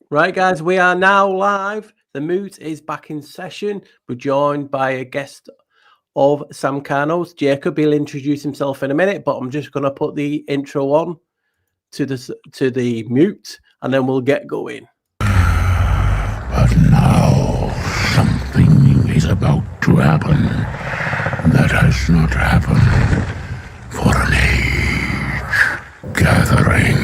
Right, guys, we are now live. The Moot is back in session. We're joined by a guest of Sam Carnos. Jacob, he'll introduce himself in a minute, but I'm just going to put the intro on to the Moot, and then we'll get going. But now something is about to happen that has not happened for an age. Gathering.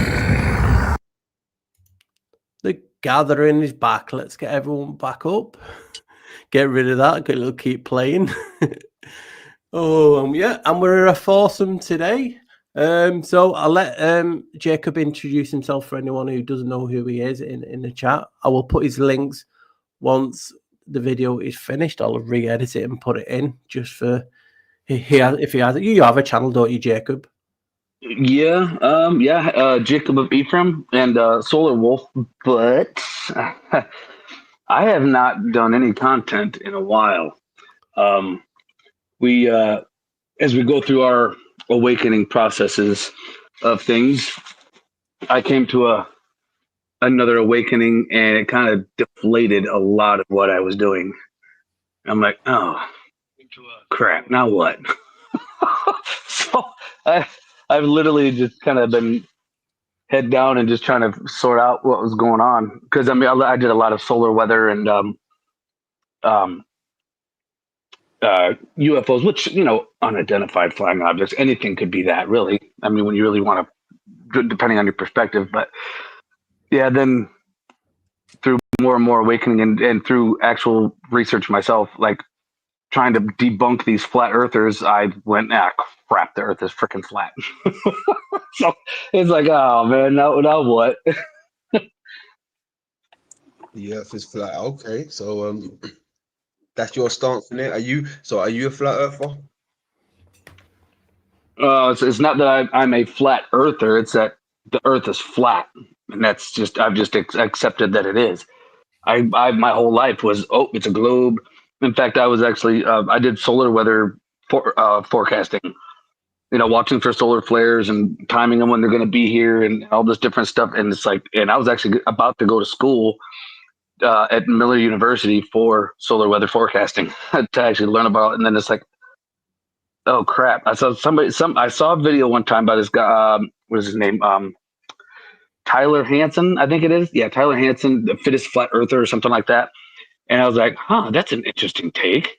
The gathering is back. Let's get everyone back up. Get rid of that. It'll keep playing. Yeah, and we're a foursome today. So I'll let Jacob introduce himself for anyone who doesn't know who he is in the chat. I will put his links once the video is finished. I'll re-edit it and put it in just for if he has. You have a channel, don't you, Jacob? Yeah, Jacob of Ephraim and Solar Wolf, but I have not done any content in a while. We as we go through our awakening processes of things, I came to another awakening, and it kind of deflated a lot of what I was doing. I'm like, oh crap, now what? So I've literally just kind of been head down and just trying to sort out what was going on, because I mean I did a lot of solar weather and UFOs, which, you know, unidentified flying objects, anything could be that, really. I mean, when you really want to, depending on your perspective. But yeah, then through more and more awakening and through actual research myself, like trying to debunk these flat earthers, I went, crap, the earth is freaking flat. So it's like, oh man, now what? The earth is flat. Okay, so that's your stance on it. Are you a flat earther? It's not that I'm a flat earther. It's that the earth is flat, and that's just, I've just accepted that it is. I my whole life was, it's a globe. In fact, I was actually I did solar weather forecasting. You know, watching for solar flares and timing them when they're going to be here and all this different stuff. And it's like, and I was actually about to go to school at Miller University for solar weather forecasting to actually learn about it. And then it's like, oh crap! I saw I saw a video one time by this guy. What is his name? Tyler Hansen, I think it is. Yeah, Tyler Hansen, the fittest flat earther or something like that. And I was like, that's an interesting take.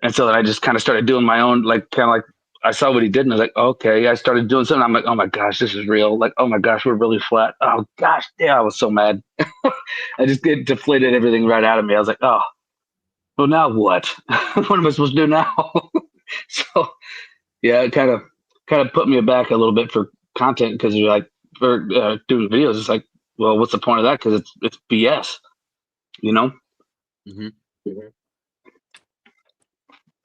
And so then I just kind of started doing my own, like, kind of like, I saw what he did and I was like, okay. I started doing something. I'm like, oh my gosh, this is real. Like, oh my gosh, we're really flat. Oh gosh, yeah, I was so mad. I just deflated everything right out of me. I was like, oh, well, now what? What am I supposed to do now? So yeah, it kind of put me back a little bit for content, because you're like, for doing videos, it's like, well, what's the point of that? Because it's BS, you know. Mm-hmm. Mm-hmm.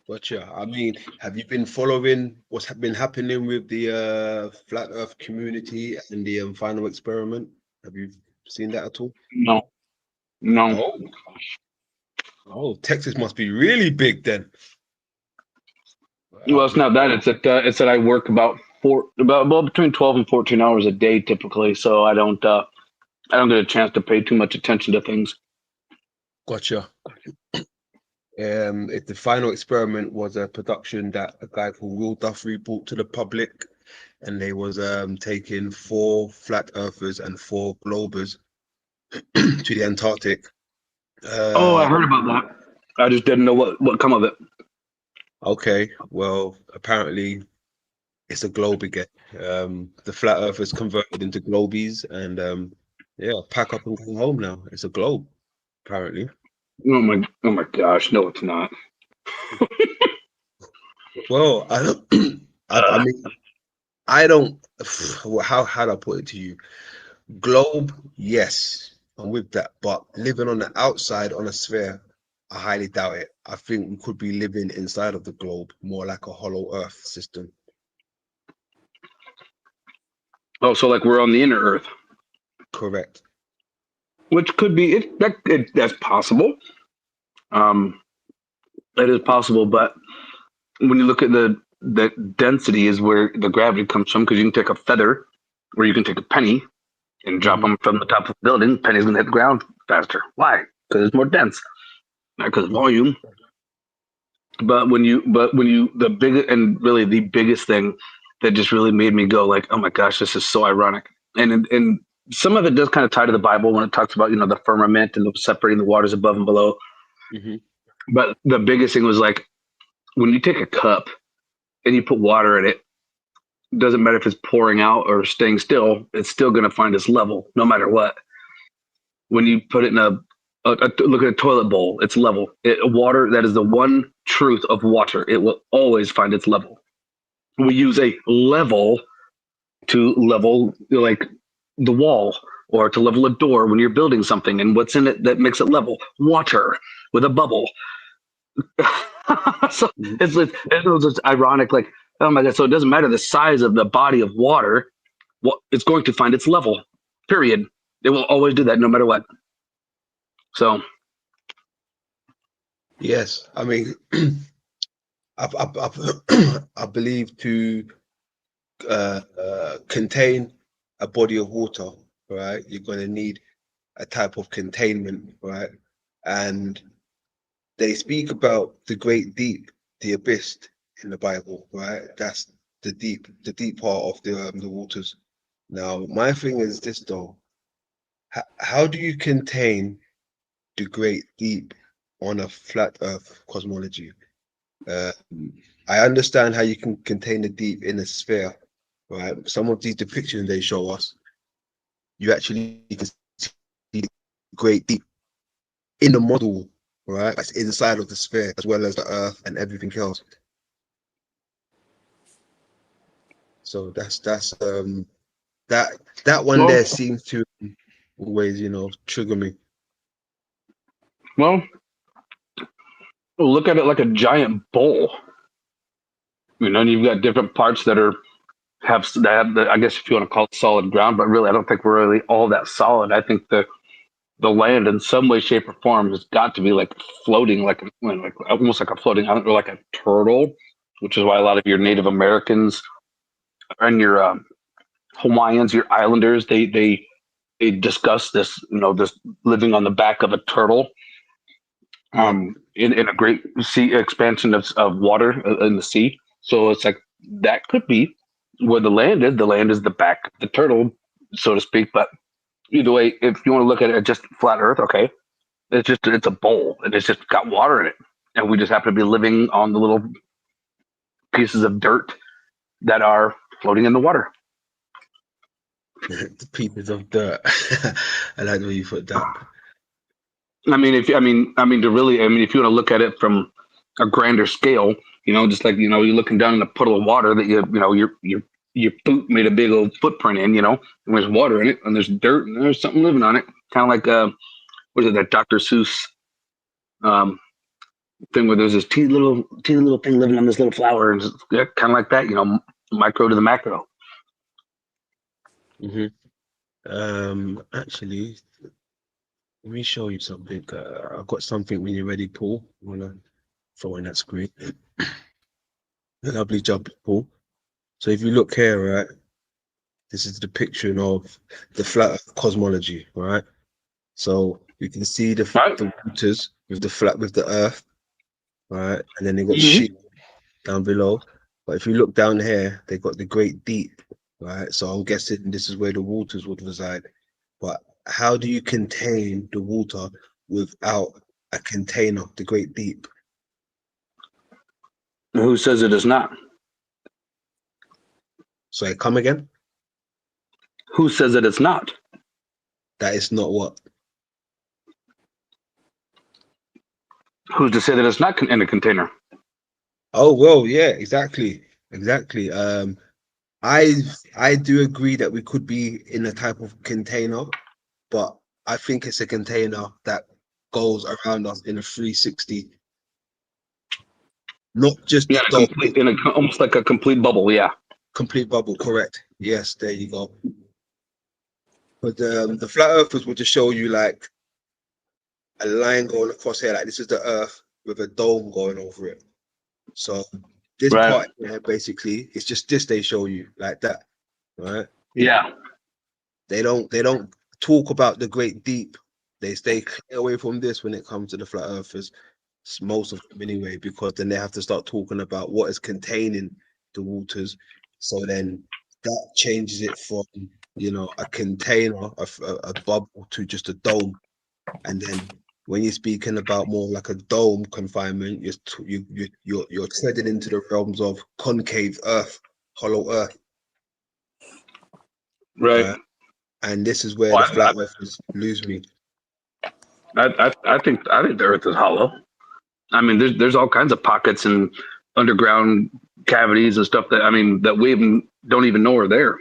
Gotcha. I mean, have you been following what's been happening with the flat Earth community and the final experiment? Have you seen that at all? No. Oh, Texas must be really big then. Well, it's not that. It's that I work about between 12 and 14 hours a day typically, so I don't get a chance to pay too much attention to things. Gotcha. If the final experiment was a production that a guy called Will Duffy brought to the public, and they was taking 4 flat earthers and 4 globers to the Antarctic. I heard about that. I just didn't know what come of it. Okay, well, apparently it's a globe again. The flat earthers converted into globies, and pack up and go home now. It's a globe, apparently. Oh my gosh, no, it's not. Well, I don't. I mean, I don't. How do I put it to you? Globe, yes, I'm with that. But living on the outside on a sphere, I highly doubt it. I think we could be living inside of the globe, more like a hollow Earth system. Oh, so like we're on the inner Earth. Correct. Which could be that's possible. That is possible, but when you look at the density is where the gravity comes from, because you can take a feather or you can take a penny and drop them from the top of the building, penny's gonna hit the ground faster. Why? Because it's more dense, not because of volume. But the biggest thing that just really made me go like, oh my gosh, this is so ironic. And some of it does kind of tie to the Bible when it talks about, the firmament and separating the waters above and below. Mm-hmm. But the biggest thing was like when you take a cup and you put water in it, doesn't matter if it's pouring out or staying still, it's still going to find its level no matter what. When you put it in look at a toilet bowl, it's level. Water, that is the one truth of water. It will always find its level. We use a level to level like the wall or to level a door when you're building something, and what's in it that makes it level? Water with a bubble. So it's just ironic, like, oh my god, so it doesn't matter the size of the body of water, it's going to find its level, period. It will always do that no matter what. So Yes, I mean, I believe to contain a body of water, right, you're going to need a type of containment, right? And they speak about the great deep, the abyss in the Bible, right? That's the deep part of the waters. Now, my thing is this though: how do you contain the great deep on a flat Earth cosmology? Uh, I understand how you can contain the deep in a sphere, right? Some of these depictions they show us, you actually can see the great deep in the model, right? That's inside of the sphere as well as the Earth and everything else. So that one well, there seems to always, trigger me. well, look at it like a giant bowl. And you've got different parts that have I guess if you want to call it solid ground, but really I don't think we're really all that solid. I think the land in some way, shape, or form has got to be like floating, like almost like a floating island or like a turtle, which is why a lot of your Native Americans and your Hawaiians, your Islanders, they discuss this, this living on the back of a turtle, in a great sea expansion of water in the sea. So it's like that could be where the land is. The land is the back of the turtle, so to speak. But either way, if you want to look at it just flat Earth, okay, it's a bowl and it's just got water in it, and we just happen to be living on the little pieces of dirt that are floating in the water. The pieces of dirt. I like the way you put that. I mean, if if you want to look at it from a grander scale, just like you're looking down in a puddle of water that your boot made a big old footprint in, and there's water in it, and there's dirt, and there's something living on it, kind of like what is it, that Dr. Seuss thing where there's this teeny little thing living on this little flower, and kind of like that, micro to the macro. Actually, let me show you something. I've got something when you're ready, Paul. I want to throw in that screen. Lovely job, Paul. So if you look here, right, this is the depiction of the flat Earth cosmology, right? So you can see the waters with the Earth, right, and then they got shit down below. But if you look down here, they got the great deep, right? So I'm guessing this is where the waters would reside. But how do you contain the water without a container, the great deep? Who says it is not? So come again? Who says that it's not? That is not what? Who's to say that it's not in a container? Oh, well, yeah, exactly. I do agree that we could be in a type of container, but I think it's a container that goes around us in a 360. Not just almost like a complete bubble, yeah. Complete bubble, correct. Yes, there you go. But the flat earthers would just show you like a line going across here, like this is the Earth with a dome going over it. So this part here, basically, it's just this they show you like that, right? Yeah. They don't talk about the great deep. They stay clear away from this when it comes to the flat earthers. Most of them anyway, because then they have to start talking about what is containing the waters. So then that changes it from, you know, a container, a bubble, to just a dome. And then when you're speaking about more like a dome confinement, you're treading into the realms of concave earth, hollow earth. Right. And this is where Well, the flat earthers lose me. I think the Earth is hollow. I mean, there's all kinds of pockets and underground cavities and stuff that that we don't even know are there.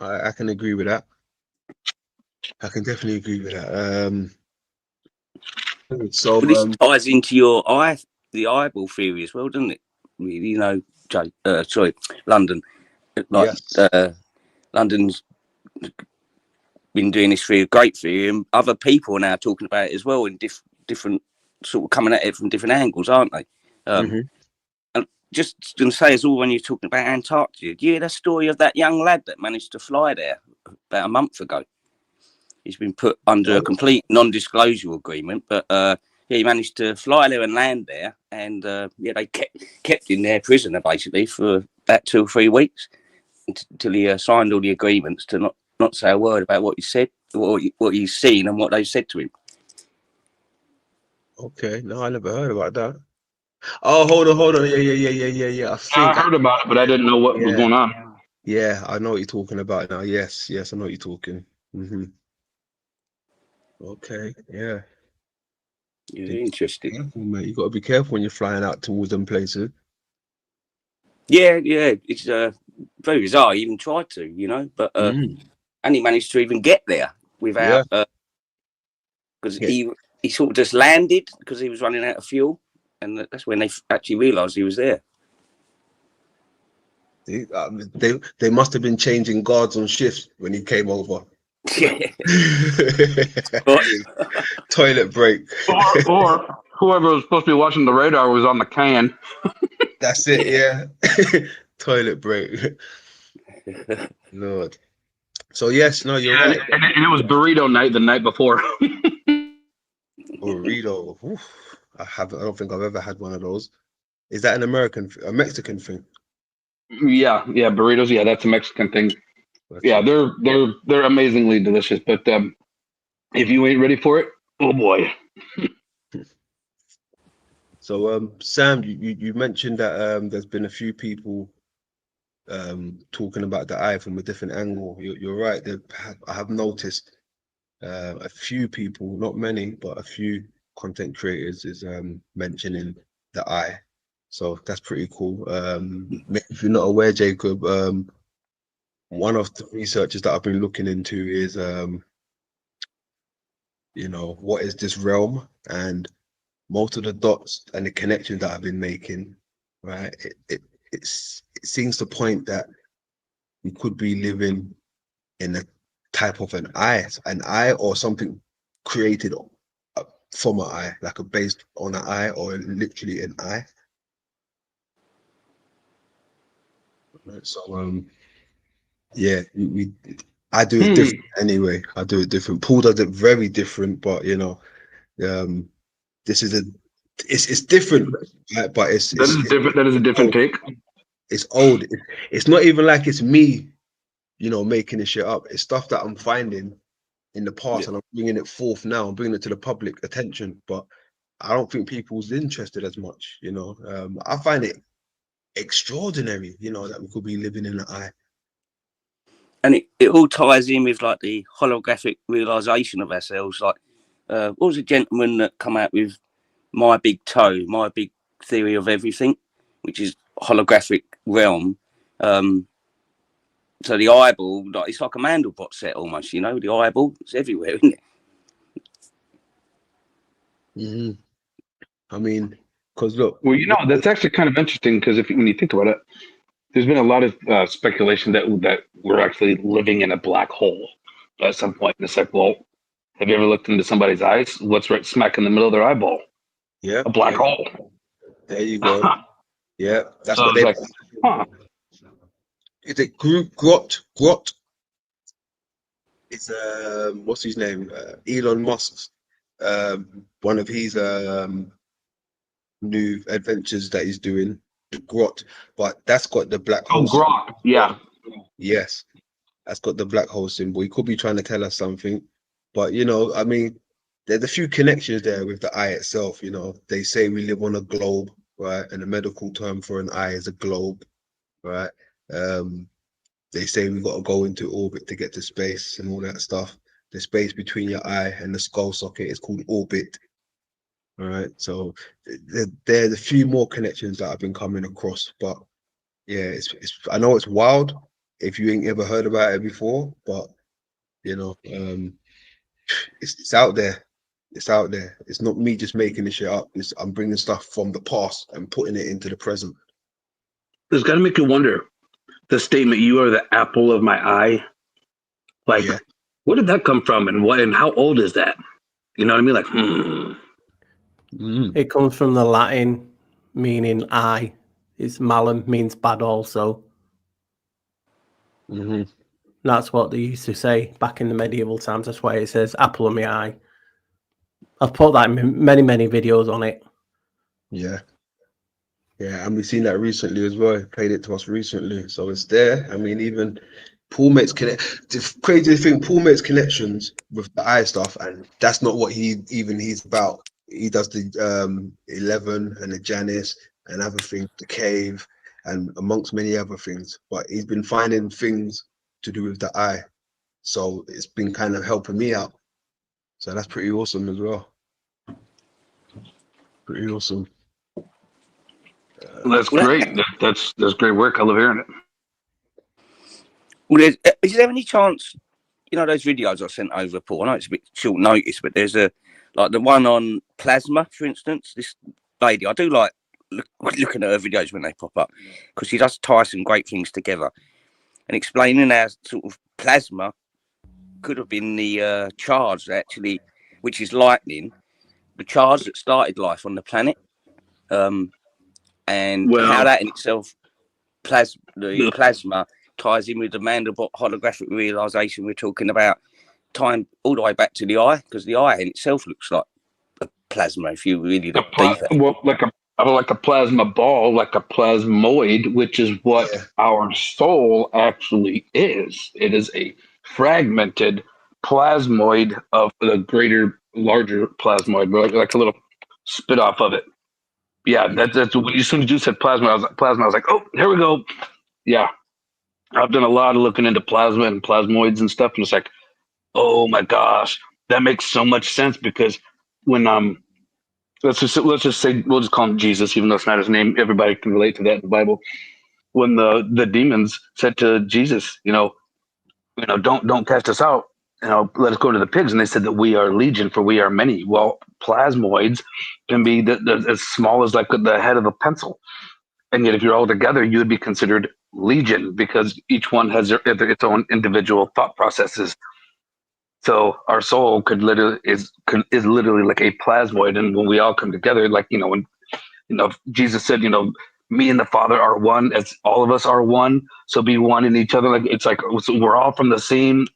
I can agree with that. I can definitely agree with that. So this ties into the eyeball theory as well, doesn't it? You know, London. Like, yes. London's been doing this for a great theory, and other people are now talking about it as well in different sort of coming at it from different angles, aren't they? And just going to say as well, when you're talking about Antarctica, do you hear the story of that young lad that managed to fly there about a month ago? He's been put under a complete non-disclosure agreement, but he managed to fly there and land there, and they kept him there prisoner basically for about 2 or 3 weeks until he signed all the agreements to not say a word about what he said, what he's seen, and what they said to him. Okay, no, I never heard about that. Oh, hold on. Yeah. I heard about it, but I didn't know what was going on. Yeah, I know what you're talking about now. Yes, I know what you're talking. Okay, yeah. Interesting. Careful, mate. You got to be careful when you're flying out towards them places. Yeah. It's very bizarre. He even tried to, you know, but and he managed to even get there without because he sort of just landed because he was running out of fuel, and that's when they actually realised he was there. They must have been changing guards on shifts when he came over. Yeah. Toilet break. Or whoever was supposed to be watching the radar was on the can. That's it, yeah. Toilet break. Lord. So yes, no, you're right. And it was burrito night the night before. Burrito. Oof. I don't think I've ever had one of those. Is that a Mexican thing? Yeah, burritos. Yeah, that's a Mexican thing. Yeah, they're amazingly delicious. But if you ain't ready for it, oh boy. So Sam, you mentioned that there's been a few people talking about the eye from a different angle. You're right. I have noticed a few people, not many, but a few content creators is mentioning the eye. So that's pretty cool. If you're not aware, Jacob, one of the researchers that I've been looking into is what is this realm, and most of the dots and the connections that I've been making, right? It seems to point that we could be living in a type of an eye or something created from an eye, like a based on an eye or literally an eye. Right, so yeah, I do it different anyway. I do it different. Paul does it very different, but this is it's different, right? But it's different. That is a different take. It's old. It's not even like it's me, making this shit up. It's stuff that I'm finding in the past, and I'm bringing it forth now. I'm bringing it to the public attention, but I don't think people's interested as much. I find it extraordinary, that we could be living in an eye. And it all ties in with like the holographic realization of ourselves. Like, what was a gentleman that come out with my big toe, my big theory of everything, which is holographic realm. So the eyeball, it's like a Mandelbrot set almost, the eyeball, it's everywhere, isn't it? I mean, because look. Well, that's actually kind of interesting because when you think about it, there's been a lot of speculation that we're actually living in a black hole at some point. And it's like, well, have you ever looked into somebody's eyes? What's right smack in the middle of their eyeball? Yeah, a black hole. There you go. Yeah, that's so what they. like, huh. is it Grot? It's what's his name? Elon Musk's one of his new adventures that he's doing, the Grot, but that's got the black hole. Oh, Grok. Yeah. Yes, that's got the black hole symbol. He could be trying to tell us something, but I mean, there's a few connections there with the eye itself. They say we live on a globe, right? And the medical term for an eye is a globe, right? They say we've got to go into orbit to get to space and all that stuff. The space between your eye and the skull socket is called orbit. All right. So there's a few more connections that I've been coming across. But yeah, it's I know it's wild if you ain't ever heard about it before, but it's out there. It's out there. It's not me just making this shit up. I'm bringing stuff from the past and putting it into the present. It's got to make you wonder. The statement, "You are the apple of my eye." Like, Yeah. where did that come from, and how old is that? You know what I mean? Like, It comes from the Latin meaning eye. It's malum, means bad also. Mm-hmm. That's what they used to say back in the medieval times. That's why it says apple of my eye. I've put that in many, many videos on it. Yeah. Yeah, and we've seen that recently as well. He played it to us recently, so it's there. I mean, even Paul makes the crazy thing. Paul makes connections with the eye stuff, and that's not what he's about. He does the 11 and the Janus and other things, the cave, and amongst many other things. But he's been finding things to do with the eye, so it's been kind of helping me out. So that's pretty awesome as well. Pretty awesome. that's great. That's great work. I love hearing it. Well, is there any chance, those videos I sent over, Paul? I know it's a bit short notice, but there's like the one on plasma, for instance. This lady, I do like looking at her videos when they pop up, because she does tie some great things together and explaining how sort of plasma could have been the charge actually, which is lightning, the charge that started life on the planet, and how that in itself, plasma ties in with the Mandelbrot holographic realization we're talking about, time all the way back to the eye, because the eye in itself looks like a plasma if you really look deeper. Well, like a plasma ball, like a plasmoid, which is what our soul actually is. It is a fragmented plasmoid of the larger plasmoid, like a little spit off of it. Yeah, that's when as soon as you said plasma, I was like, oh, here we go. Yeah, I've done a lot of looking into plasma and plasmoids and stuff, and it's like, oh my gosh, that makes so much sense, because when let's just say we'll just call him Jesus, even though it's not his name. Everybody can relate to that in the Bible. When the demons said to Jesus, don't cast us out, let us go to the pigs, and they said that we are legion, for we are many. Well, plasmoids can be as small as like the head of a pencil, and yet if you're all together, you would be considered legion, because each one has its own individual thought processes. So our soul is literally like a plasmoid, and when we all come together, like when Jesus said, me and the Father are one, as all of us are one. So be one in each other. Like it's like we're all from the same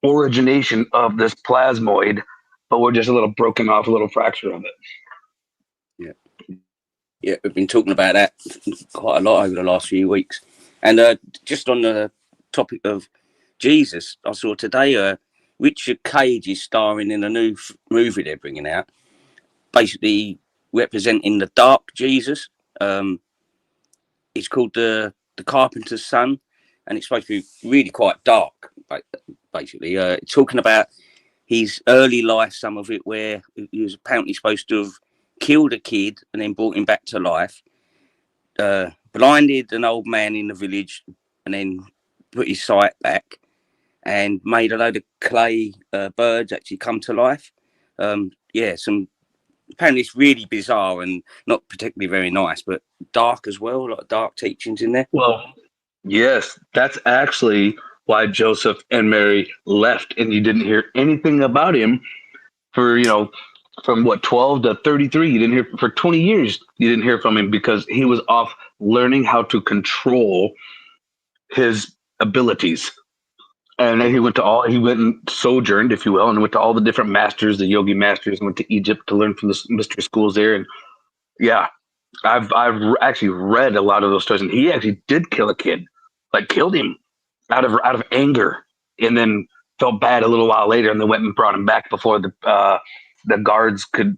origination of this plasmoid, but we're just a little broken off, a little fracture of it. Yeah, we've been talking about that quite a lot over the last few weeks. And just on the topic of Jesus, I saw today Richard Cage is starring in a new movie they're bringing out, basically representing the dark Jesus. It's called the Carpenter's Son, and it's supposed to be really quite dark, basically. Talking about his early life, some of it where he was apparently supposed to have killed a kid and then brought him back to life, blinded an old man in the village and then put his sight back, and made a load of clay birds actually come to life. Apparently it's really bizarre and not particularly very nice, but dark as well, a lot of dark teachings in there. Well, yes, that's actually why Joseph and Mary left, and you didn't hear anything about him for, from 12 to 33. You didn't hear for 20 years. You didn't hear from him because he was off learning how to control his abilities. And then he went and sojourned, if you will, and went to all the different masters, the yogi masters, and went to Egypt to learn from the mystery schools there. And yeah, I've actually read a lot of those stories, and he actually did kill a kid, like killed him out of anger, and then felt bad a little while later, and then went and brought him back before the guards could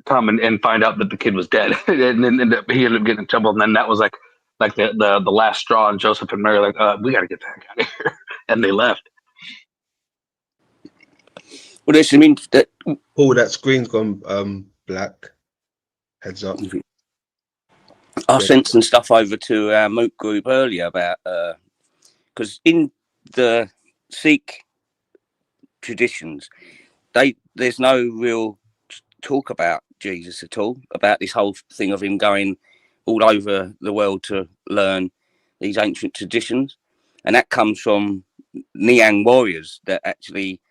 come and find out that the kid was dead, and then he ended up getting in trouble, and then that was like the last straw, and Joseph and Mary like, we got to get the heck out of here, and they left. Well, there's some Oh, that screen's gone black. Heads up. I sent some stuff over to our Moot group earlier about because in the Sikh traditions, there's no real talk about Jesus at all, about this whole thing of him going all over the world to learn these ancient traditions, and that comes from Niang warriors that actually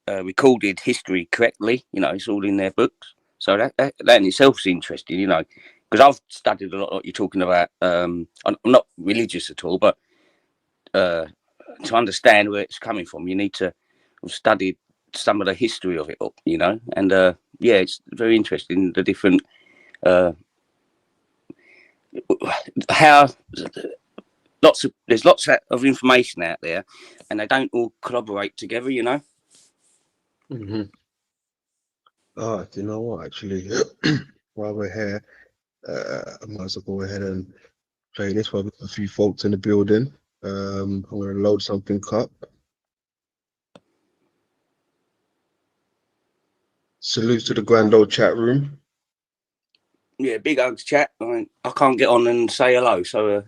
recorded history correctly. You know, it's all in their books. So that in itself is interesting. You know, because I've studied a lot what you're talking about. I'm not religious at all, but to understand where it's coming from, you need to have studied some of the history of it all. You know, and yeah, it's very interesting the different how there's lots of information out there, and they don't all collaborate together. You know. Mm-hmm. Oh, do you know what? Actually, while we're here, I might as well go ahead and play this while we've got a few folks in the building. I'm going to load something up. Salutes to the grand old chat room. Yeah, big hugs, chat. I can't get on and say hello, so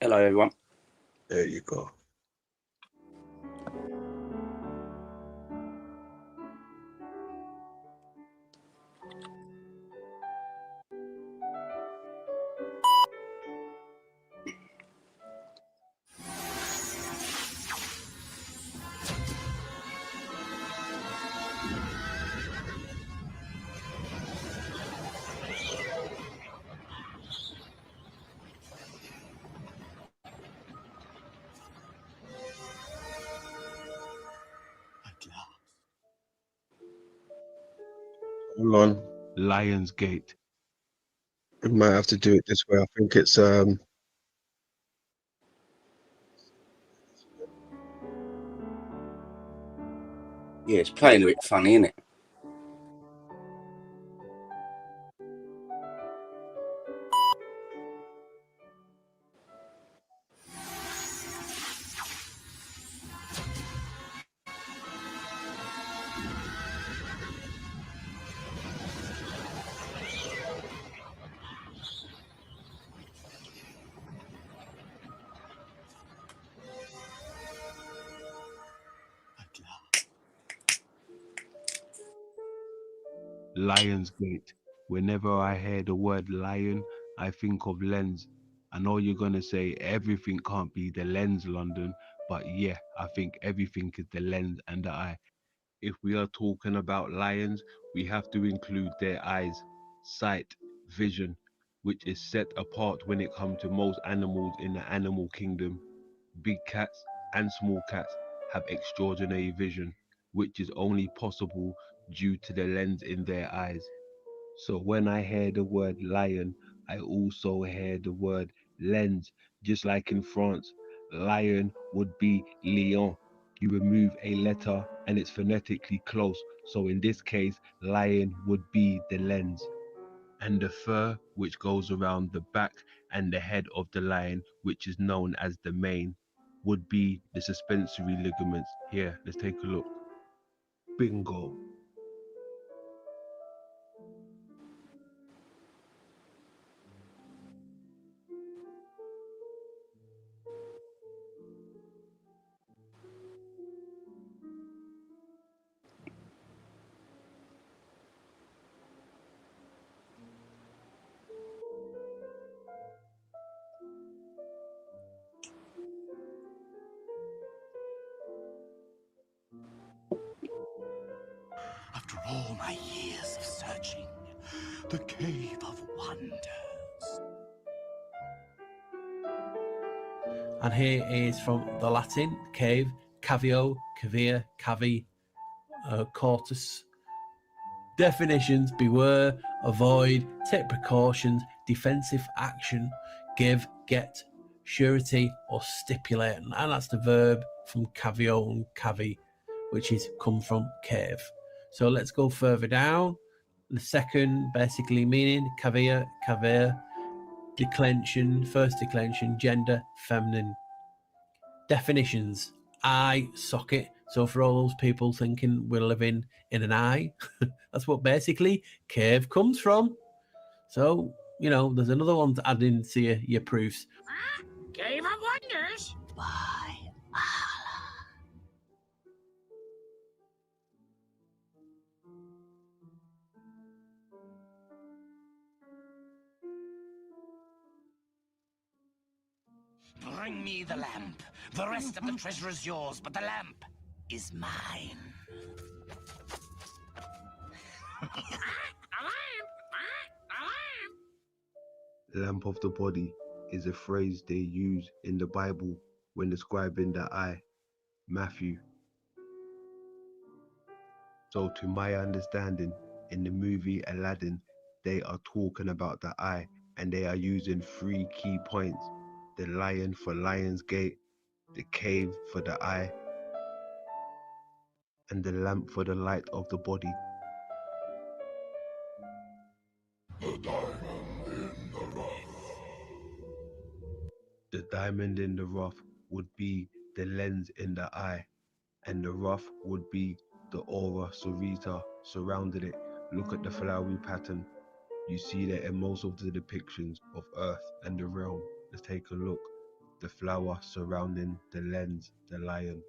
hello, everyone. There you go. Hold on. Lionsgate. We might have to do it this way. I think it's Yeah, it's playing a bit funny, isn't it? Lionsgate. Whenever I hear the word lion, I think of lens. I know you're gonna say everything can't be the lens, London, but yeah, I think everything is the lens and the eye. If we are talking about lions, we have to include their eyes, sight, vision, which is set apart when it comes to most animals in the animal kingdom. Big cats and small cats have extraordinary vision, which is only possible due to the lens in their eyes. So when I hear the word lion, I also hear the word lens. Just like in France, lion would be lion. You remove a letter and it's phonetically close. So in this case, lion would be the lens. And the fur, which goes around the back and the head of the lion, which is known as the mane, would be the suspensory ligaments. Here, let's take a look. Bingo. After all my years of searching, the Cave of Wonders. And here is from the Latin cave, cavio, cavea, cavi, cortus. Definitions: beware, avoid, take precautions, defensive action, give, get, surety, or stipulate. And that's the verb from cavio and cavi, which is come from cave. So let's go further down. The second basically meaning, cavea, cavea, declension, first declension, gender, feminine. Definitions: eye socket. So for all those people thinking we're living in an eye, that's what basically cave comes from. So, you know, there's another one to add into your proofs. Cave of Wonders. By Allah. Bring me the lamp. The rest of the treasure is yours, but the lamp is mine. Lamp of the body is a phrase they use in the Bible when describing the eye. Matthew. So to my understanding, in the movie Aladdin, they are talking about the eye and they are using 3 key points: the lion for Lion's Gate, the cave for the eye, and the lamp for the light of the body. The diamond in the rough would be the lens in the eye, and the rough would be the aura surita surrounding it. Look at the flowery pattern. You see that in most of the depictions of Earth and the realm. Let's take a look. The flower surrounding the lens, the lion.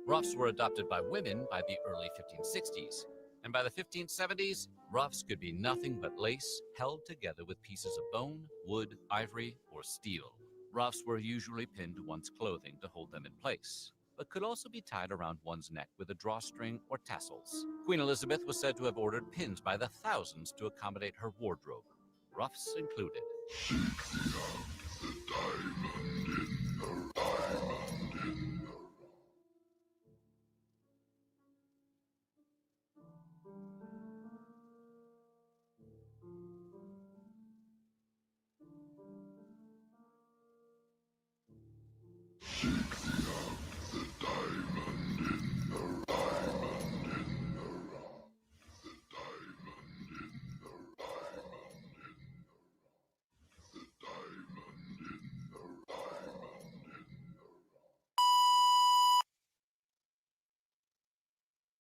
Ruffs were adopted by women by the early 1560s, and by the 1570s, ruffs could be nothing but lace held together with pieces of bone, wood, ivory, or steel. Ruffs were usually pinned to one's clothing to hold them in place, but could also be tied around one's neck with a drawstring or tassels. Queen Elizabeth was said to have ordered pins by the thousands to accommodate her wardrobe, ruffs included.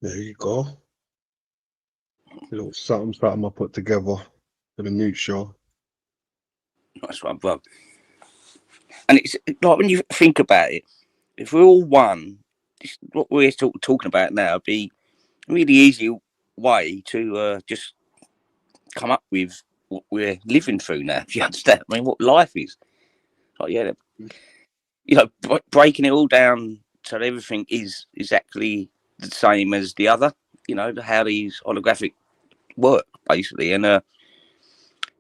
There you go. A little something I put together for the Moot show. Nice one, bro. And it's like when you think about it, if we're all one, what we're talking about now would be a really easy way to just come up with what we're living through now. If you understand, I mean, what life is. Like, yeah, you know, breaking it all down so that everything is exactly the same as the other. You know, how these holographic work, basically, and yeah,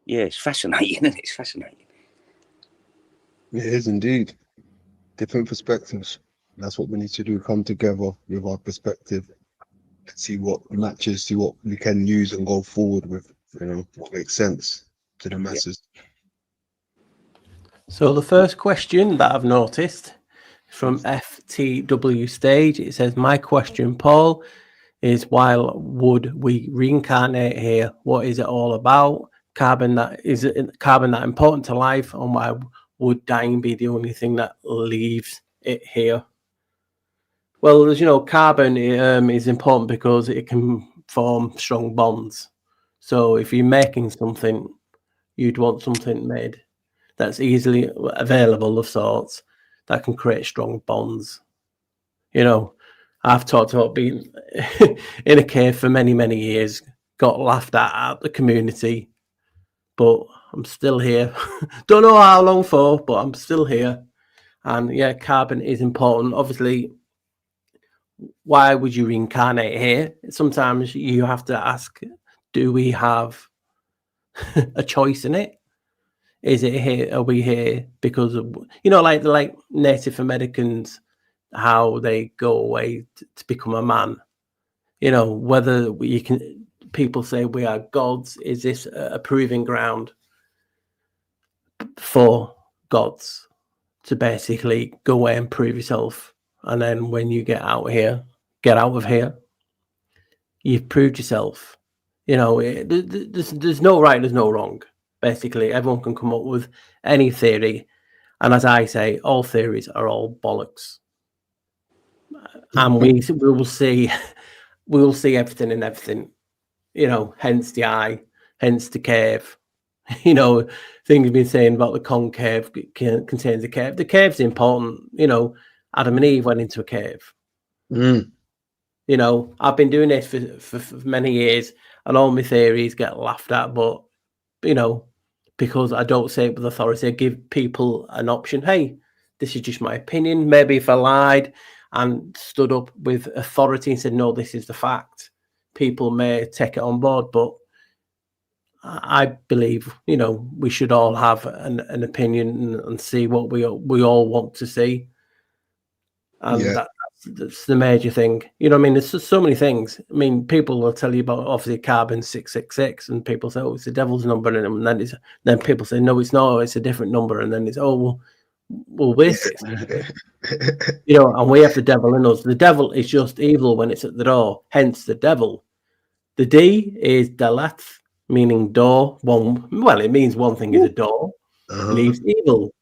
it's fascinating, isn't it? It's fascinating. It is indeed. Different perspectives. That's what we need to do. Come together with our perspective and see what matches, see what we can use and go forward with, you know, what makes sense to the masses. So the first question that I've noticed from FTW Stage, it says, my question, Paul, is why would we reincarnate here? What is it all about? Carbon that important to life, and why would dying be the only thing that leaves it here? Well, as you know, carbon is important because it can form strong bonds. So if you're making something, you'd want something made that's easily available of sorts that can create strong bonds. You know, I've talked about being in a cave for many, many years, got laughed at the community, but I'm still here. Don't know how long for, but I'm still here. And yeah, carbon is important. Obviously, why would you reincarnate here? Sometimes you have to ask, do we have a choice in it? Is it here? Are we here because of, you know, like Native Americans, how they go away to become a man? You know, whether you can, people say we are gods. Is this a proving ground for gods to basically go away and prove yourself? And then when you get out of here, you've proved yourself. You know, there's no right, there's no wrong. Basically, everyone can come up with any theory. And as I say, all theories are all bollocks. And we will see everything in everything. You know, hence the eye, hence the cave. You know, things been saying about the concave contains a cave. The cave's important. You know, Adam and Eve went into a cave. Mm. You know, I've been doing this for many years, and all my theories get laughed at. But, you know, because I don't say it with authority, I give people an option. Hey, this is just my opinion. Maybe if I lied and stood up with authority and said, no, this is the fact, people may take it on board. But I believe, you know, we should all have an opinion and see what we all want to see. And that's the major thing. You know what I mean? There's just so many things. I mean, people will tell you about, obviously, carbon 666, and people say, oh, it's the devil's number. And then people say, no, it's not. It's a different number. And then it's, oh, well, wait. You know, and we have the devil in us. The devil is just evil when it's at the door, hence the devil. The D is Dalat, meaning door. Well, it means one thing is a door. Leaves evil.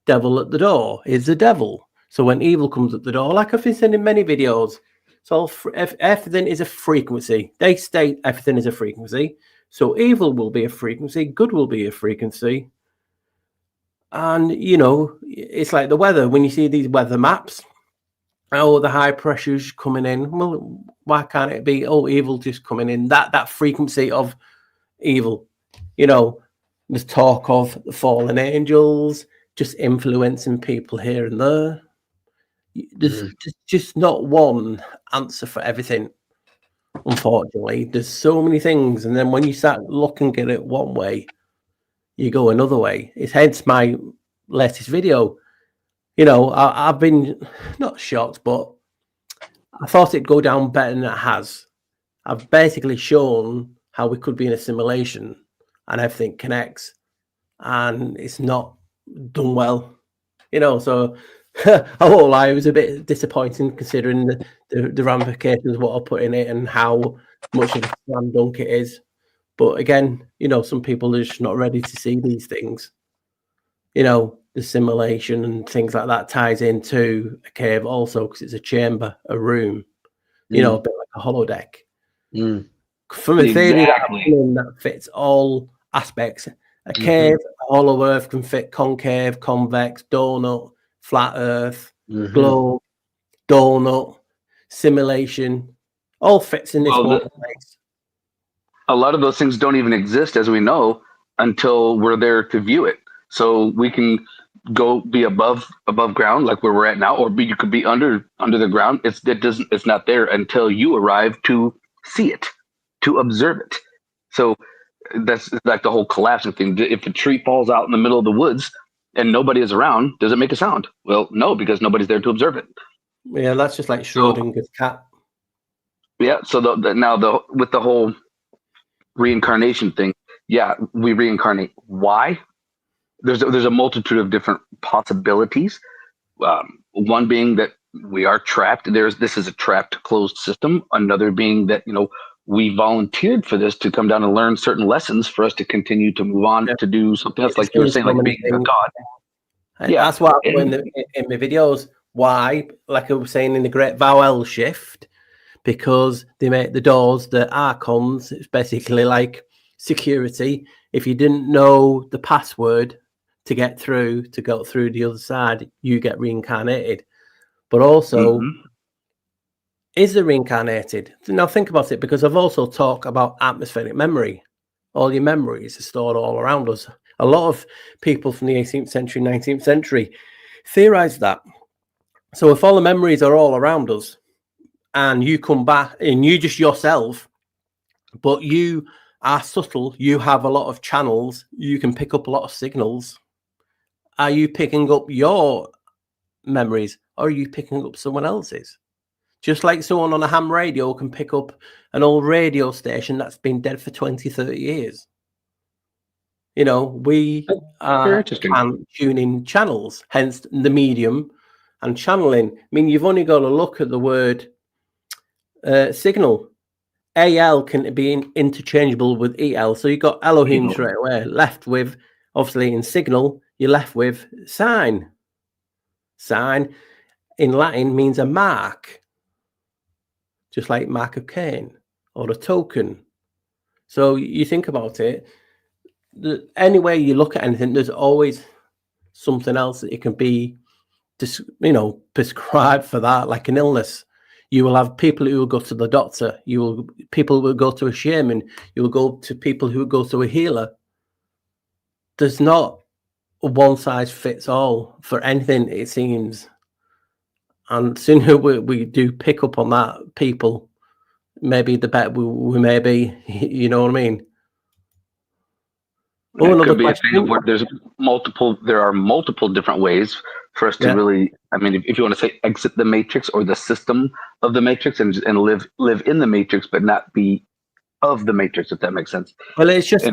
Devil at the door is the devil. So when evil comes at the door, like I've been saying in many videos, so everything is a frequency. They state everything is a frequency. So evil will be a frequency, good will be a frequency. And, you know, it's like the weather. When you see these weather maps, oh, the high pressure's coming in. Well, why can't it be, oh, evil just coming in? That frequency of evil. You know, there's talk of the fallen angels just influencing people here and there. There's just not one answer for everything, unfortunately. There's so many things, and then when you start looking at it one way, you go another way. It's hence my latest video. You know, I've been not shocked, but I thought it'd go down better than it has. I've basically shown how we could be in a simulation and everything connects, and it's not done well. You know, so I won't lie, it was a bit disappointing considering the ramifications of what I put in it and how much of a slam dunk it is. But again, you know, some people are just not ready to see these things. You know, the simulation and things like that ties into a cave also because it's a chamber, a room, you know, a bit like a holodeck. From a theory that fits all aspects. A cave, a hollow earth can fit concave, convex, donut, flat earth, globe, donut, simulation, all fits in this one place. A lot of those things don't even exist, as we know, until we're there to view it. So we can go be above ground, like where we're at now, or you could be under the ground. It's not there until you arrive to see it, to observe it. So that's like the whole collapsing thing. If a tree falls out in the middle of the woods and nobody is around, does it make a sound? Well, no, because nobody's there to observe it. Yeah, that's just like Schrodinger's cat. Yeah. So with the whole reincarnation thing, yeah, we reincarnate. Why? There's a multitude of different possibilities. One being that we are trapped. This is a trapped, closed system. Another being that, you know, we volunteered for this to come down and learn certain lessons for us to continue to move on to do something else, like you were saying, like being a god. Yeah, that's what I put in my videos. Why? Like I was saying in the Great Vowel Shift, because they make the doors, the archons. It's basically like security. If you didn't know the password to get through, to go through the other side, you get reincarnated. But also, is the reincarnated? Now think about it, because I've also talked about atmospheric memory. All your memories are stored all around us. A lot of people from the 18th century, 19th century theorized that. So if all the memories are all around us and you come back and you just yourself, but you are subtle. You have a lot of channels. You can pick up a lot of signals. Are you picking up your memories, or are you picking up someone else's? Just like someone on a ham radio can pick up an old radio station that's been dead for 20, 30 years. You know, we Very interesting. can tune in channels, hence the medium and channeling. I mean, you've only got to look at the word signal. AL can be interchangeable with EL. So you've got Elohim straight away. Left with, obviously, in signal, you're left with sign. Sign in Latin means a mark, just like mark of Cain or a token. So you think about it, any way you look at anything, there's always something else that it can be, you know, prescribed for that, like an illness. You will have people who will go to the doctor. People will go to a shaman. You will go to people who will go to a healer. There's not a one size fits all for anything, it seems. And sooner we do pick up on that, people, maybe the better we may be. You know what I mean? Oh, it could be a thing of where there are multiple different ways for us to really, I mean, if you want to say exit the matrix or the system of the matrix and live in the matrix, but not be of the matrix, if that makes sense. Well, it's just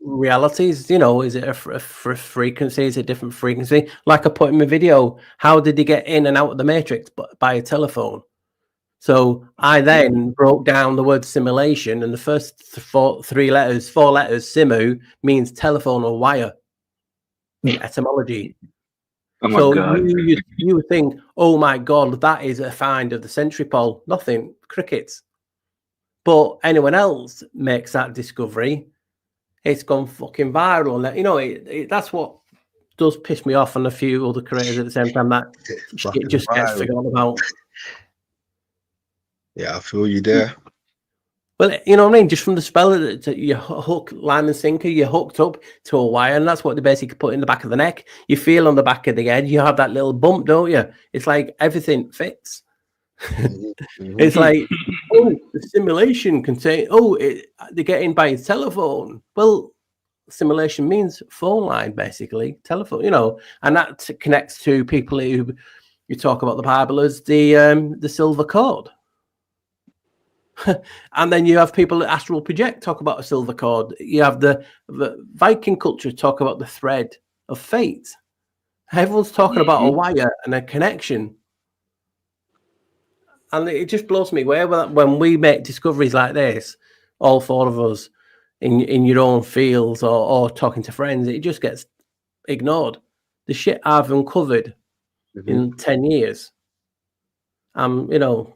realities, you know. Is it a frequency? Is it a different frequency? Like I put in my video, how did he get in and out of the matrix? By a telephone. So I then broke down the word simulation, and the first four letters, simu, means telephone or wire. Etymology. Oh so God. you would think, oh my God, that is a find of the century, Paul. Nothing, crickets. But anyone else makes that discovery, it's gone fucking viral. And you know, that's what does piss me off, and a few other creators at the same time, that shit just gets forgotten about. Yeah, I feel you there. Well, you know what I mean? Just from the spell, you hook, line and sinker, you're hooked up to a wire, and that's what they basically put in the back of the neck. You feel on the back of the head, you have that little bump, don't you? It's like everything fits. It's like, oh, the simulation can say, oh, they get in by telephone. Well, simulation means phone line, basically, telephone, you know, and that connects to people who you talk about the Bible as the silver cord. And then you have people that astral project talk about a silver cord. You have the Viking culture talk about the thread of fate. Everyone's talking about a wire and a connection. And it just blows me away when we make discoveries like this, all four of us in your own fields or talking to friends, it just gets ignored. The shit I've uncovered in 10 years. You know,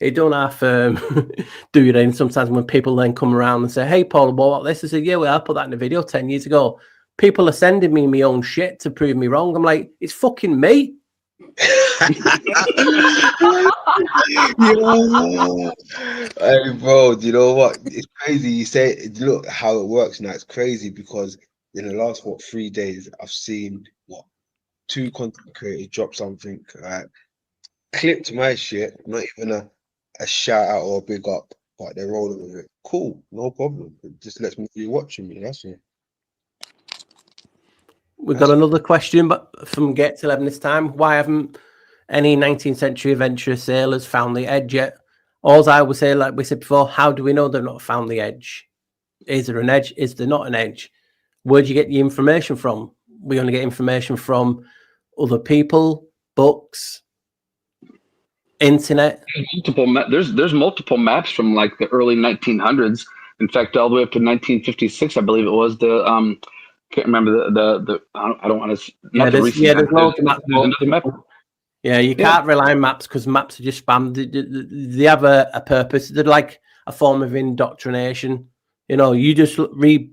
it don't have do it. And sometimes when people then come around and say, hey, Paul, what about this? I said, yeah, well, I put that in a video 10 years ago. People are sending me my own shit to prove me wrong. I'm like, it's fucking me. Hey, bro, do you know what? It's crazy. You say, look how it works now. It's crazy because in the last 3 days, I've seen 2 content creators drop something, right? Clipped my shit, not even a shout out or a big up, but they're rolling with it. Cool, no problem. It just lets me know you're watching me. That's it. We've got another question, but from Get to 11 this time. Why haven't any 19th century adventurous sailors found the edge yet? All I would say, like we said before, how do we know they've not found the edge? Is there an edge? Is there not an edge? Where do you get the information from? We only get information from other people, books, internet. There's multiple maps from like the early 1900s. In fact, all the way up to 1956, I believe it was. The can't remember the I don't want to. There's loads of maps. Yeah, you can't rely on maps because maps are just spam. They have a purpose. They're like a form of indoctrination. You know, you just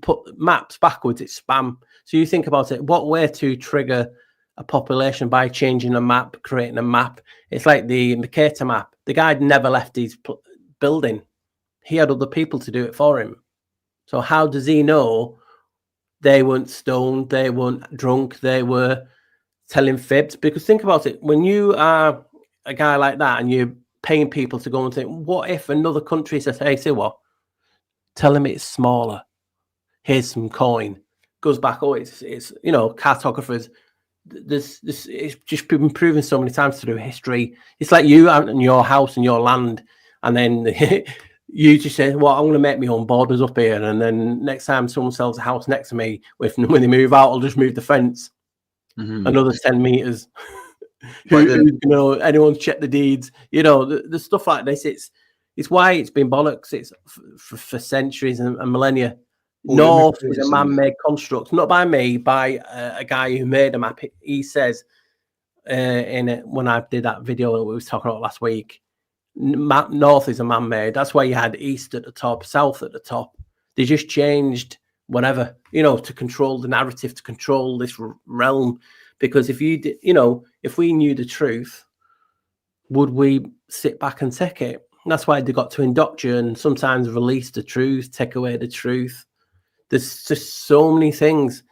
put maps backwards, it's spam. So you think about it, what way to trigger a population by changing a map, creating a map? It's like the Mercator map. The guy never left his building. He had other people to do it for him. So how does he know they weren't stoned, they weren't drunk, they were telling fibs? Because think about it, when you are a guy like that and you're paying people to go and think, what if another country says, hey, say what? Tell him it's smaller. Here's some coin. Goes back. Oh, it's cartographers. This it's just been proven so many times through history. It's like you and your house and your land, and then you just say, "Well, I'm going to make my own borders up here," and then next time someone sells a house next to me, when they move out, I'll just move the fence another 10 meters. Anyone's checked the deeds? The stuff like this. It's why it's been bollocks. It's for centuries and millennia. North is a man-made construct, not by me, by a guy who made a map. He says in it when I did that video that we was talking about last week, North is a man-made. That's why you had East at the top, South at the top. They just changed whatever, to control the narrative, to control this realm. Because if if we knew the truth, would we sit back and take it? And that's why they got to indoctrinate and sometimes release the truth, take away the truth. There's just so many things.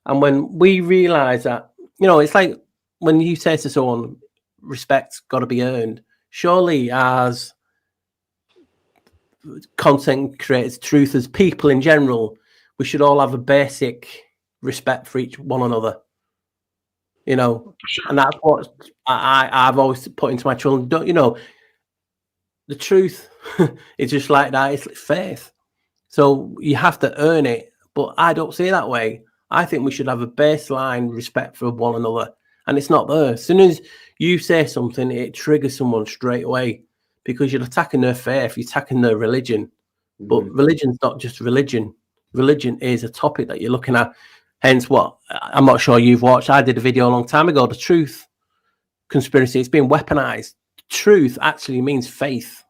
And when we realize that, it's like when you say to someone, respect's got to be earned. Surely as content creators, truthers, people in general, we should all have a basic respect for each one another. And that's what I've always put into my children. The truth is just like that. It's faith. So you have to earn it. But I don't see it that way. I think we should have a baseline respect for one another. And it's not there. As soon as you say something, it triggers someone straight away because you're attacking their faith, you're attacking their religion. But religion's not just religion. Religion is a topic that you're looking at. Hence what I'm not sure you've watched. I did a video a long time ago. The truth conspiracy. It's been weaponized. Truth actually means faith.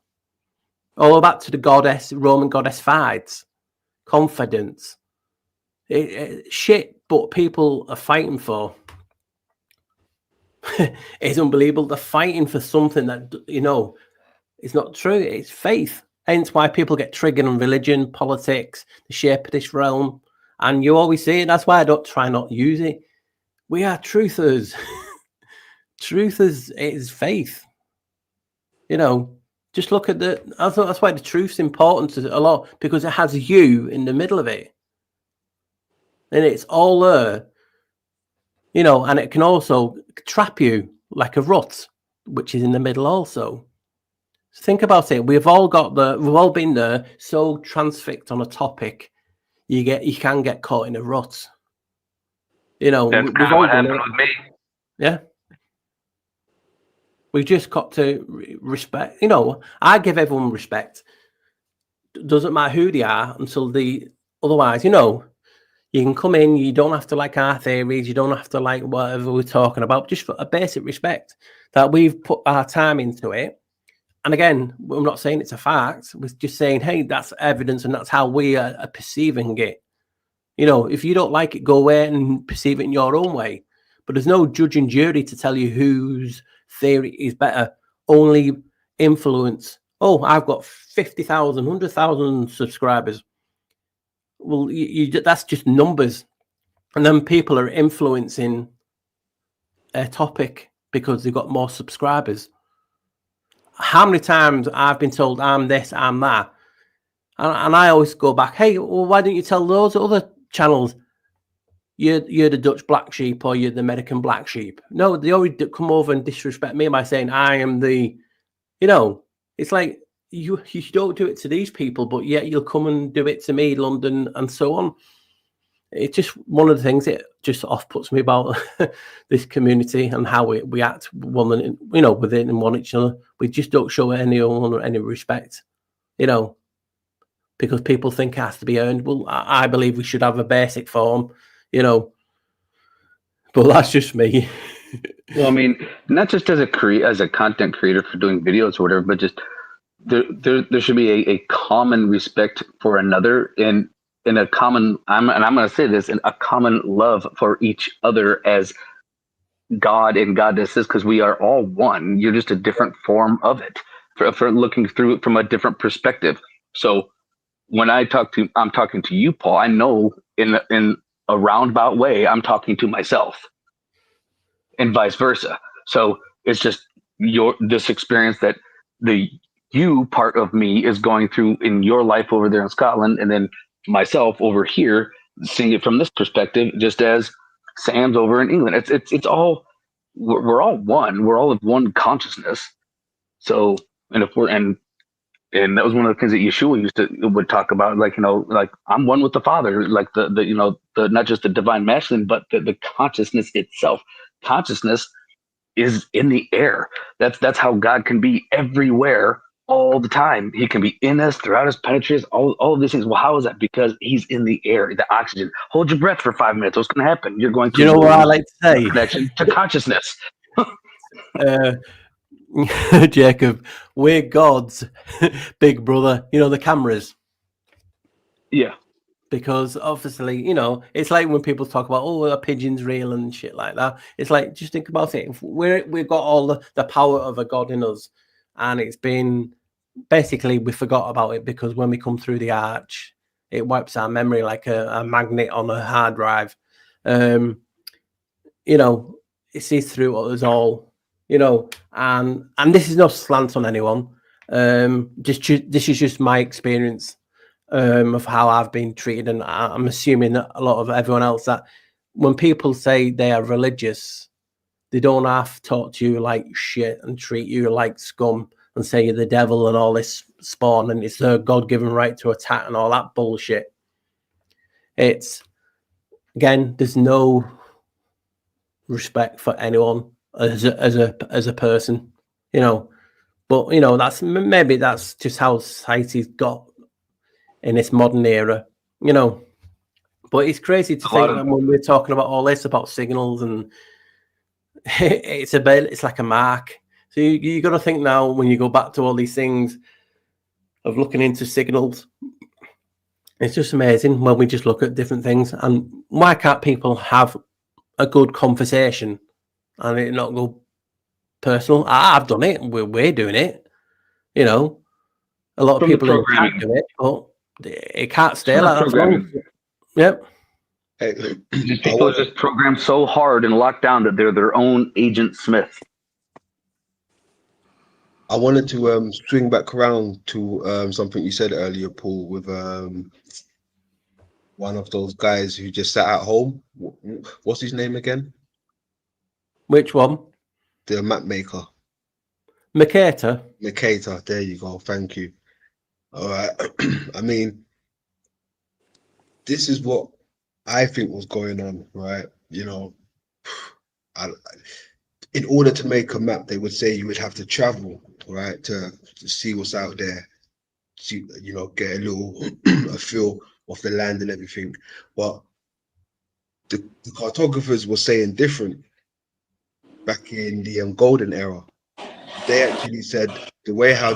All back to the Roman goddess fights, confidence. Shit, but people are fighting for. It's unbelievable. They're fighting for something that is not true. It's faith. Hence why people get triggered on religion, politics, the shape of this realm. And you always see it. That's why I don't try not use it. We are truthers. Truthers is faith. Just look at that's why the truth's important a lot, because it has you in the middle of it. And it's all there. And it can also trap you like a rut, which is in the middle also. So think about it. We've all been there, so transfixed on a topic. You can get caught in a rut. That's kind of what happened with me. Yeah. We've just got to respect. I give everyone respect. Doesn't matter who they are until otherwise, you can come in. You don't have to like our theories. You don't have to like whatever we're talking about. Just for a basic respect that we've put our time into it. And again, I'm not saying it's a fact. We're just saying, hey, that's evidence, and that's how we are perceiving it. If you don't like it, go away and perceive it in your own way. But there's no judge and jury to tell you whose theory is better. Only influence. Oh, I've got 50,000, 100,000 subscribers. Well, that's just numbers. And then people are influencing a topic because they've got more subscribers. How many times I've been told I'm this, I'm that. And I always go back, hey, well, why don't you tell those other channels you're the Dutch black sheep or you're the American black sheep? No, they always come over and disrespect me by saying I am the, it's like you don't do it to these people, but yet you'll come and do it to me, London, and so on. It's just one of the things that just off-puts me about this community and how we act within and one each other. We just don't show anyone any respect, because people think it has to be earned. Well, I believe we should have a basic form, but that's just me. Well, I mean, not just as a content creator for doing videos or whatever, but just there should be a common respect for another in a common. I'm going to say this, in a common love for each other as God and goddesses, because we are all one. You're just a different form of it, for looking through it from a different perspective. So when I'm talking to you, Paul, I know in a roundabout way, I'm talking to myself, and vice versa. So it's just this experience that you, part of me, is going through in your life over there in Scotland, and then myself over here, seeing it from this perspective, just as Sam's over in England. It's all we're all one. We're all of one consciousness. So, and if we're and that was one of the things that Yeshua would talk about, like, like I'm one with the Father, like the the not just the divine masculine, but the consciousness itself. Consciousness is in the air. That's how God can be everywhere all the time. He can be in us, throughout us, penetrates all of these things. Well, how is that? Because he's in the air, the oxygen. Hold your breath for 5 minutes. What's going to happen? You're going to You know what I like to lose say? connection to consciousness. Jacob, we're God's big brother. You know, the cameras. Yeah. Because obviously, it's like when people talk about, oh, a pigeon's real and shit like that. It's like, just think about it. If we've got all the power of a God in us, and it's been basically, we forgot about it because when we come through the arch, it wipes our memory like a magnet on a hard drive. It sees through us all, and this is no slant on anyone. This is just my experience of how I've been treated, and I'm assuming that a lot of everyone else, that when people say they are religious, they don't have to talk to you like shit and treat you like scum and say you're the devil and all this spawn and it's their God-given right to attack and all that bullshit. It's, again, there's no respect for anyone as a person, but that's just how society's got in this modern era, but it's crazy to think that when we're talking about all this about signals, and it's like a mark. So you got to think now, when you go back to all these things of looking into signals, it's just amazing when we just look at different things. And why can't people have a good conversation and it not go personal? I've done it. We're doing it. A lot of people can't do it, but it can't stay like that for long. Yep. People are just programmed so hard and locked down that they're their own Agent Smith. I wanted to swing back around to something you said earlier, Paul, with one of those guys who just sat at home. What's his name again? Which one? The map maker. Mercator. There you go. Thank you. All right. I mean, this is what I think was going on, right? In order to make a map, they would say you would have to travel, right, to see what's out there, see, get a little a feel of the land and everything. But the cartographers were saying different back in the golden era. They actually said the way how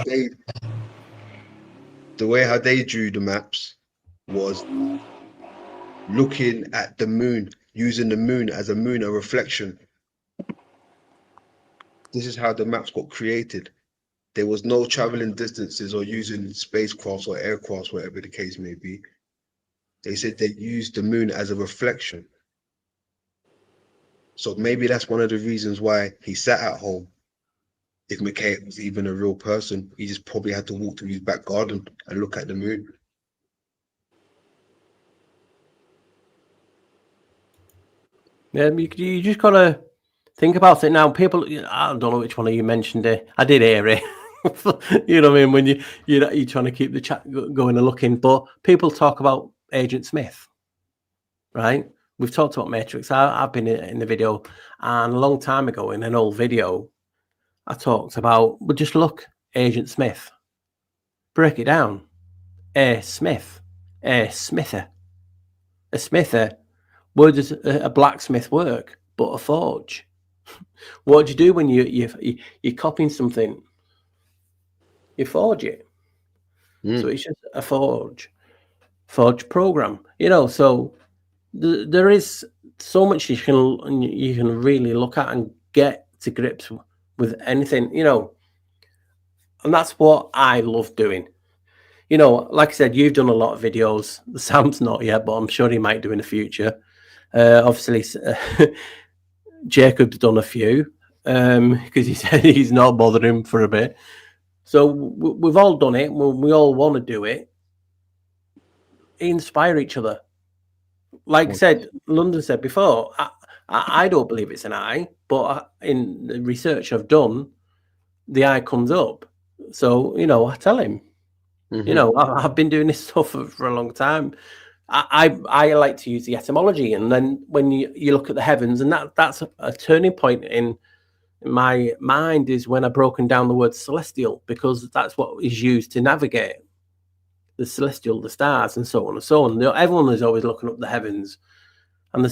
they drew the maps was looking at the moon, using the moon as a reflection. This is how the maps got created. There was no traveling distances or using spacecrafts or aircrafts, whatever the case may be. They said they used the moon as a reflection. So maybe that's one of the reasons why he sat at home. If McKay was even a real person, he just probably had to walk through his back garden and look at the moon. Yeah, you just gotta think about it now. People, I don't know which one of you mentioned it. I did hear it. You know what I mean? When you're trying to keep the chat going and looking, but people talk about Agent Smith, right? We've talked about Matrix. I've been in the video, and a long time ago in an old video, I talked about, but just look, Agent Smith. Break it down. A Smith. A smither. A smither. Where does a blacksmith work but a forge? What do you do when you're copying something? You forge it. So it's just a forge program. So there is so much you can really look at and get to grips with anything, and that's what I love doing. Like I said, you've done a lot of videos. Sam's not yet, but I'm sure he might do in the future. Obviously, Jacob's done a few because he said he's not bothering for a bit. So we've all done it. We all want to do it. Inspire each other. Like I said, London said before, I don't believe it's an eye, but in the research I've done, the eye comes up. So, you know, I tell him, you know, I've been doing this stuff for a long time. I like to use the etymology, and then when you look at the heavens, and that's a turning point in my mind is when I've broken down the word celestial, because that's what is used to navigate the celestial, the stars, and so on and so on. You know, everyone is always looking up the heavens, and the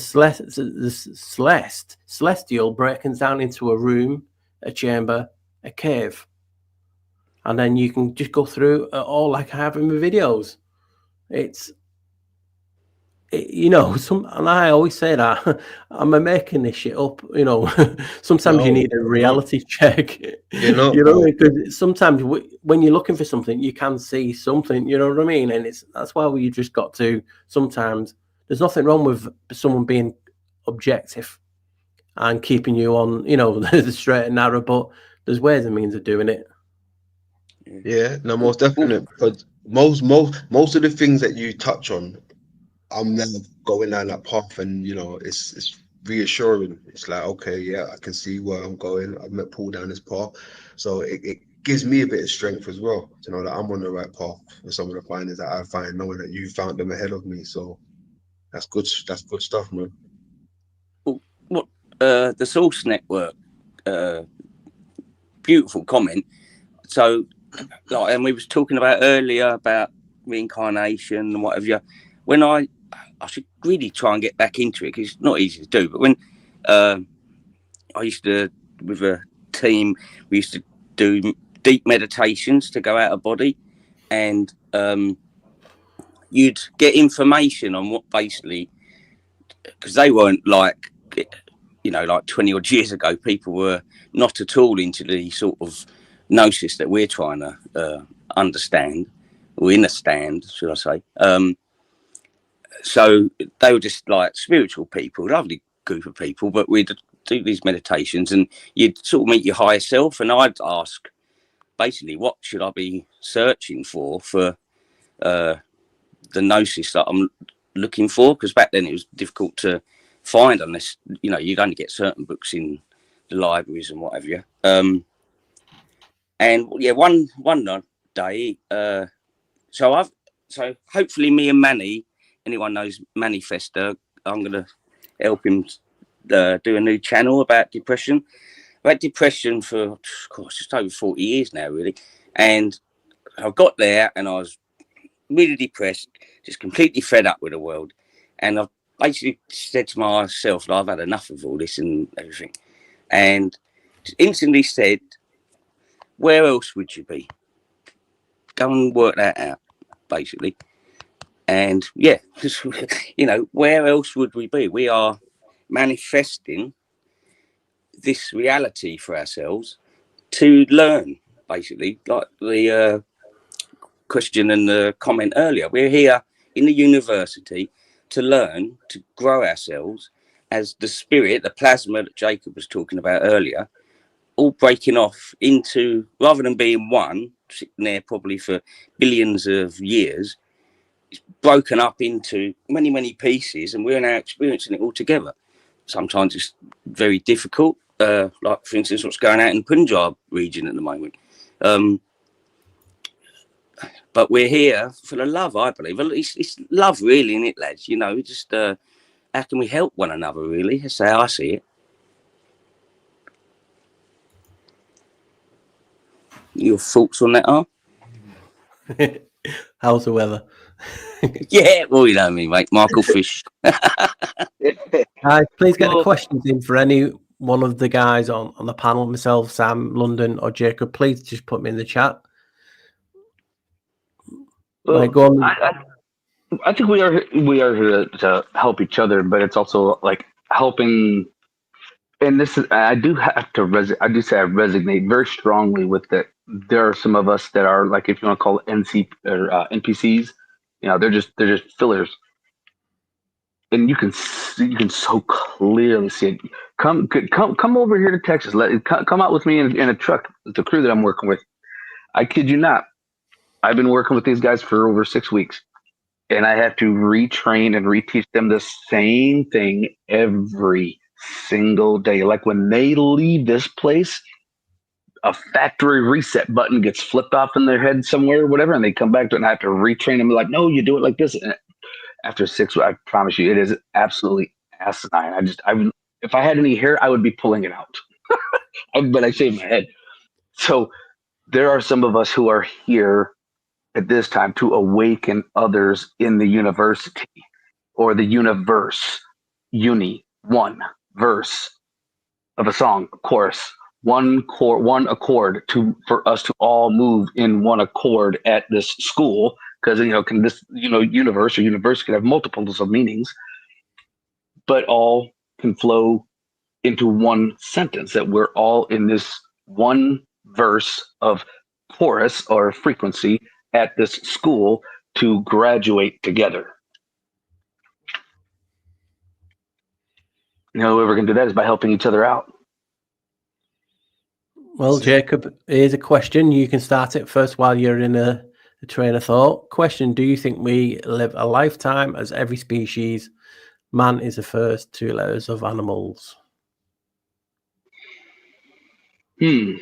celestial breaks down into a room, a chamber, a cave, and then you can just go through it all like I have in my videos. You know, and I always say that I'm making this shit up. You know, sometimes you need a reality check. You're not, you know, bro. because sometimes when you're looking for something, you can see something. You know what I mean? And that's why you just got to. Sometimes there's nothing wrong with someone being objective and keeping you on, you know, the straight and narrow. But there's ways and means of doing it. Yeah, no, most definitely. Because most of the things that you touch on, I'm now going down that path, and you know, it's reassuring. It's like, okay, yeah, I can see where I'm going. I've met Paul down this path, so it gives me a bit of strength as well to know that I'm on the right path with some of the findings that I find, knowing that you found them ahead of me. So that's good. That's good stuff, man. What the Source Network? Beautiful comment. So, like, and we was talking about earlier about reincarnation and whatever. When I should really try and get back into it because it's not easy to do. But when I used to, with a team, we used to do deep meditations to go out of body, and you'd get information on what basically, because they weren't like, you know, like 20 odd years ago, people were not at all into the sort of gnosis that we're trying to understand, or understand, should I say. So they were just like spiritual people, lovely group of people, but we'd do these meditations and you'd sort of meet your higher self, and I'd ask basically what should I be searching for the gnosis that I'm looking for, because back then it was difficult to find unless, you know, you'd only get certain books in the libraries and whatever. And yeah, one day, so hopefully me and Manny, anyone knows Manifester, I'm gonna help him do a new channel about depression. I've had depression for, of course, just over 40 years now, really. And I got there and I was really depressed, just completely fed up with the world. And I basically said to myself, I've had enough of all this and everything. And instantly said, where else would you be? Go and work that out, basically. And yeah, you know, where else would we be? We are manifesting this reality for ourselves to learn, basically, like the question and the comment earlier. We're here in the university to learn, to grow ourselves as the spirit, the plasma that Jacob was talking about earlier, all breaking off into, rather than being one, sitting there probably for billions of years, it's broken up into many, many pieces, and we're now experiencing it all together. Sometimes it's very difficult, like, for instance, what's going on in the Punjab region at the moment. But we're here for the love, I believe. It's love, really, isn't it, lads? You know, just how can we help one another, really? That's how I see it. Your thoughts on that are? How's the weather? Yeah, well, you know me, mate. Michael Fish. Guys, please get the questions in for any one of the guys on the panel, myself, Sam, London, or Jacob. Please just put me in the chat. Well, go on. I think we are here to help each other, but it's also like helping. And this is, I do have to I do say I resonate very strongly with that. There are some of us that are, like, if you want to call it NPCs, you know, they're just fillers, and you can so clearly see it. Come over here to Texas. Come out with me in a truck. The crew that I'm working with. I kid you not. I've been working with these guys for over 6 weeks, and I have to retrain and reteach them the same thing every single day. Like when they leave this place, a factory reset button gets flipped off in their head somewhere or whatever, and they come back to it and I have to retrain them like, no, you do it like this. And after 6 weeks, I promise you, it is absolutely asinine. If I had any hair, I would be pulling it out. But I shaved my head. So there are some of us who are here at this time to awaken others in the university or the universe. One verse of a song, chorus, one accord for us to all move in one accord at this school, because universe or universe can have multiples of meanings, but all can flow into one sentence, that we're all in this one verse of chorus or frequency at this school to graduate together. The only way we're going to do that is by helping each other out. Well, Jacob, here's a question. You can start it first while you're in a train of thought. Question: do you think we live a lifetime as every species? Man is the first 2 letters of animals. You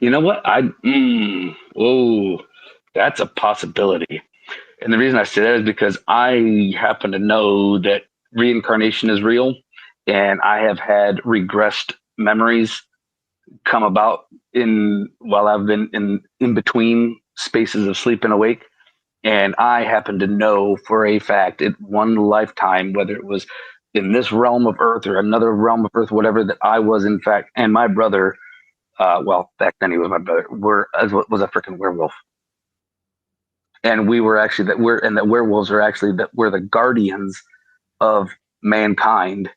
know what? That's a possibility. And the reason I say that is because I happen to know that reincarnation is real, and I have had regressed memories come about while I've been in between spaces of sleep and awake. And I happen to know for a fact in one lifetime, whether it was in this realm of Earth or another realm of Earth, whatever, that I was in fact, and my brother, back then he was my brother, was a freaking werewolf. And we were actually that werewolves are actually we're the guardians of mankind.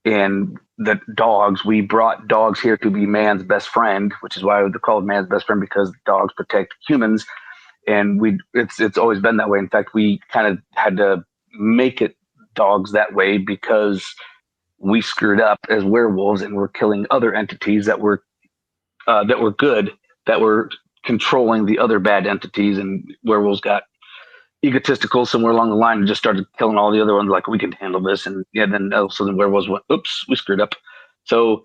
And the dogs, we brought dogs here to be man's best friend, which is why they're called man's best friend, because dogs protect humans. And it's always been that way. In fact, we kind of had to make it dogs that way because we screwed up as werewolves and were killing other entities that were good, that were controlling the other bad entities, and werewolves got egotistical somewhere along the line and just started killing all the other ones, like, we can handle this. And then also the werewolves went, oops, we screwed up. So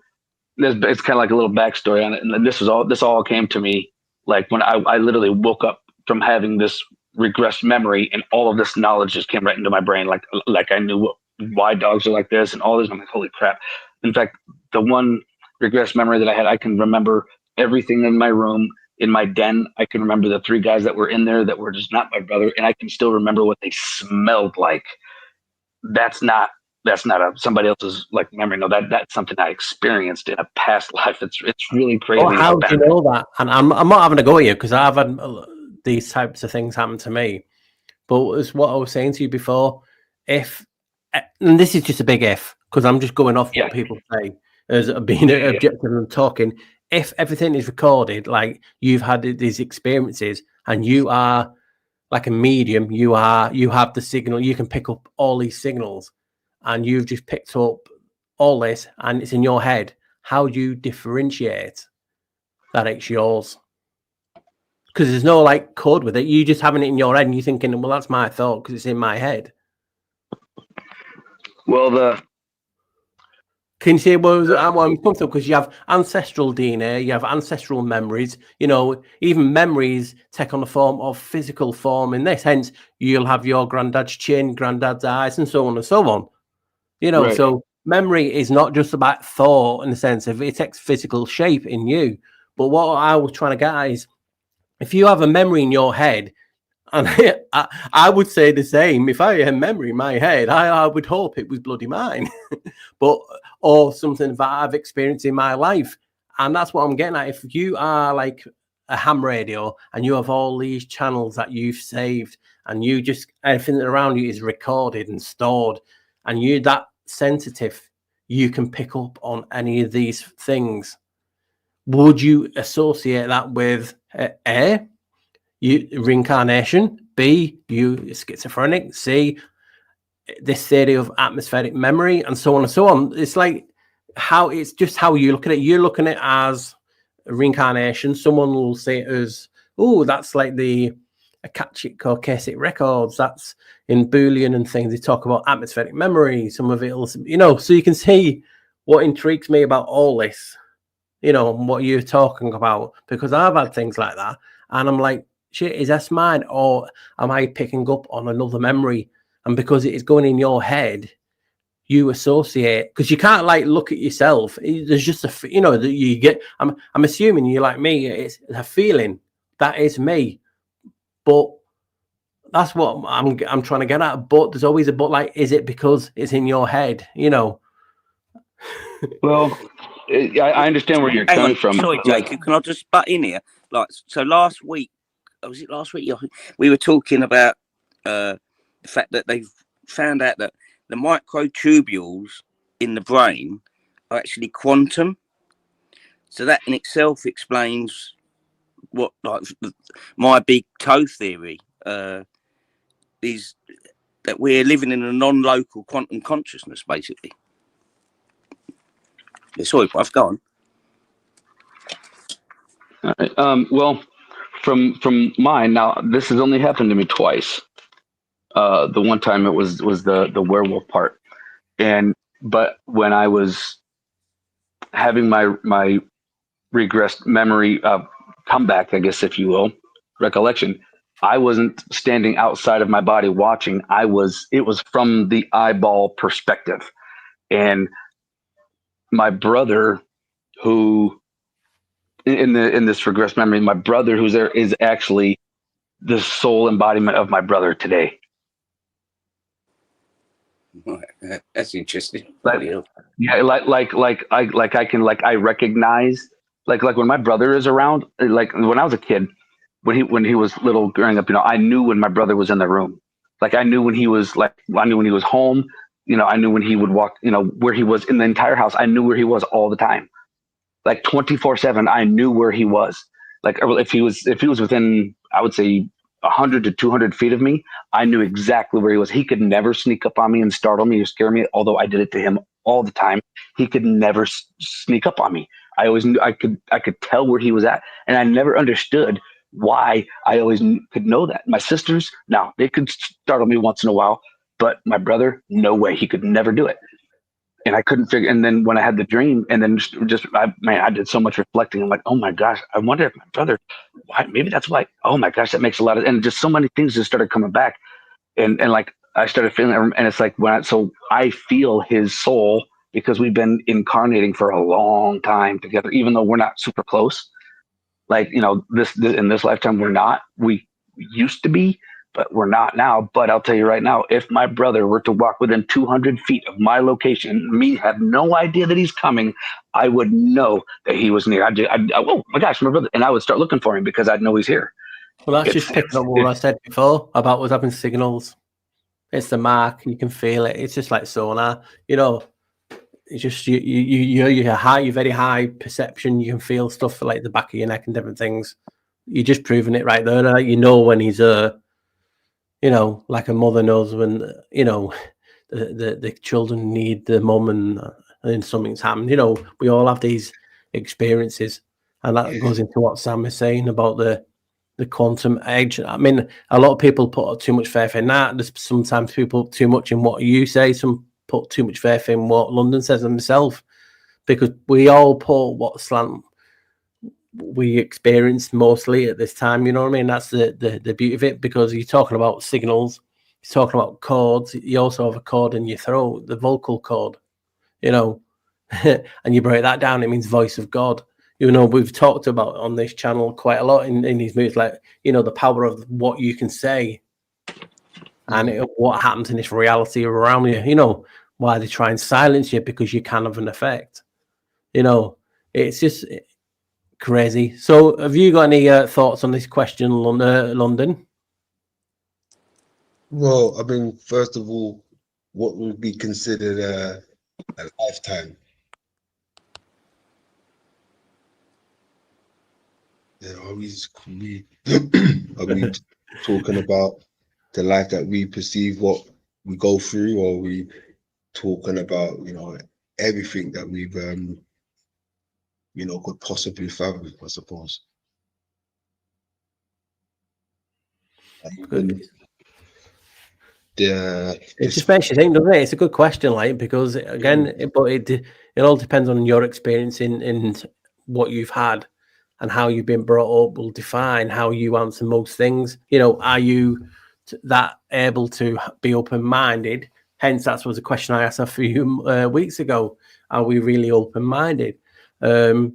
it's kind of like a little backstory on it. And this all came to me like when I literally woke up from having this regressed memory, and all of this knowledge just came right into my brain. Like I knew why dogs are like this and all this. I'm like, holy crap. In fact, the one regressed memory that I had, I can remember everything in my room, in my den. I can remember the 3 guys that were in there that were just not my brother, and I can still remember what they smelled like. That's not somebody else's like memory. No, that's something I experienced in a past life. It's really crazy. Oh, how do you know that? And I'm not having a go at you, because I've had these types of things happen to me. But it's what I was saying to you before. If, and this is just a big if, because I'm just going off what people say as being objective and talking. If everything is recorded, like you've had these experiences, and you are like a medium, you have the signal, you can pick up all these signals, and you've just picked up all this, and it's in your head. How do you differentiate that it's yours? Because there's no like code with it. You just having it in your head, and you're thinking, well, that's my thought because it's in my head. Well, can you see where I'm coming from? Because you have ancestral DNA, you have ancestral memories. You know, even memories take on the form of physical form in this. Hence, you'll have your granddad's chin, granddad's eyes, and so on and so on. You know, right. So memory is not just about thought in the sense of it takes physical shape in you. But what I was trying to get at is, if you have a memory in your head, and I would say the same. If I had a memory in my head, I would hope it was bloody mine, or something that I've experienced in my life. And that's what I'm getting at. If you are like a ham radio and you have all these channels that you've saved, and you just, everything around you is recorded and stored, and you're that sensitive, you can pick up on any of these things. Would you associate that with A, reincarnation, B, you schizophrenic, C, this theory of atmospheric memory, and so on and so on? It's like how it's just how you look at it. You're looking at it as reincarnation. Someone will say it as, oh, that's like the Akashic or Akashic records. That's in Boolean and things. They talk about atmospheric memory. Some of it'll, you know, so you can see what intrigues me about all this, you know, what you're talking about, because I've had things like that. And I'm like, shit, is this mine? Or am I picking up on another memory? And because it is going in your head, you associate, because you can't like look at yourself. There's just a, you know, that you get. I'm assuming you're like me. It's a feeling that is me, but that's what I'm trying to get at. But there's always a but. Like, is it because it's in your head? You know. Well, I understand where you're coming from. Sorry, Jacob. Can I just butt in here? Like, so last week, was it last week? We were talking about the fact that they've found out that the microtubules in the brain are actually quantum. So that in itself explains what, like, my big toe theory is that we're living in a non-local quantum consciousness, basically. Yeah, sorry, I've gone. All right. Well, from mine, now this has only happened to me twice. The one time it was the werewolf part, but when I was having my regressed memory comeback, I guess, if you will, recollection, I wasn't standing outside of my body watching. It was from the eyeball perspective, and my brother, who in this regressed memory, my brother who's there is actually the soul embodiment of my brother today. That's interesting. Yeah, I recognize, like when my brother is around, like when I was a kid, when he was little growing up, you know, I knew when my brother was in the room. Like I knew when he was home, you know, I knew when he would walk, you know, where he was in the entire house. I knew where he was all the time. Like 24/7, I knew where he was. Like if he was within, I would say 100 to 200 feet of me, I knew exactly where he was. He could never sneak up on me and startle me or scare me, although I did it to him all the time. He could never sneak up on me. I always knew, I could tell where he was at, and I never understood why I always could know that. My sisters, now they could startle me once in a while, but my brother, no way. He could never do it. And I couldn't figure. And then when I had the dream, and then I did so much reflecting. I'm like, oh my gosh, I wonder if my brother, why? Maybe that's why. Oh my gosh, that makes a lot of. And just so many things just started coming back, and like I started feeling, and it's like so I feel his soul because we've been incarnating for a long time together, even though we're not super close. Like, you know, this in this lifetime we're not. We used to be, but we're not now. But I'll tell you right now, if my brother were to walk within 200 feet of my location, me have no idea that he's coming, I would know that he was near. Oh my gosh, my brother. And I would start looking for him because I'd know he's here. Well, that's just picking up what I said before about us having signals. It's the mark. You can feel it. It's just like sonar. You know, it's just you're high. You're very high perception. You can feel stuff like the back of your neck and different things. You're just proving it right there. Like, you know when he's there. You know, like a mother knows when, you know, the children need the mum and something's happened. You know, we all have these experiences, and that goes into what Sam is saying about the quantum age. I mean, a lot of people put too much faith in that. There's sometimes people put too much in what you say. Some put too much faith in what London says himself, because we all put what slant we experienced mostly at this time. You know what I mean? That's the beauty of it, because you're talking about signals, you're talking about chords. You also have a chord in your throat, the vocal chord, you know, and you break that down, it means voice of God. You know, we've talked about on this channel quite a lot in these movies, like, you know, the power of what you can say and what happens in this reality around you. You know, why they try and silence you, because you can have an effect. You know, it's just crazy. So have you got any thoughts on this question, London? Well, I mean, first of all, what would be considered a lifetime? Yeah, are we are we talking about the life that we perceive, what we go through, or are we talking about, you know, everything that we've could possibly fathom, I suppose. Good. It just makes you think, doesn't it? It's a good question, like, because again, it all depends on your experience in what you've had and how you've been brought up will define how you answer most things. Are you that able to be open-minded? Hence, that was a question I asked a few weeks ago. Are we really open-minded? Because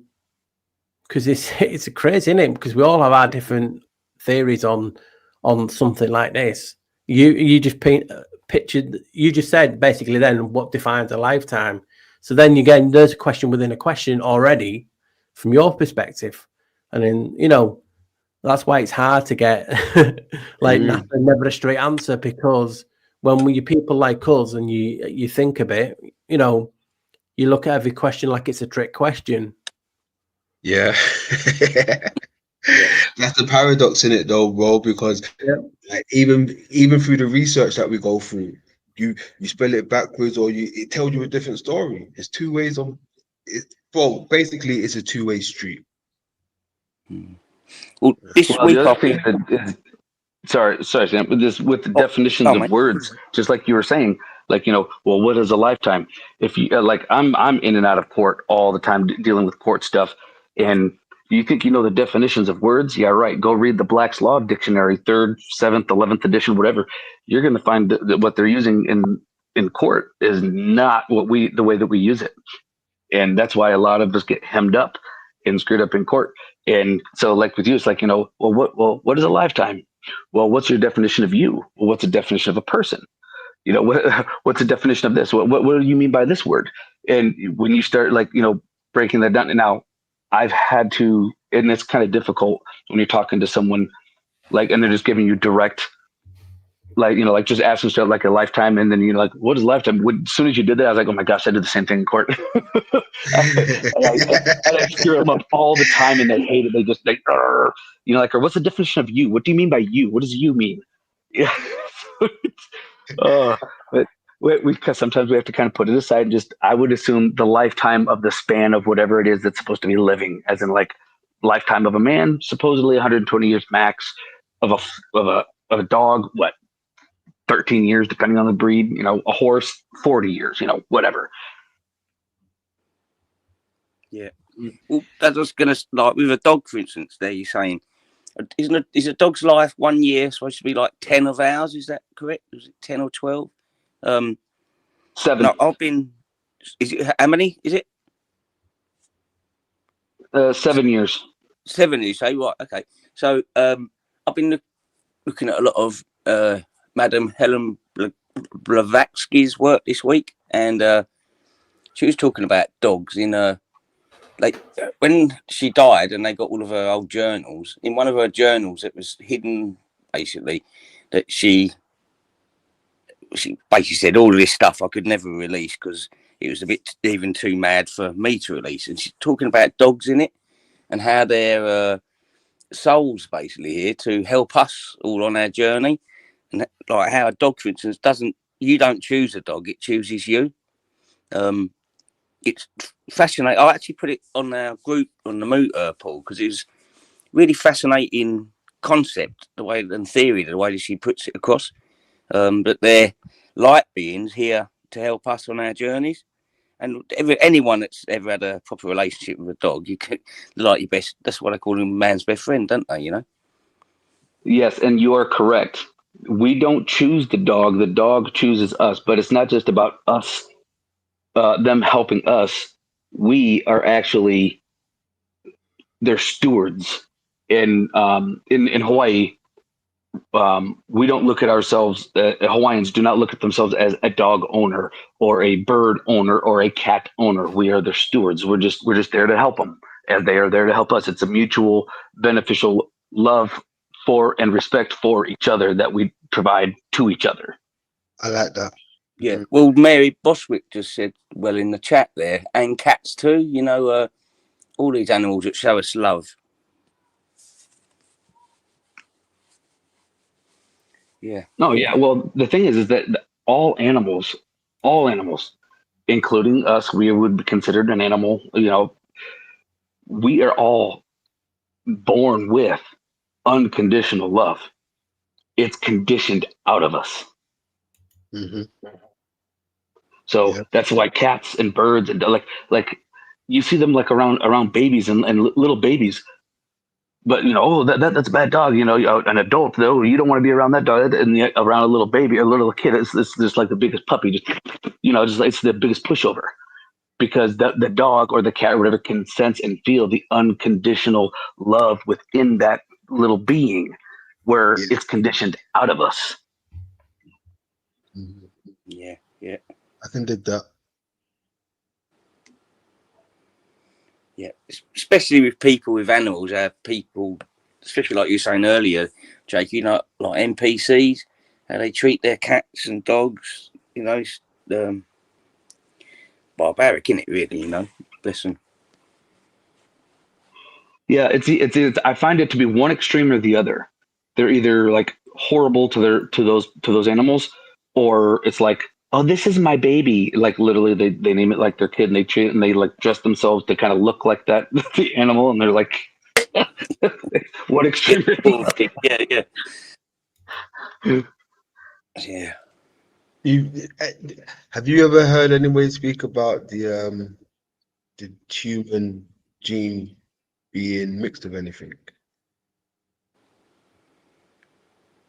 it's crazy, isn't it? Because we all have our different theories on something like this. You just pictured. You just said basically then what defines a lifetime. So then again, there's a question within a question already from your perspective, and then that's why it's hard to get never a straight answer, because when you people like us and you think a bit, you look at every question like it's a trick question. Yeah. That's the paradox in it though, bro, because like even through the research that we go through, you spell it backwards or it tells you a different story. It's two ways on it. Well, basically it's a two-way street. Well, this week the other thing is, sorry, Sam, with the definitions of words, just like you were saying, like, well, what is a lifetime? If you like, I'm in and out of court all the time dealing with court stuff, and you think you know the definitions of words? Yeah, right. Go read the Black's Law Dictionary, 3rd, 7th, 11th edition, whatever. You're going to find that what they're using in court is not the way that we use it, and that's why a lot of us get hemmed up and screwed up in court. And so, like with you, it's like, what is a lifetime? Well, what's your definition of you? Well, what's the definition of a person? What's the definition of this? What do you mean by this word? And when you start breaking that down, now I've had to, and it's kind of difficult when you're talking to someone and they're just giving you direct, just asking stuff like a lifetime, and then what is lifetime? As soon as you did that, I was like, oh my gosh, I did the same thing in court. I screw them up all the time, and they hate it. They just or what's the definition of you? What do you mean by you? What does you mean? Yeah. But because sometimes we have to kind of put it aside and I would assume the lifetime of the span of whatever it is that's supposed to be living, as in lifetime of a man, supposedly 120 years max, of a dog, 13 years, depending on the breed, a horse, 40 years, whatever. Yeah. Well, that was going to, like with a dog, for instance, there you're saying, is a dog's life 1 year supposed to be like 10 of ours? Is that correct? Was it 10 or 12? 7. No, how many is it? 7 years. 7, you say? Right, okay. So I've been looking at a lot of Madam Helen Blavatsky's work this week, and she was talking about dogs in when she died and they got all of her old journals. In one of her journals, it was hidden, basically, that she basically said all of this stuff I could never release because it was a bit even too mad for me to release. And she's talking about dogs in it and how they're souls basically here to help us all on our journey. And like how a dog, for instance, you don't choose a dog, it chooses you. It's fascinating. I actually put it on our group on the Moot poll because it was really fascinating concept, the way and theory, the way that she puts it across. That they're light beings here to help us on our journeys. And anyone that's ever had a proper relationship with a dog, you can like your best. That's what I call him, man's best friend, don't they? Yes, and you are correct. We don't choose the dog; the dog chooses us. But it's not just about us, them helping us. We are actually their stewards. In Hawaii, we don't look at ourselves. Hawaiians do not look at themselves as a dog owner or a bird owner or a cat owner. We are their stewards. We're just there to help them, as they are there to help us. It's a mutual, beneficial love for and respect for each other that we provide to each other. I like that. Yeah. Well, Mary Boswick just said, well, in the chat there, and cats too. All these animals that show us love. Yeah. Oh yeah. Well, the thing is that all animals, including us, we would be considered an animal. We are all born with unconditional love. It's conditioned out of us. Mm-hmm. So Yeah. that's why cats and birds and like you see them like around babies and little babies. But that's a bad dog. An adult though, you don't want to be around that dog. And yet around a little baby, a little kid, it's just like the biggest puppy. Just it's the biggest pushover, because the dog or the cat or whatever can sense and feel the unconditional love within that little being, where Yeah. it's conditioned out of us. Mm-hmm. Yeah. I can dig that. Yeah, especially with people, with animals, people, especially like you were saying earlier, Jake, like NPCs, how they treat their cats and dogs, it's barbaric, isn't it, really, bless them. Yeah, it's I find it to be one extreme or the other. They're either like horrible to those animals, or it's like, oh, this is my baby. Like literally, they name it like their kid, and they treat it, and they like dress themselves to kind of look like that the animal, and they're like, what extreme? Yeah. Yeah. Have you ever heard anyone speak about the human gene being mixed with anything?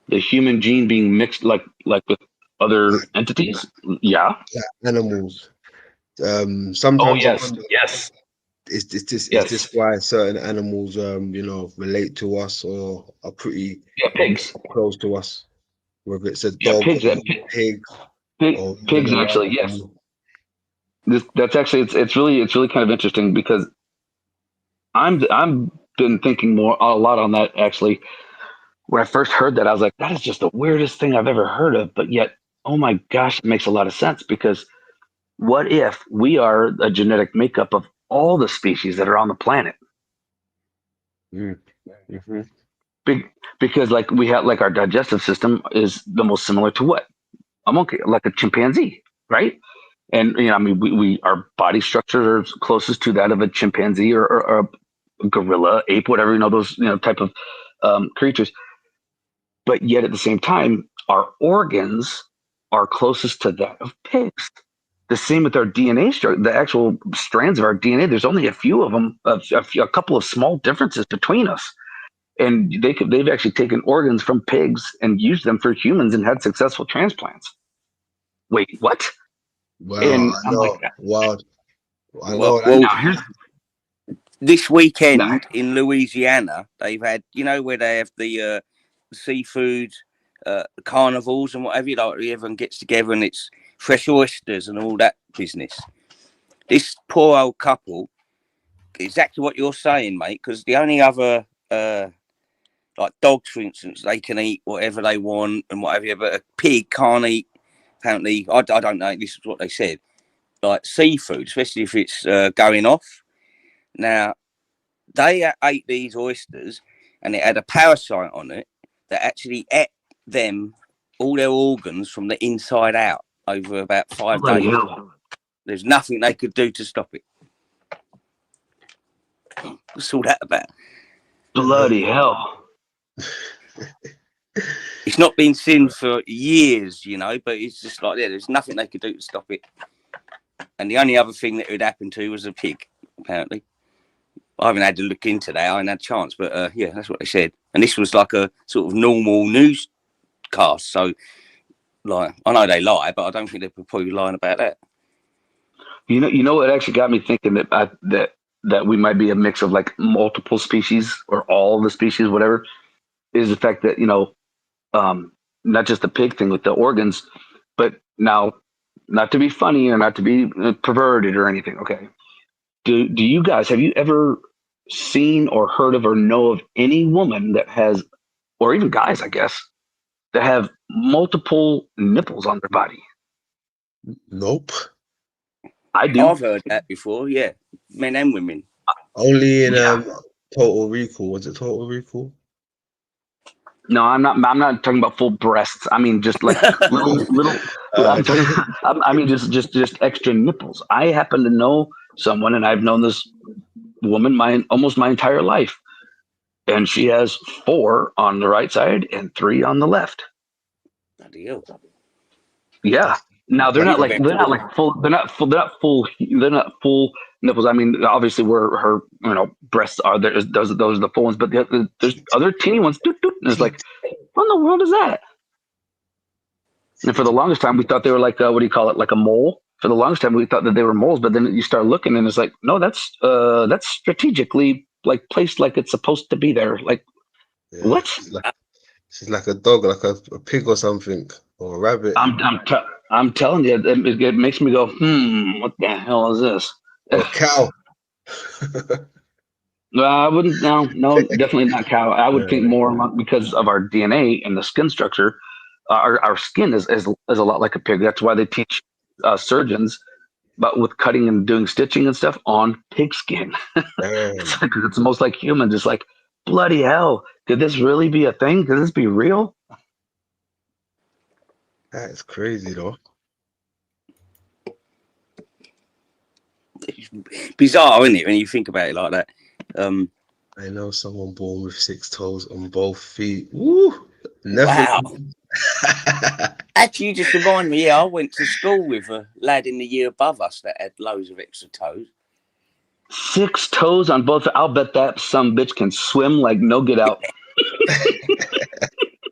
The human gene being mixed like with other Like, entities? Yeah. animals. Oh Sometimes I yes, wonder, yes, is this yes. why certain animals relate to us or are pretty Yeah, pigs. close to us? Whether it's a Yeah, dog pigs. or a pig or even Pigs a wild actually. Yes. animal. That's actually it's really kind of interesting, because I'm been thinking a lot on that actually. When I first heard that, I was like, that is just the weirdest thing I've ever heard of. But yet, oh my gosh, it makes a lot of sense, because what if we are a genetic makeup of all the species that are on the planet? Mm-hmm. Because like we have, like, our digestive system is the most similar to what? A monkey, like a chimpanzee, right? And I mean, we our body structure is closest to that of a chimpanzee or a gorilla, ape, whatever, those type of creatures. But yet at the same time, our organs are closest to that of pigs. The same with our DNA structure, the actual strands of our DNA. There's only a few of them, a couple of small differences between us. And they've actually taken organs from pigs and used them for humans and had successful transplants. Wait, what? Wow, And I I'm like, know. Wow, I know that. Well, now here's this now, weekend in Louisiana, they've had, where they have the seafood carnivals and whatever, everyone gets together and it's fresh oysters and all that business. This poor old couple, exactly what you're saying, mate, because the only other, like dogs, for instance, they can eat whatever they want and whatever, but a pig can't eat, apparently, I don't know, this is what they said, like seafood, especially if it's going off. Now, they ate these oysters and it had a parasite on it that actually ate them, all their organs from the inside out over about 5 bloody days. hell. There's nothing they could do to stop it. What's all that about? Bloody hell. It's not been seen for years, but it's just like, there's nothing they could do to stop it. And the only other thing that would happen to was a pig, apparently. I haven't had to look into that. I haven't had a chance, but yeah, that's what they said. And this was like a sort of normal newscast. So, like, I know they lie, but I don't think they're probably lying about that. You know what actually got me thinking that we might be a mix of like multiple species or all the species, whatever, is the fact that not just the pig thing with the organs, but now, not to be funny or not to be perverted or anything. Okay, do you guys, have you ever seen or heard of or know of any woman that has, or even guys, I guess, that have multiple nipples on their body? Nope. I do. I've heard that before, yeah. Men and women. Only in Yeah. Total Recall. Was it Total Recall? No, I'm not. I'm not talking about full breasts. I mean, just like little. I'm talking. I mean, just extra nipples. I happen to know someone, and I've known this woman almost my entire life, and she has 4 on the right side and 3 on the left. Bloody hell. Yeah. Now they're Maybe not like back they're to not the- like full. They're not full nipples. I mean, obviously, where her breasts are, those are the full ones. But there's other teeny ones. Doot, doot, and it's like, what in the world is that? And for the longest time, we thought they were like what do you call it? Like a mole. For the longest time, we thought that they were moles. But then you start looking, and it's like, no, that's strategically like placed like it's supposed to be there. Like Yeah, what? she's like a dog, like a pig or something, or a rabbit. I'm telling you, it makes me go, what the hell is this? Or a cow. No, I wouldn't. No, definitely not cow. I would think more because of our DNA and the skin structure. Our skin is a lot like a pig. That's why they teach surgeons about with cutting and doing stitching and stuff on pig skin. It's most like human. Just like bloody hell, could this really be a thing? Could this be real? That is crazy, though. Bizarre, isn't it, when you think about it like that? I know someone born with 6 toes on both feet. Woo! Never. Wow. Actually, you just remind me. Yeah, I went to school with a lad in the year above us that had loads of extra toes. 6 toes on both. I'll bet that some bitch can swim like no get out.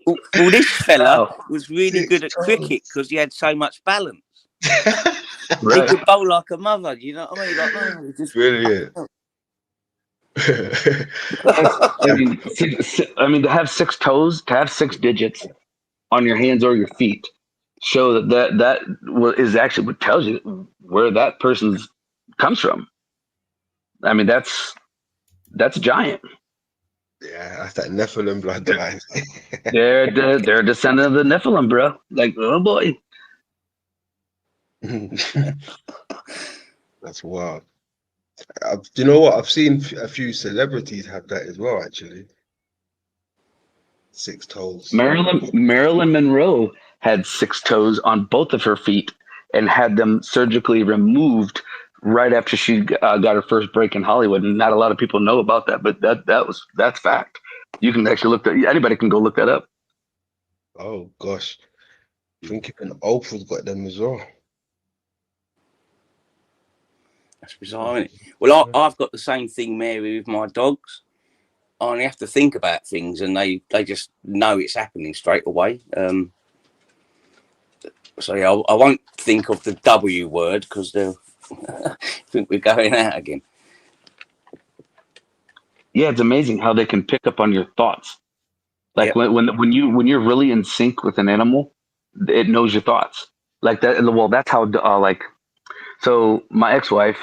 Well, this fella Wow. was really good at cricket because he had so much balance. Right. He could bowl like a mother. You know what I mean? Like, oh, just Brilliant. I mean, to have 6 toes, to have 6 digits on your hands or your feet, show that is actually what tells you where that person's comes from. I mean, that's giant. Yeah, that's that Nephilim bloodline. They're a descendant of the Nephilim, bro. Like, oh boy. That's wild. Do you know what? I've seen a few celebrities have that as well, actually. 6 toes. Marilyn Monroe had 6 toes on both of her feet and had them surgically removed right after she got her first break in Hollywood. And not a lot of people know about that, but that's fact. You can actually anybody can go look that up. Oh gosh. I think even Oprah's got them as well. That's bizarre, isn't it? Well, I've got the same thing, Mary, with my dogs. I only have to think about things and they just know it's happening straight away. So yeah, I won't think of the W word because they'll think we're going out again. Yeah, it's amazing how they can pick up on your thoughts. Like when you're really in sync with an animal, it knows your thoughts. Like that. Well, that's how So my ex-wife,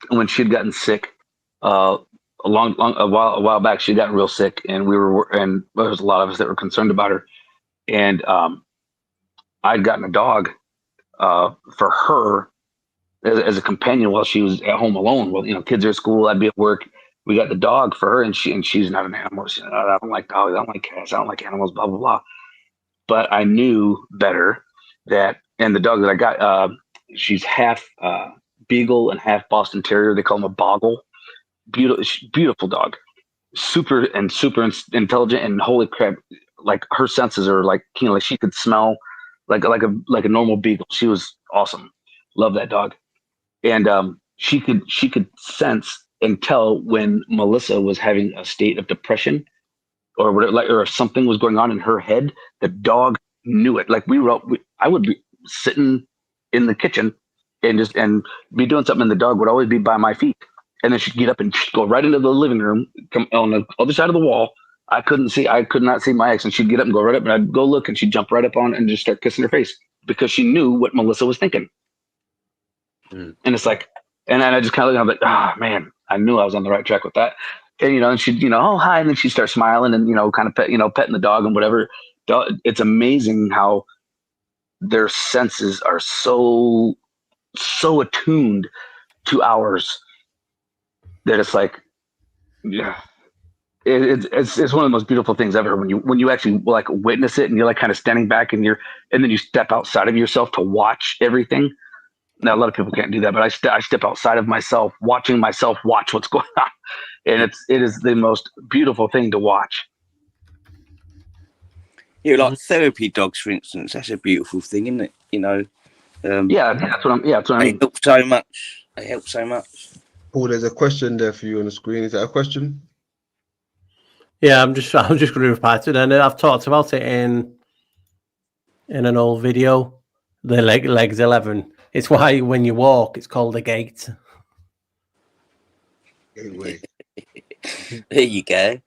when she'd gotten sick, a while back, she got real sick, and there was a lot of us that were concerned about her. And I'd gotten a dog for her as a companion while she was at home alone. Well, kids are at school, I'd be at work. We got the dog for her, and she's not an animal. She said, I don't like dogs, I don't like cats, I don't like animals, blah blah blah. But I knew better and the dog that I got, she's half beagle and half Boston Terrier. They call him a boggle. Beautiful dog, super intelligent, and holy crap, like her senses are like keen. Like she could smell like a normal beagle. She was awesome. Love that dog. And she could sense and tell when Melissa was having a state of depression or whatever, or if something was going on in her head. The dog knew it. Like I would be sitting in the kitchen and be doing something, and the dog would always be by my feet. And then she'd get up and she'd go right into the living room, come on the other side of the wall. I could not see my ex, and she'd get up and go right up, and I'd go look, and she'd jump right up on and just start kissing her face because she knew what Melissa was thinking. And it's like, and then I just kind of look, I'm like, oh man, I knew I was on the right track with that. And and she'd, oh hi, and then she'd start smiling and kind of petting the dog and whatever. It's amazing how their senses are so attuned to ours that it's like, yeah, it's one of the most beautiful things ever when you actually like witness it and you're like kind of standing back and then you step outside of yourself to watch everything. Now a lot of people can't do that, but I step outside of myself, watching myself watch what's going on, and it is the most beautiful thing to watch. Yeah, like therapy dogs, for instance. That's a beautiful thing, isn't it? You know. That's what I mean. They help so much. They help so much. Paul, there's a question there for you on the screen. Is that a question? Yeah, I'm just going to reply to it, and I've talked about it in an old video. The legs 11. It's why when you walk, it's called a gait. Anyway. There you go.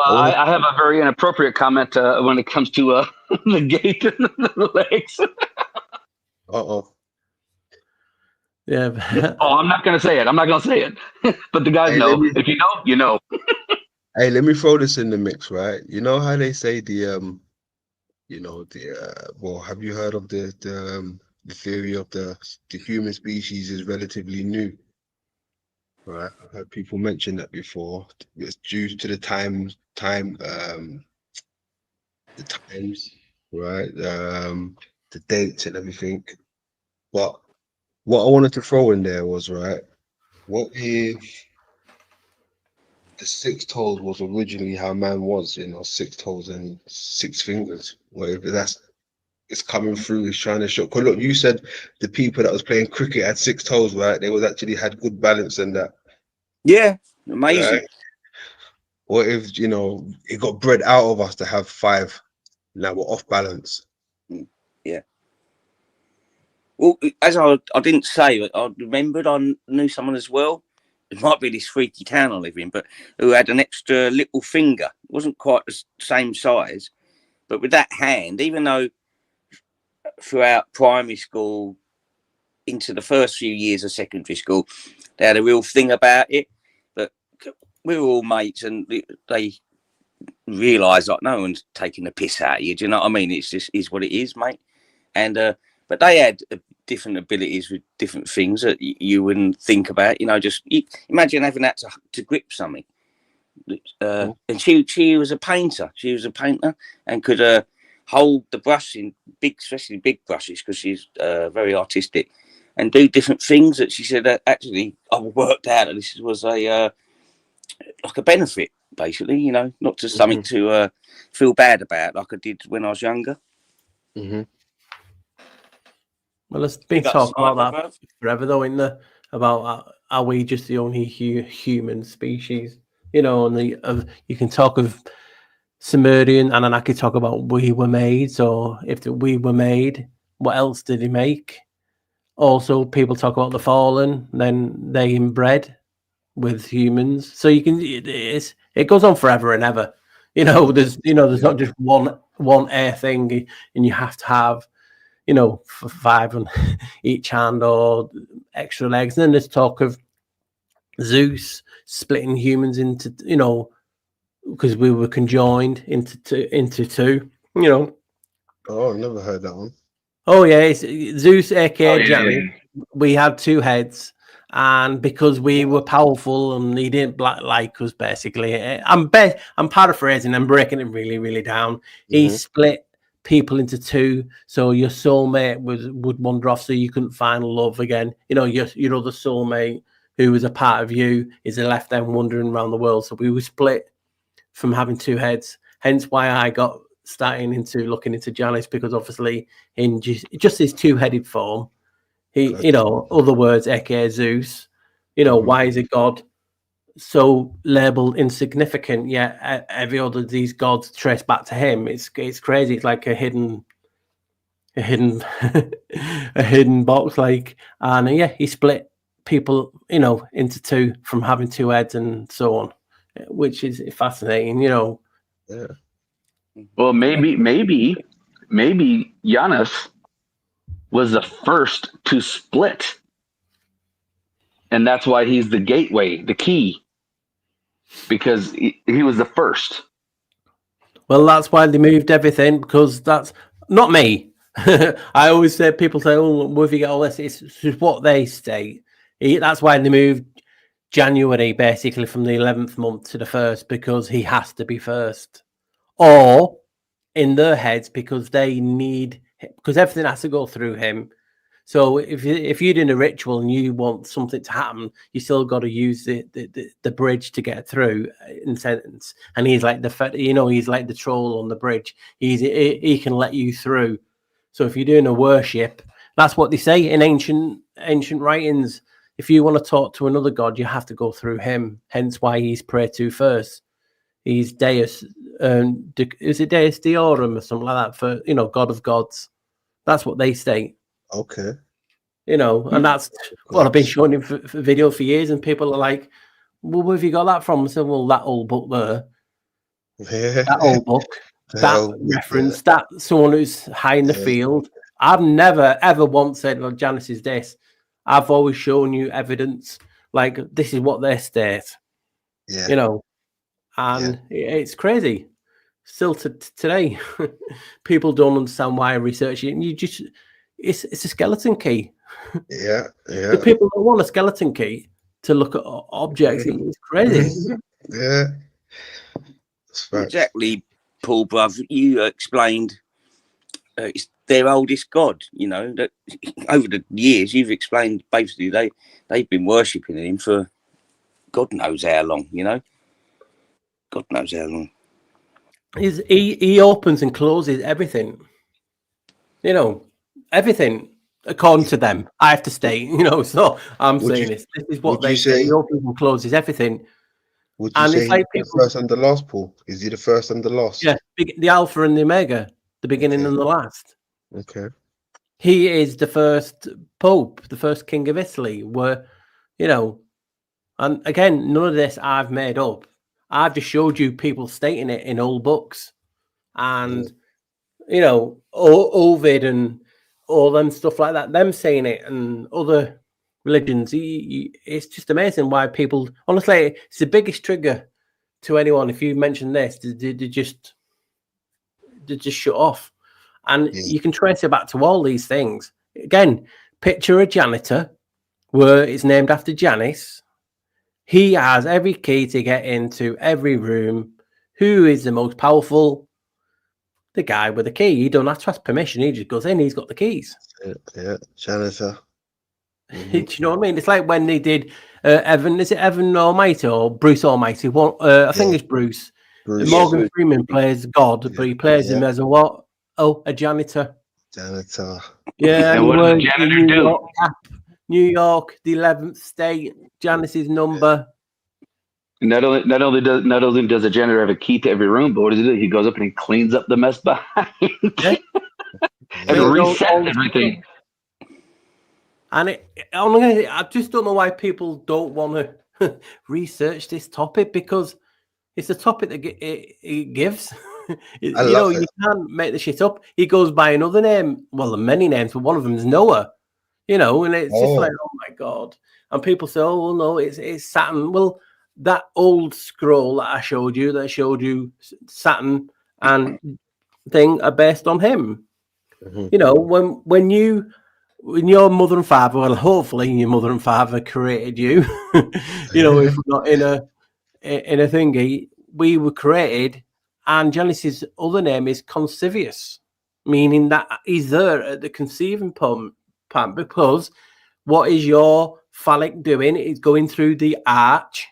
I have a very inappropriate comment when it comes to the gait and the legs. Yeah. I'm not going to say it. But the guys know. If you know, you know. Hey, let me throw this in the mix, right? You know how they say well, have you heard of the theory of the human species is relatively new? Right, I've heard people mention that before. It's due to the times, right? The dates and everything. But what I wanted to throw in there was, right, what if the 6 toes was originally how man was, 6 toes and 6 fingers? What if it's coming through, it's trying to show. Cause look, you said the people that was playing cricket had 6 toes, right? They was actually had good balance and that. Yeah, amazing. Right? What if it got bred out of us to have 5? Now we're off balance. Yeah. Well, as I didn't say, but I remembered I knew someone as well. It might be this freaky town I live in, but who had an extra little finger. It wasn't quite the same size, but with that hand, even though throughout primary school into the first few years of secondary school, they had a real thing about it. But we were all mates, and they realised like no one's taking the piss out of you. Do you know what I mean? It's just is what it is, mate. And but they had different abilities with different things that you wouldn't think about. Just imagine having that to grip something. And she was a painter. She was a painter and could hold the brush in especially big brushes, because she's very artistic, and do different things that she said that actually I worked out that this was a like a benefit, basically, not just something to feel bad about like I did when I was younger. Well, there's been talk about that forever, though, isn't there? About are we just the only human species? And you can talk of Sumerian and Anunnaki talk about we were made. So if we were made, what else did he make? Also, people talk about the fallen, then they inbred with humans. So you can it goes on forever and ever. There's not just one air thing, and you have to have 5 on each hand or extra legs. And then there's talk of Zeus splitting humans into because we were conjoined into two. Oh, I've never heard that one. Oh yeah, it's Zeus, aka Janus. We had 2 heads, and because we were powerful and he didn't like us, basically. I'm paraphrasing and breaking it really, really down. He split people into 2, so your soulmate would wander off, so you couldn't find love again. Your other soulmate, who was a part of you, is left then wandering around the world. So we were split from having 2 heads. Hence why I got starting into looking into Janus, because obviously in just his 2-headed form, he, other words, aka Zeus, why is a god so labeled insignificant, yet every other of these gods trace back to him? It's crazy. It's like a hidden a hidden box, and he split people into 2 from having 2 heads and so on, which is fascinating. Yeah. Well, maybe Janus was the first to split, and that's why he's the gateway, the key, because he was the first. Well, that's why they moved everything, because that's not me. I always say, people say, "Oh, where do you get all this?" It's just what they state. That's why they moved January, basically from the 11th month to the 1st, because he has to be first, or in their heads because they need, because everything has to go through him. So if you're doing a ritual and you want something to happen, you still got to use the bridge to get through in sentence. And he's like he's like the troll on the bridge. He can let you through. So if you're doing a worship, that's what they say in ancient writings. If you want to talk to another god, you have to go through him. Hence why he's prayed to first. He's Deus, is it Deus Deorum or something like that, for God of gods. That's what they state. Okay. And that's what I've been showing him for video for years, and people are like, well, where have you got that from? I said, well, that old book there. That old book. That reference, that someone who's high in the field. I've never, ever once said, well, Janus is this. I've always shown you evidence, like, this is what they state. Yeah. And it's crazy. Still today, people don't understand why I research it. And it's a skeleton key. Yeah. The people don't want a skeleton key to look at objects. It's crazy. Yeah. Exactly, Paul, bruv. You explained it's their oldest god. That over the years you've explained basically they've been worshipping him for God knows how long. God knows how long. He opens and closes everything. Everything according to them. I have to state. So I'm saying this is what they say. He opens and closes everything. Would you say he's the first and the last, Paul? Is he the first and the last? Yeah, the Alpha and the Omega, the beginning and the last. Okay. He is the first Pope, the first King of Italy, and again, none of this I've made up. I've just showed you people stating it in old books. And, Ovid and all them stuff like that, them saying it, and other religions. It's just amazing why people, honestly, it's the biggest trigger to anyone. If you mention this, they just shut off. And you can trace it back to all these things. Again, picture a janitor where it's named after Janus. He has every key to get into every room. Who is the most powerful? The guy with the key. He don't have to ask permission. He just goes in. He's got the keys. Yeah, janitor. Do you know what I mean? It's like when they did Evan. Is it Evan Almighty or Bruce Almighty? I think it's Bruce. Morgan Freeman plays God, but he plays him as a what? Oh, a janitor. Janitor. Yeah. And what does the janitor do? New York, the 11th state. Janus's number. Not only does a janitor have a key to every room, but what does he do? He goes up and he cleans up the mess behind. Yeah. And resets everything. And I just don't know why people don't want to research this topic, because it's a topic that it gives. You can't make the shit up. He goes by another name. Well, many names, but one of them is Noah. And it's just like, oh my God. And people say, oh, well, no, it's Saturn. Well, that old scroll that I showed you, Saturn and thing are based on him. Mm-hmm. When your mother and father, well, hopefully your mother and father created you, if we're not in a thingy, we were created, and Janus's other name is Concevious, meaning that he's there at the conceiving point, because what is your phallic doing? It's going through the arch.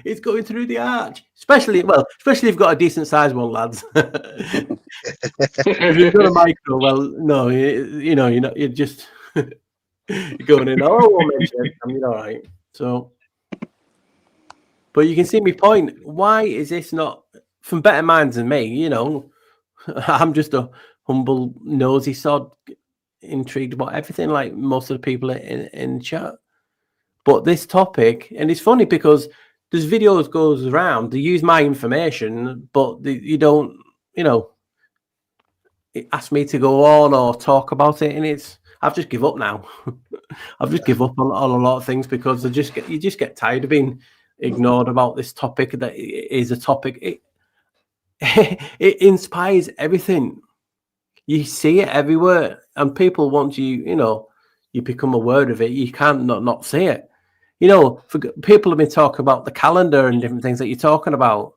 It's going through the arch, especially if you've got a decent sized one, lads. If you've got a micro, well, no, you're just going in. I'm all right. So, but you can see my point. Why is this not from better minds than me? I'm just a humble, nosy sod, intrigued about everything, like most of the people in chat. But this topic, and it's funny because there's videos goes around, they use my information, but you don't, it asks me to go on or talk about it, and I've just give up now. I've just give up on a lot of things because you just get tired of being ignored about this topic that is a topic. It inspires everything. You see it everywhere, and people want you become aware of it. You can't not see it. You know, people have been talking about the calendar and different things that you're talking about.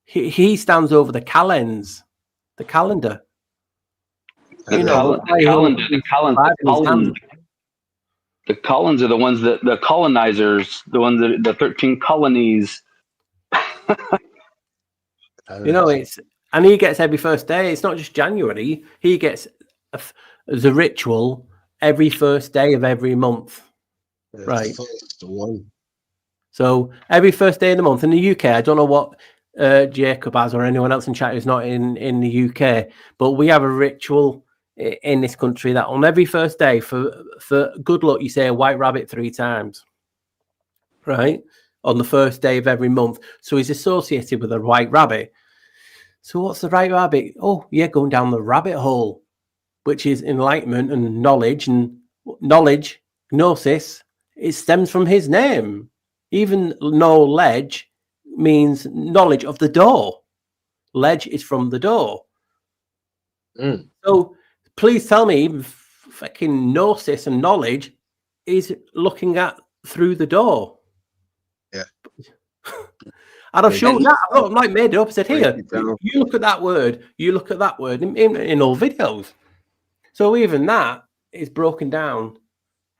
He stands over the calends, the calendar. You know, the Collins are the ones that the colonizers, the ones that the 13 colonies. You know, and he gets every first day. It's not just January. He gets the ritual every first day of every month. Right. First one. So every first day of the month in the UK, I don't know what Jacob has or anyone else in chat who's not in the UK, but we have a ritual in this country that on every first day for good luck, you say a white rabbit 3 times, right? On the first day of every month. So he's associated with a white rabbit. So what's the white rabbit? Oh, yeah, going down the rabbit hole, which is enlightenment and knowledge, gnosis. It stems from his name. Even knowledge means knowledge of the door. Ledge is from the door. So please tell me, fucking gnosis and knowledge is looking at through the door. Yeah. And I've shown that. I've not made it up. I said, here, you look at that word. You look at that word in all videos. So even that is broken down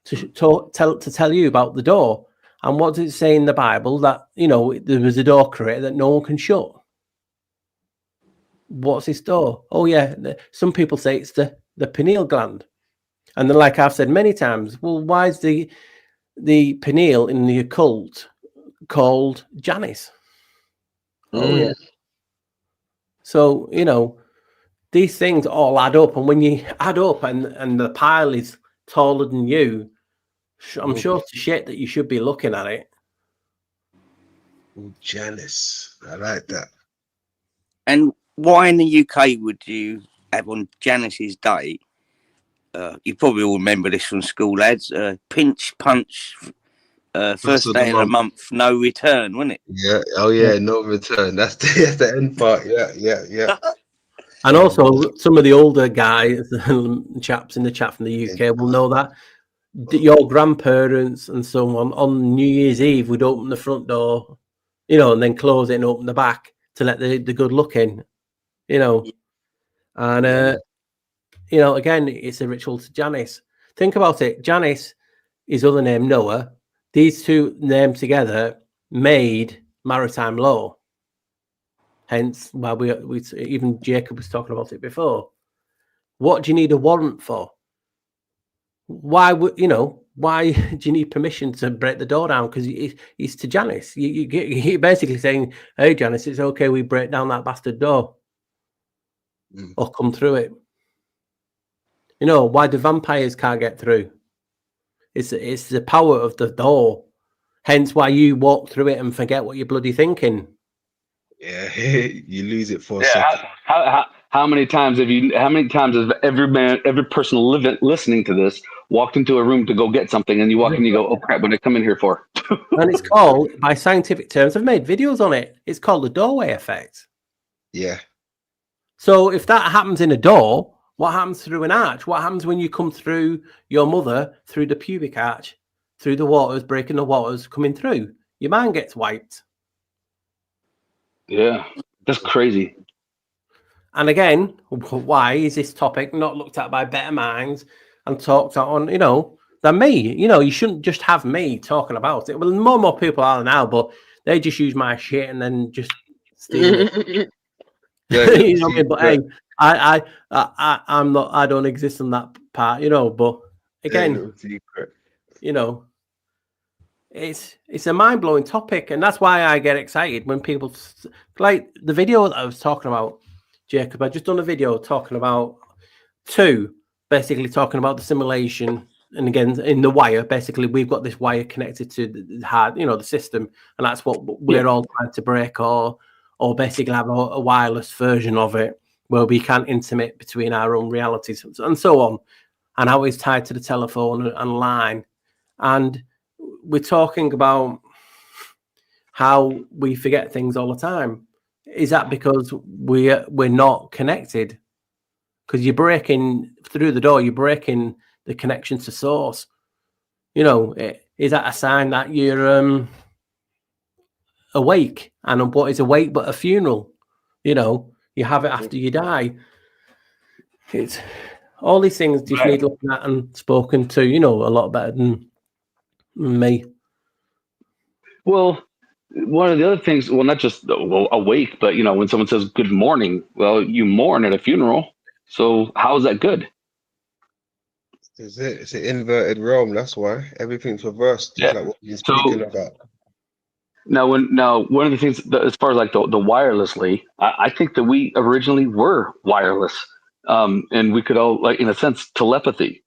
to tell you about the door. And what does it say in the Bible? That, you know, there was a door created that no one can shut. What's this door? Oh, yeah. Some people say it's the pineal gland. And then, like I've said many times, well, why is the pineal in the occult called Janus? Oh, yeah. So, you know, these things all add up. And when you add up and the pile is taller than you, I'm sure it's shit that you should be looking at it. Janus. I like that. And why in the UK would you have on Janus's day? You probably all remember this from school, lads. Pinch punch, first day of the month, no return, wasn't it? Yeah. Oh yeah, no return. That's the end part. Yeah. And also, some of the older guys, chaps in the chat from the UK, will know that your grandparents and so on New Year's Eve would open the front door, you know, and then close it and open the back to let the good look in, you know. And you know, again, it's a ritual to Janus. Think about it. Janus, his other name Noah. These two names together made maritime law. Hence, why we even Jacob was talking about it before. What do you need a warrant for? Why would why do you need permission to break the door down? Because he's to Janus. You're basically saying, hey, Janus, it's okay, we break down that bastard door or come through it. You know, why the vampires can't get through? It's the power of the door. Hence why you walk through it and forget what you're bloody thinking. Yeah, you lose it for a second. How many times has every person listening to this walked into a room to go get something and you walk in and you go, oh crap, what did I come in here for? And it's called, by scientific terms, I've made videos on it, it's called the doorway effect. Yeah. So if that happens in a door, what happens through an arch? What happens when you come through your mother, through the pubic arch, through the waters, breaking the waters, coming through? Your mind gets wiped. Yeah, that's crazy. And again, why is this topic not looked at by better minds and talked on, you know, than me? You know, you shouldn't just have me talking about it. Well, more and more people are now, but they just use my shit and then just steal it. You know what I mean? But hey, I'm not. I don't exist on that part, you know. But again, you know, it's a mind blowing topic, and that's why I get excited when people like the video that I was talking about. Jacob, I just done a video talking about basically talking about the simulation, and again in the wire. Basically, we've got this wire connected to the hard, you know, the system, and that's what we're all trying to break, or basically have a wireless version of it where we can intimate between our own realities and so on, and how it's tied to the telephone and line. And we're talking about how we forget things all the time. Is that because we're not connected? Because you're breaking through the door, you're breaking the connection to source. You know, is that a sign that you're awake? And what is awake but a funeral? You know, you have it after you die. It's all these things just need looking at and spoken to, you know, a lot better than me. Well, one of the other things, well, not just awake, but you know, when someone says good morning, well, you mourn at a funeral. So how is that good? Is it? It's an inverted realm. That's why everything's reversed, just Yeah. like what we've been So speaking about. now, one of the things as far as like the wirelessly, I think that we originally were wireless, and we could all, like, in a sense, telepathy.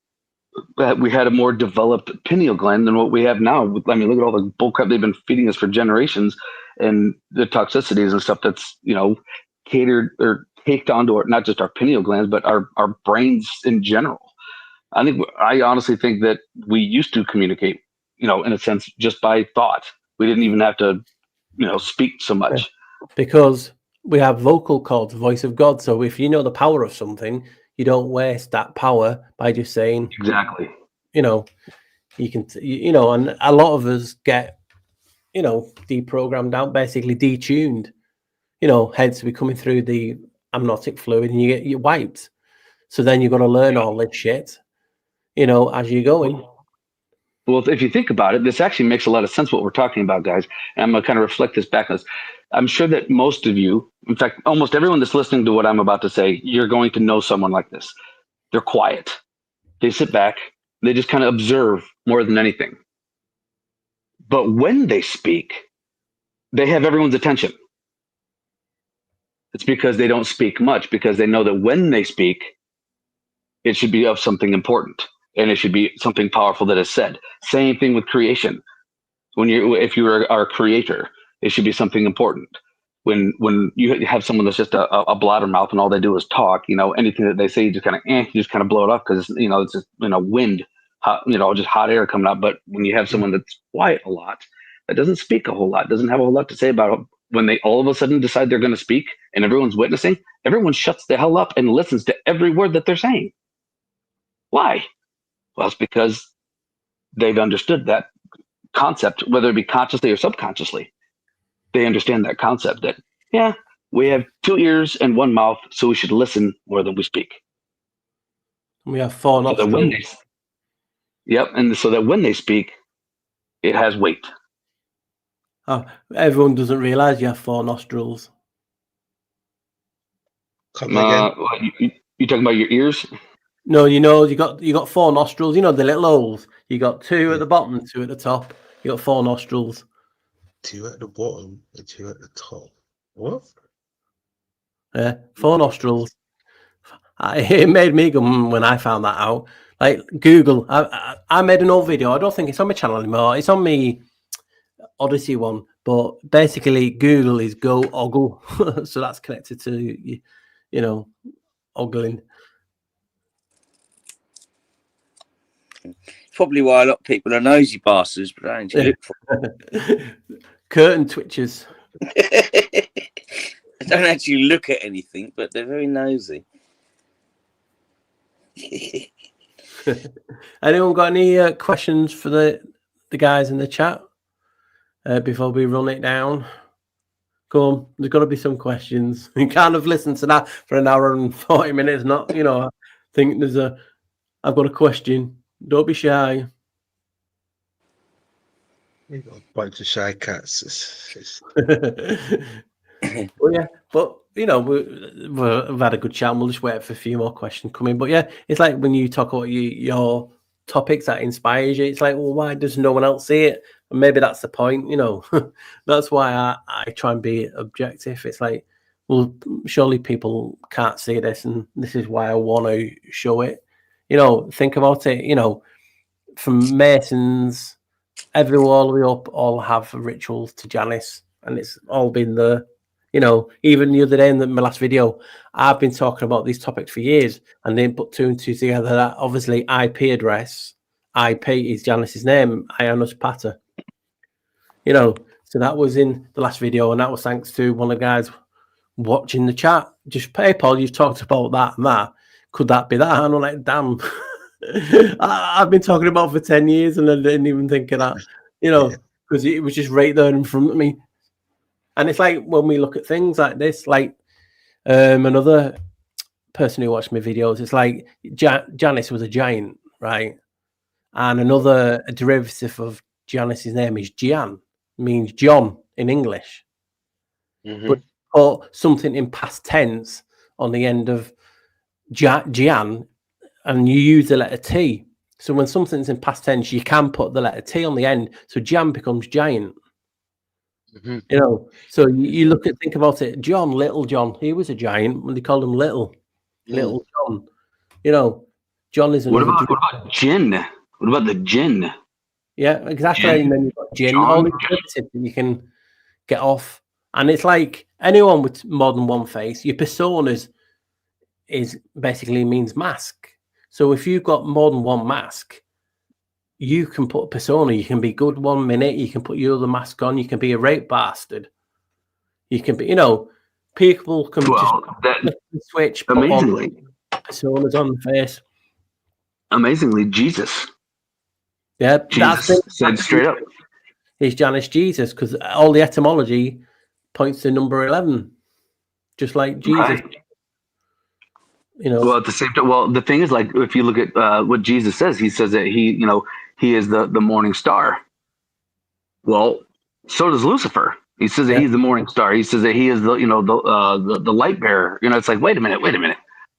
That we had a more developed pineal gland than what we have now. I mean, look at all the bullcrap they've been feeding us for generations, and the toxicities and stuff that's, you know, catered or caked onto our, not just our pineal glands, but our brains in general. I honestly think that we used to communicate, you know, in a sense, just by thought. We didn't even have to, you know, speak so much. Because we have vocal cords, voice of God. So if you know the power of something, you don't waste that power by just saying, Exactly. you know, you can, you know, and a lot of us get, you know, deprogrammed out, basically detuned, you know, hence we're coming through the amniotic fluid and you're wiped. So then you've got to learn all this shit, you know, as you're going. Well, if you think about it, this actually makes a lot of sense what we're talking about, guys. And I'm going to kind of reflect this back on us. I'm sure that most of you, in fact, almost everyone that's listening to what I'm about to say, you're going to know someone like this. They're quiet. They sit back. They just kind of observe more than anything. But when they speak, they have everyone's attention. It's because they don't speak much, because they know that when they speak, it should be of something important and it should be something powerful that is said. Same thing with creation. If you are a creator, it should be something important. When you have someone that's just a blabbermouth and all they do is talk, you know, anything that they say, you just kind of you just kind of blow it up because, you know, it's just, you know, wind, hot, you know, just hot air coming out. But when you have someone that's quiet a lot, that doesn't speak a whole lot, doesn't have a whole lot to say about it, when they all of a sudden decide they're going to speak and everyone's witnessing, everyone shuts the hell up and listens to every word that they're saying. Why? Well, it's because they've understood that concept, whether it be consciously or subconsciously. They understand that concept that, yeah, we have 2 ears and 1 mouth, so we should listen more than we speak. We have 4 So that nostrils. and so that when they speak, it has weight. Oh, everyone doesn't realize you have 4 nostrils. Come again? You talking about your ears? No, you know, you got 4 nostrils. You know, the little holes. You got 2 at the bottom, 2 at the top. You got 4 nostrils. 2 at the bottom and 2 at the top. What? Yeah, 4 nostrils. It made me go when I found that out. Like Google, I made an old video. I don't think it's on my channel anymore. It's on me Odyssey one, but basically Google is go ogle, so that's connected to you know, ogling. Probably why a lot of people are nosy bastards, but I don't look for curtain twitches. I don't actually look at anything, but they're very nosy. Anyone got any questions for the guys in the chat before we run it down? Go on, there's got to be some questions. You can't have listened to that for an hour and 40 minutes. Not, you know, I think I've got a question. Don't be shy. We got a bunch of shy cats. Well, yeah, but you know, we've had a good chat. And we'll just wait for a few more questions coming. But yeah, it's like when you talk about your topics that inspires you. It's like, well, why does no one else see it? And maybe that's the point. You know, that's why I try and be objective. It's like, well, surely people can't see this, and this is why I want to show it. You know, think about it. You know, from Masons, everyone all the way up, all have rituals to Janus, and it's all been there. You know, even the other day in my last video, I've been talking about these topics for years, and then put 2 and 2 together. That obviously IP address, IP is Janus's name, Ionos Pater. You know, so that was in the last video, and that was thanks to one of the guys watching the chat. Just, hey, Paul, you've talked about that and that. Could that be that? And I'm like, damn. I've been talking about for 10 years and I didn't even think of that, because it was just right there in front of me. And it's like when we look at things like this, like another person who watched my videos, it's like Janus was a giant, right? And another derivative of Janus's name is Jan, means John in English. But put something in past tense on the end of Jan, and you use the letter T. So when something's in past tense, you can put the letter T on the end. So Jan becomes giant. So you think about it. John, little John, he was a giant when they called him little John. John is another. What about Jinn? What about the Jinn? Yeah, exactly. Jinn? And then you've got Jinn, John? all these derivatives that you can get off. And it's like anyone with more than one face, your personas is basically means mask. So if you've got more than one mask, you can put a persona. You can be good 1 minute, you can put your other mask on, you can be a rape bastard. You can be, people can just switch, put amazingly, personas on the face. Amazingly, Jesus. Yeah, Jesus said straight up. He's Janus Jesus, because all the etymology points to number 11, just like Jesus. Right. Well, at the same time, well, the thing is, like, if you look at what Jesus says, he says that he is the morning star. Well, so does Lucifer. He says that he's the morning star. He says that he is the light bearer. It's like, wait a minute.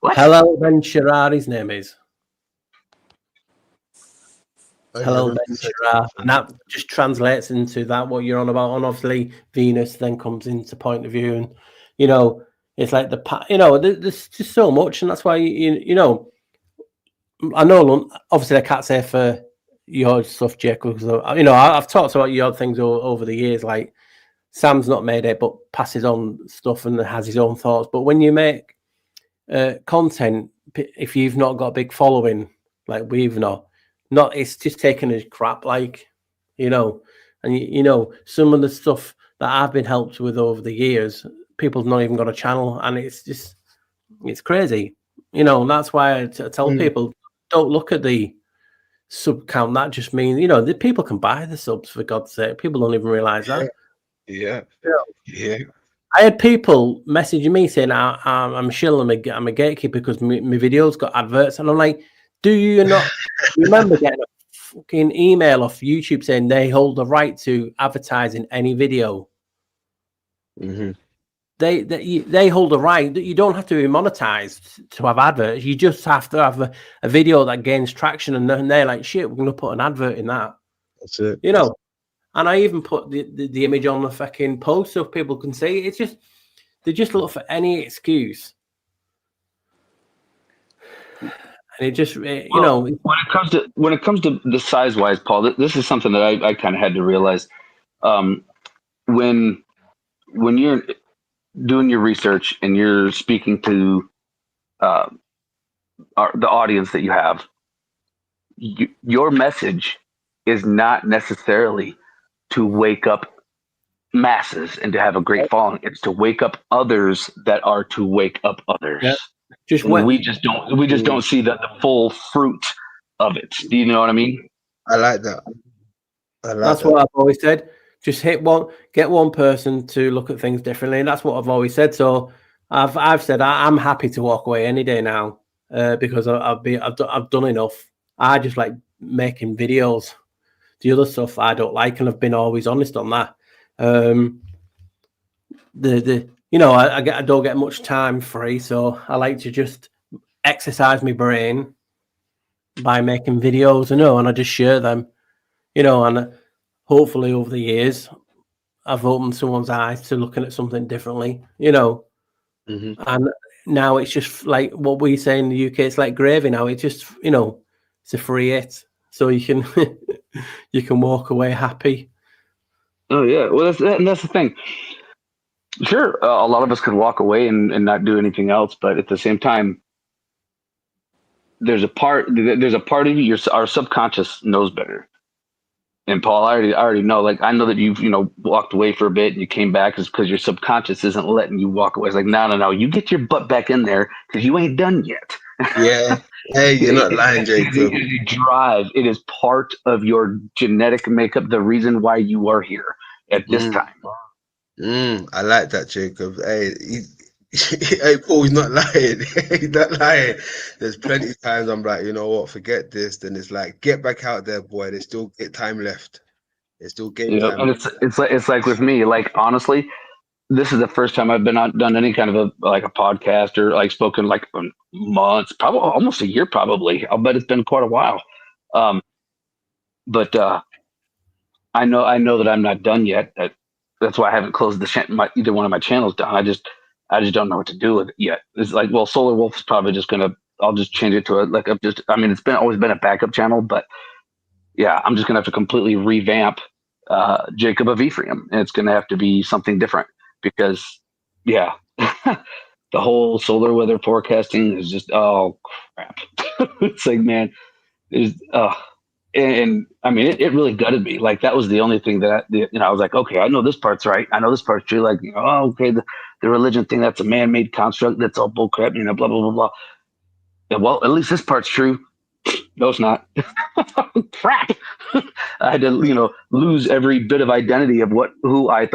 What? Hello, Ben Shirar, his name is. Hello, Ben Shirar. And that just translates into that, what you're on about. And obviously, Venus then comes into point of view. And, it's like there's just so much. And that's why, I know, obviously, I can't say for your stuff, Jake, because, I've talked about your things over the years. Like, Sam's not made it, but passes on stuff and has his own thoughts. But when you make content, if you've not got a big following, like we've not, it's just taken as crap, like, and some of the stuff that I've been helped with over the years, people's not even got a channel, and it's crazy, and that's why I tell people, don't look at the sub count. That just means, the people can buy the subs, for God's sake. People don't even realize that. Yeah. I had people messaging me saying, I'm shill, I'm a gatekeeper because my videos got adverts. And I'm like, do you not remember getting a fucking email off YouTube saying they hold the right to advertise in any video? They hold a right that you don't have to be monetized to have adverts. You just have to have a video that gains traction, and then they're like, shit, we're going to put an advert in that. That's it. And I even put the image on the fucking post so people can see. It's just, they just look for any excuse. And it just, when it comes to the size wise, Paul, this is something that I kind of had to realize. When you're doing your research and you're speaking to the audience that you have, your message is not necessarily to wake up masses and to have a great following. It's to wake up others that are to wake up others. Yeah. We just don't see the full fruit of it. Do you know what I mean? I like that. That's what I've always said. Just get one person to look at things differently, and that's what I've always said. So I've said I'm happy to walk away any day now, because I've done enough. I just like making videos. The other stuff I don't like, and I've been always honest on that. I don't get much time free, so I like to just exercise my brain by making videos, and I just share them, and hopefully over the years I've opened someone's eyes to looking at something differently, and now it's just like what we say in the UK, it's like gravy now. It's just, it's a free hit, so you can you can walk away happy. Oh yeah, well that's the thing. Sure, a lot of us could walk away and not do anything else, but at the same time, there's a part of you, our subconscious knows better. And Paul, I already know. Like, I know that you've walked away for a bit and you came back is because your subconscious isn't letting you walk away. It's like, no, you get your butt back in there because you ain't done yet. Yeah. Hey, you're not lying, Jacob. You drive. It is part of your genetic makeup. The reason why you are here at this time. I like that, Jacob. Hey, hey, Paul, he's not lying. He's not lying. There's plenty of times I'm like, you know what, forget this. Then it's like, get back out there, boy. There's still time left. There's still game time. And it's like with me. Like, honestly, this is the first time I've done any kind of a podcast or like spoken like months, probably almost a year, probably. I'll bet it's been quite a while. But I know that I'm not done yet. That's why I haven't closed either one of my channels down. I just don't know what to do with it yet. It's like, well, Solar Wolf is probably just I'll just change it to it's always been a backup channel, but yeah, I'm just gonna have to completely revamp Jacob of Ephraim, and it's gonna have to be something different because the whole solar weather forecasting is just, oh crap. It's like, man, and I mean, it really gutted me. Like, that was the only thing that I was like, okay, I know this part's right. I know this part's true. Like, okay, the religion thing, that's a man-made construct. That's all bull crap, blah, blah, blah, blah. Yeah, well, at least this part's true. No, it's not. Crap. I had to, lose every bit of identity of who I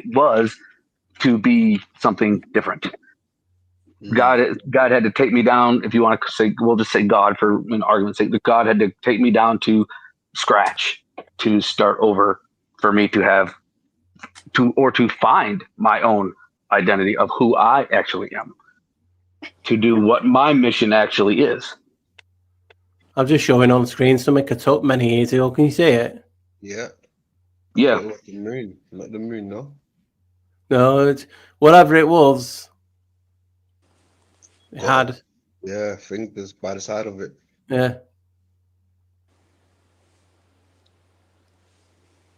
was to be something different. God had to take me down. If you want to say, we'll just say God for an argument's sake. But God had to take me down to scratch to start over for me to find my own identity of who I actually am, to do what my mission actually is. I'm just showing on screen something I took many years ago. Can you see it? Yeah. Yeah. Not the moon. Not the moon, no. No, it's whatever it was. It had. Yeah, fingers by the side of it. Yeah.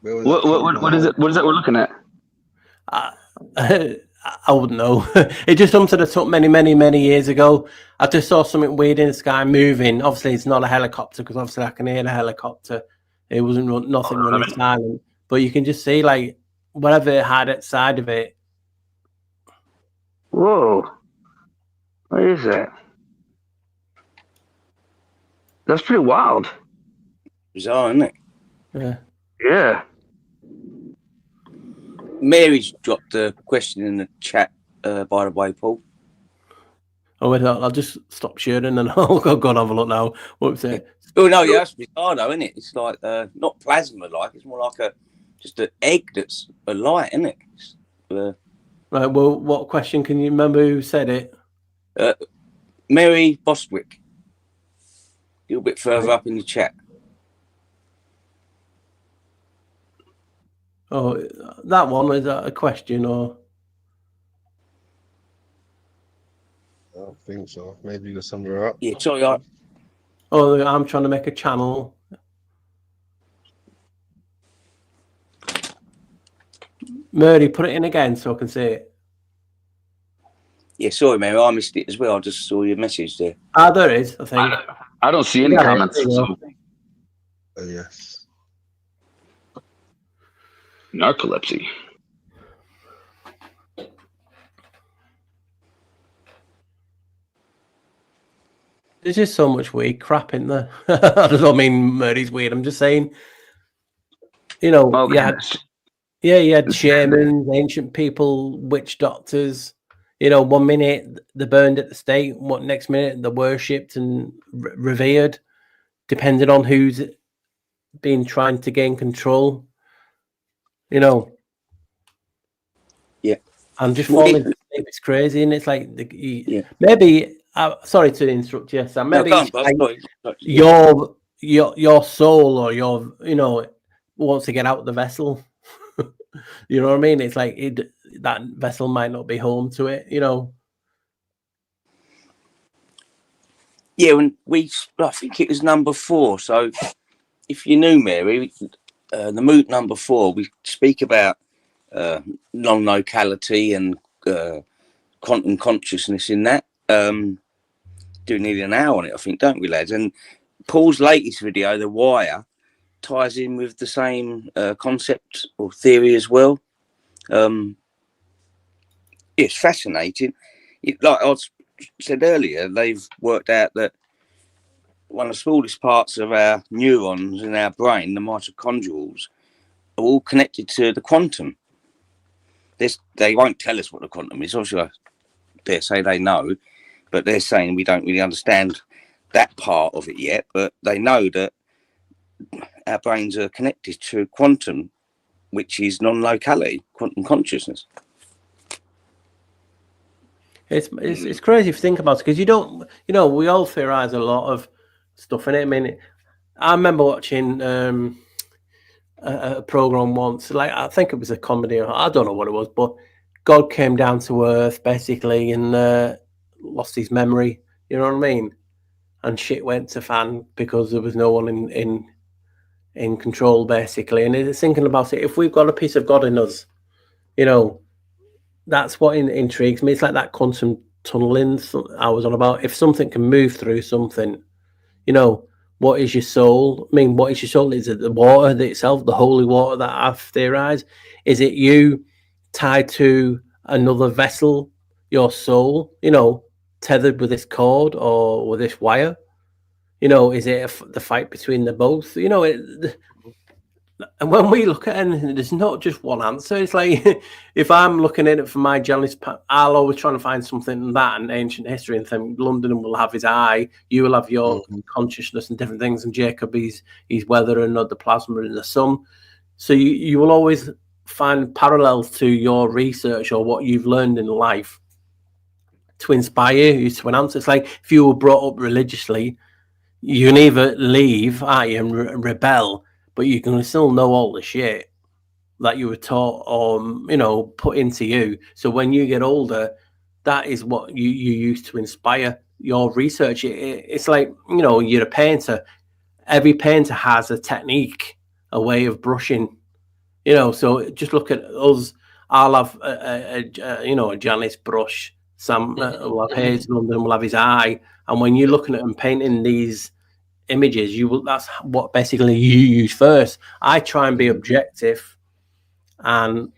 What is it? What is that we're looking at? I wouldn't know. It just something that took many years ago. I just saw something weird in the sky moving. Obviously, it's not a helicopter because obviously I can hear the helicopter. It wasn't nothing running silent, but you can just see like whatever it had outside of it. Whoa! What is that? That's pretty wild. Bizarre, isn't it? Yeah. Yeah. Mary's dropped a question in the chat, by the way, Paul. Oh, wait, I'll just stop sharing and I'll go and have a look now. What's it? Oh no, yeah, that's bizarre though, isn't it? It's like not plasma like, it's more like just an egg that's a light, isn't it? Right, well, what question can you remember who said it? Mary Bostwick. A little bit further up in the chat. Oh, that one, is that a question or? I don't think so. Maybe you got somewhere up. Yeah, sorry. Oh, I'm trying to make a channel. Murray, put it in again so I can see it. Yeah, sorry, Mary, I missed it as well. I just saw your message there. Ah, there is, I think. I don't see any comments. So. Yes. Narcolepsy. There's just so much weird crap in there. I don't mean Murray's weird. I'm just saying, you had shamans, ancient people, witch doctors. 1 minute they're burned at the stake, what next minute they're worshipped and revered, depending on who's been trying to gain control. Yeah. I'm just falling asleep. It's crazy, and it's like maybe. Sorry to interrupt you, Sam. Maybe your soul or your wants to get out of the vessel. You know what I mean? It's like that vessel might not be home to it. Yeah, when I think it was number 4. So if you knew Mary, the Moot number 4, we speak about non-locality and quantum consciousness in that. Do nearly an hour on it, I think, don't we, lads? And Paul's latest video, The Wire, ties in with the same concept or theory as well. It's fascinating. Like I said earlier, they've worked out that one of the smallest parts of our neurons in our brain, the mitochondrials, are all connected to the quantum. They won't tell us what the quantum is. Obviously, I dare say they know, but they're saying we don't really understand that part of it yet. But they know that our brains are connected to quantum, which is non-locality, quantum consciousness. It's crazy if you think about it, because you don't, we all theorize a lot of stuff in it. I mean, I remember watching a program once, like I think it was a comedy, or I don't know what it was, but God came down to earth basically and lost his memory. You know what I mean? And shit went to fan because there was no one in control, basically. And it's thinking about it. If we've got a piece of God in us, that's what intrigues me. It's like that quantum tunneling I was on about. If something can move through something, what is your soul? I mean, what is your soul? Is it the water itself, the holy water that I've theorized? Is it you tied to another vessel, your soul, tethered with this cord or with this wire? Is it the fight between the both? And when we look at anything, there's not just one answer. It's like if I'm looking at it from my Janus, I'll always try to find something in that and ancient history and think London will have his eye, you will have your consciousness and different things, and Jacob he's weather and the plasma in the sun. So you will always find parallels to your research or what you've learned in life to inspire you to an answer. It's like if you were brought up religiously, you can either leave, and rebel, but you can still know all the shit that you were taught or, put into you. So when you get older, that is what you use to inspire your research. It's like, you're a painter. Every painter has a technique, a way of brushing, so just look at us. I'll have a Janus brush. Sam will have his, London will have his eye. And when you're looking at and painting these images, that's what basically you use first. I try and be objective and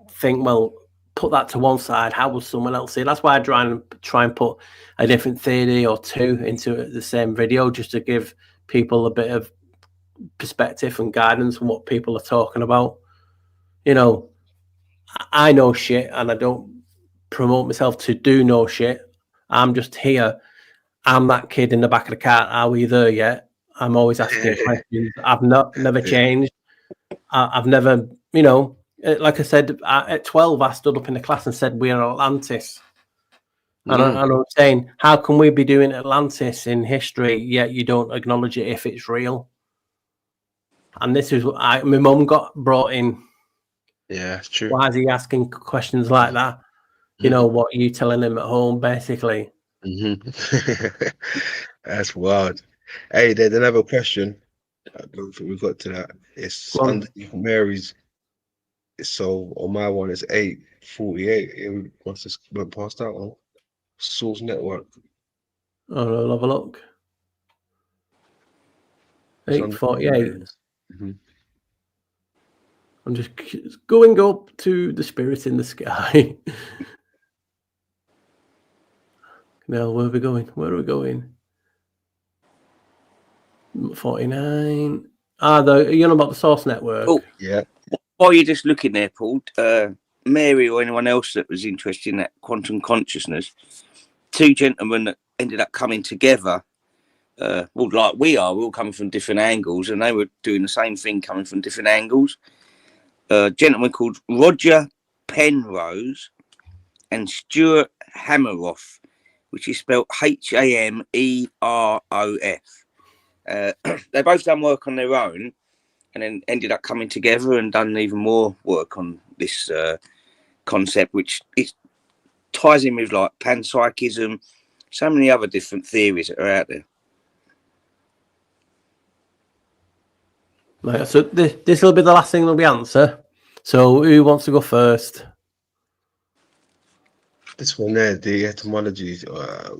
think, well, put that to one side. How will someone else see it? That's why I try and put a different theory or two into the same video, just to give people a bit of perspective and guidance on what people are talking about. I know shit and I don't promote myself to do no shit. I'm just here. I'm that kid in the back of the car. Are we there yet? I'm always asking questions. I've never changed. I've never, like I said, at 12, I stood up in the class and said, we're Atlantis. And I'm saying, how can we be doing Atlantis in history, yet you don't acknowledge it if it's real? And this is what my mum got brought in. Yeah, it's true. Why is he asking questions like that? What are you telling him at home, basically? That's wild. Hey, there's another question. I don't think we got to that. It's underneath Mary's. So on my one, it's 8:48. It must have went past that one. Source Network. I'll have a look. 8:48. I'm just going up to the spirit in the sky. Now, where are we going? 49. You know about the Source Network? Oh, yeah. While you're just looking there, Paul, Mary or anyone else that was interested in that quantum consciousness, two gentlemen that ended up coming together, like we're all coming from different angles, and they were doing the same thing coming from different angles. A gentleman called Roger Penrose and Stuart Hameroff, which is spelled Hamerof. They both done work on their own and then ended up coming together and done even more work on this concept, which ties in with like panpsychism, so many other different theories that are out there. Right, so this will be the last thing that we answer. So who wants to go first? This one there, the etymology,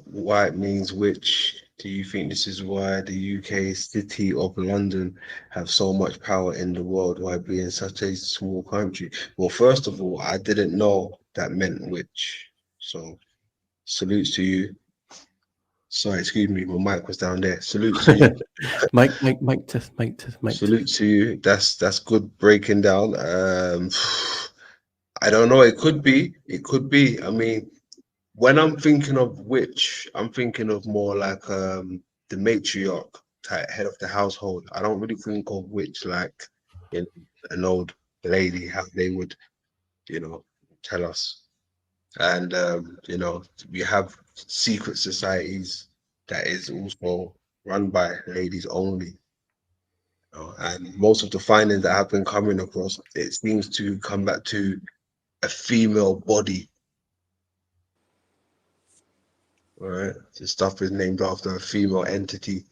why it means which. Do you think this is why the UK city of London have so much power in the world while being such a small country? Well, first of all, I didn't know that meant witch. So salutes to you. Sorry, excuse me, my mic was down there. Salutes to you. Mike test. Salute to you. That's good breaking down. I don't know. It could be. It could be. I mean, when I'm thinking of witch, I'm thinking of more like the matriarch type head of the household. I don't really think of witch like an old lady, how they would, tell us. And we have secret societies that is also run by ladies only. And most of the findings that I've been coming across, it seems to come back to a female body. All right, the stuff is named after a female entity.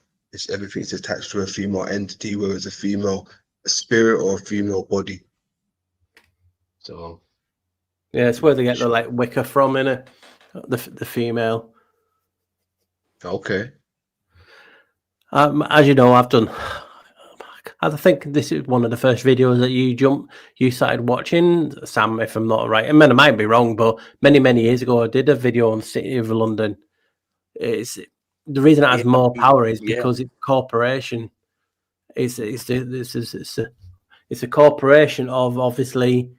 Everything's attached to a female entity, whether it's a female spirit or a female body. So Yeah, it's where they get the like Wicca from, innit? The female. okay. As you know, I've done. I think this is one of the first videos that you started watching, Sam, if I'm not right. I mean, I might be wrong, but many years ago, I did a video on the City of London. It's the reason it has more power is because it's a corporation. It's a corporation of obviously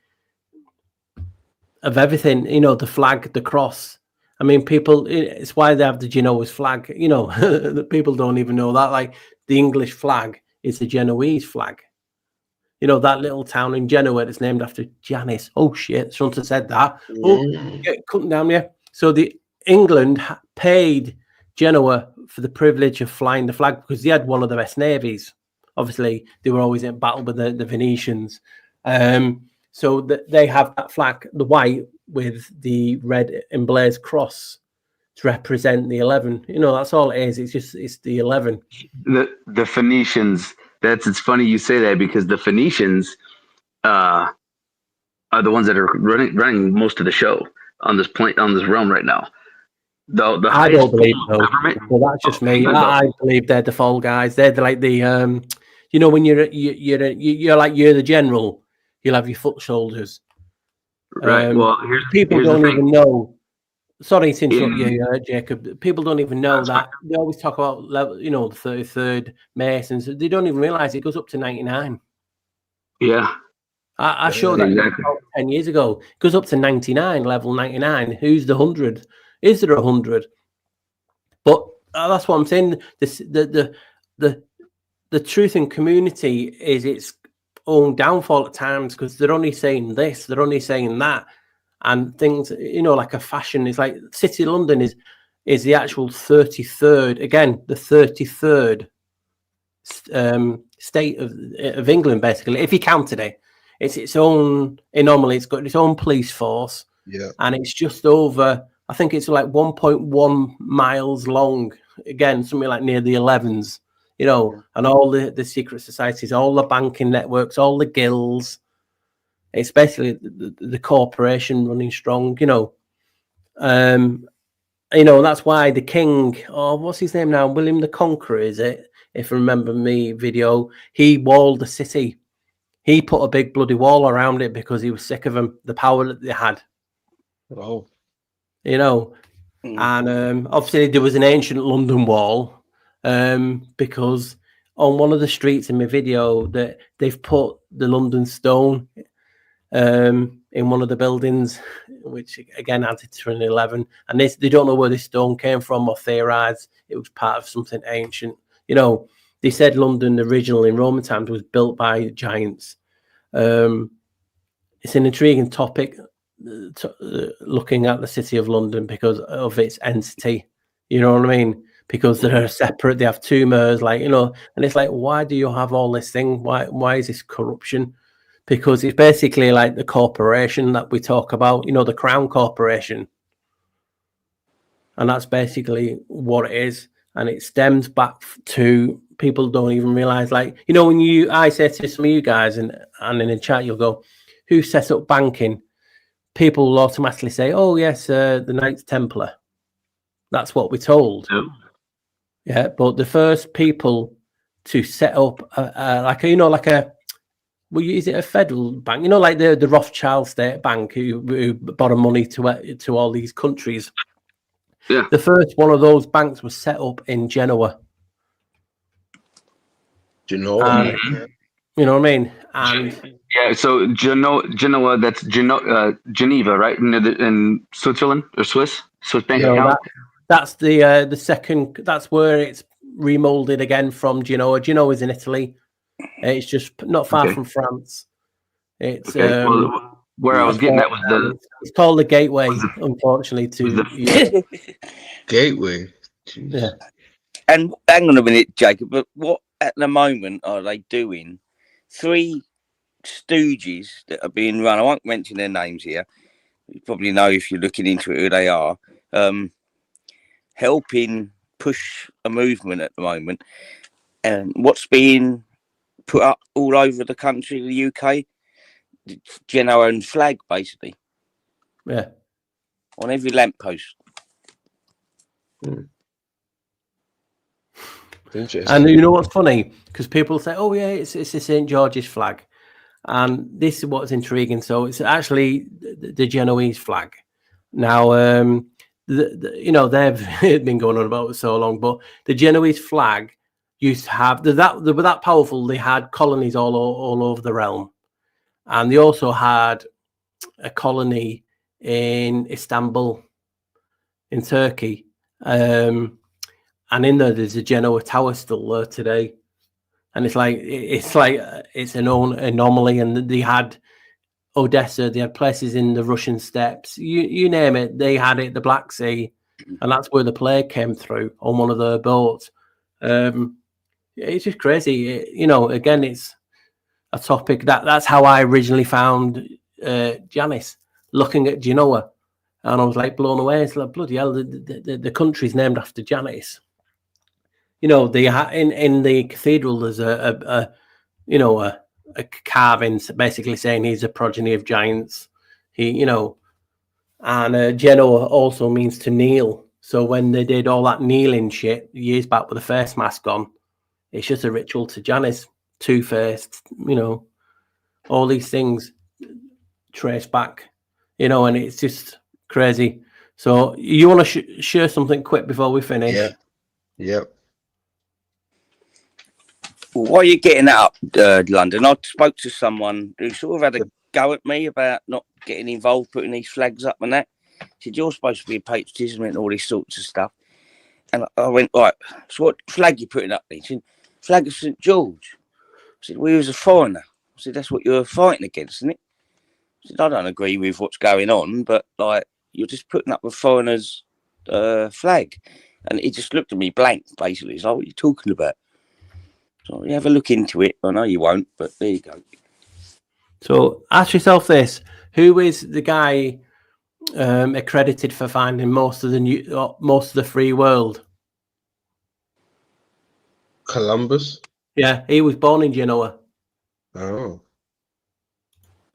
of everything. You know, the flag, the cross. I mean, people. It's why they have the Genoese flag. You know, the people don't even know that. Like the English flag is the Genoese flag. You know, that little town in Genoa that's named after Janus. Oh shit! Shouldn't have said that. Oh, get cutting down here. So the England paid Genoa for the privilege of flying the flag because they had one of the best navies. Obviously, they were always in battle with the Venetians. So they have that flag, the white with the red emblazed cross to represent the 11. You know, that's all it is. It's the 11. The Phoenicians. It's funny you say that because the Phoenicians are the ones that are running most of the show on this realm right now. I don't believe so. Well, that's just me. I believe they're the fall guys. They're like the you know, when you're the general, you'll have your foot soldiers. Right. Well, people don't even know. Sorry to interrupt you, Jacob. People don't even know that. They always talk about level, you know, the 33rd Masons. They don't even realize it goes up to 99. Yeah. I showed that exactly 10 years ago. It goes up to 99, level 99. Who's the 100? Is there 100? But that's what I'm saying. The truth in community is its own downfall at times because they're only saying this, they're only saying that. And things, you know, like a fashion is like City of London is the actual 33rd, again, the 33rd state of England, basically. If you counted it, it's its own anomaly. It's got its own police force. Yeah. And it's just over, I think it's like 1.1 miles long. Again, something like near the 11s, you know, and all the secret societies, all the banking networks, all the guilds. It's basically the corporation running strong, you know. You know, that's why the king, what's his name now? William the Conqueror, is it? If I remember me video, he walled the city. He put a big bloody wall around it because he was sick of them, the power that they had. Oh. You know, and obviously there was an ancient London wall because on one of the streets in my video that they've put the London Stone in one of the buildings, which again added to an 11. And they don't know where this stone came from or theorize it was part of something ancient. You know, they said London originally in Roman times was built by giants. It's an intriguing topic, looking at the City of London because of its entity. You know what I mean? Because they're separate, they have tumors, like, you know, and it's like, why do you have all this thing? Why is this corruption? Because it's basically like the corporation that we talk about, you know, the Crown Corporation. And that's basically what it is. And it stems back to people don't even realize, like, you know, when I say to some of you guys and in the chat, you'll go, who set up banking? People will automatically say, oh, yes, the Knights Templar. That's what we're told. Oh. Yeah, but the first people to set up like well, is it a federal bank? Like the Rothschild State Bank who borrow money to all these countries. Yeah. The first one of those banks was set up in Genoa. Do you know what? You know what I mean? And Yeah, so Genoa, that's Geneva, right? In Switzerland or Swiss bank account. that's the second. That's where it's remolded again from Genoa. Genoa is in Italy. It's just not far from France. It's well, where I was getting at was it's called the Gateway, unfortunately. Gateway. Jeez. Yeah. And hang on a minute, Jacob. But what at the moment are they doing? 3 stooges that are being run. I won't mention their names here. You probably know if you're looking into it who they are. Helping push a movement at the moment. And what's being put up all over the country, the UK, Genoa own flag, basically. Yeah. On every lamppost. Interesting. And you know what's funny? Because people say, "Oh yeah, it's the St. George's flag," and this is what's intriguing. So it's actually the Genoese flag. Now, they've been going on about it so long, but the Genoese flag used to have they were that powerful. They had colonies all over the realm, and they also had a colony in Istanbul, in Turkey. And in there's a Genoa Tower still there today, and it's an anomaly. And they had Odessa, they had places in the Russian steppes, you name it, they had it. The Black Sea, and that's where the plague came through on one of their boats. It's just crazy. Again, it's a topic that's how I originally found Janus, looking at Genoa, and I was like blown away. It's like, bloody hell, the country's named after Janus. In the cathedral, there's a carving basically saying he's a progeny of giants. And Genoa also means to kneel. So when they did all that kneeling shit years back with the face mask on, it's just a ritual to Janus, two-faced, all these things trace back, and it's just crazy. So you want to share something quick before we finish? Yeah. Yep. Why are you getting that up, London? I spoke to someone who sort of had a go at me about not getting involved, putting these flags up and that. He said, you're supposed to be patriotism and all these sorts of stuff. And I went, right, so what flag you putting up? He said, flag of St. George. I said, well, he was a foreigner. I said, that's what you're fighting against, isn't it? I said, I don't agree with what's going on, but you're just putting up a foreigner's flag. And he just looked at me blank, basically. He's like, what are you talking about? So you have a look into it. I know you won't, but there you go. So ask yourself this: who is the guy accredited for finding most of the free world? Columbus. Yeah, he was born in Genoa. Oh.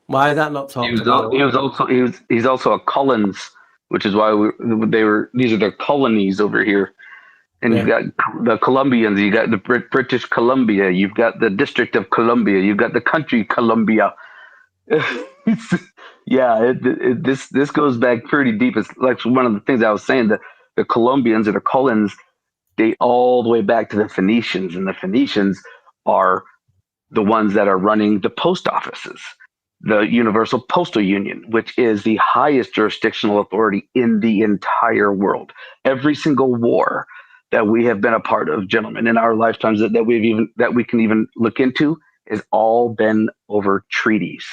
Why is that not talked about? He's also a Collins, which is why these are their colonies over here. And you've got the Colombians, you got the British Columbia, you've got the District of Columbia, you've got the country Columbia. This goes back pretty deep. It's like one of the things I was saying, that the Colombians or the Collins date all the way back to the Phoenicians, and the Phoenicians are the ones that are running the post offices, the Universal Postal Union, which is the highest jurisdictional authority in the entire world. Every single war that we have been a part of, gentlemen, in our lifetimes that we can even look into, has all been over treaties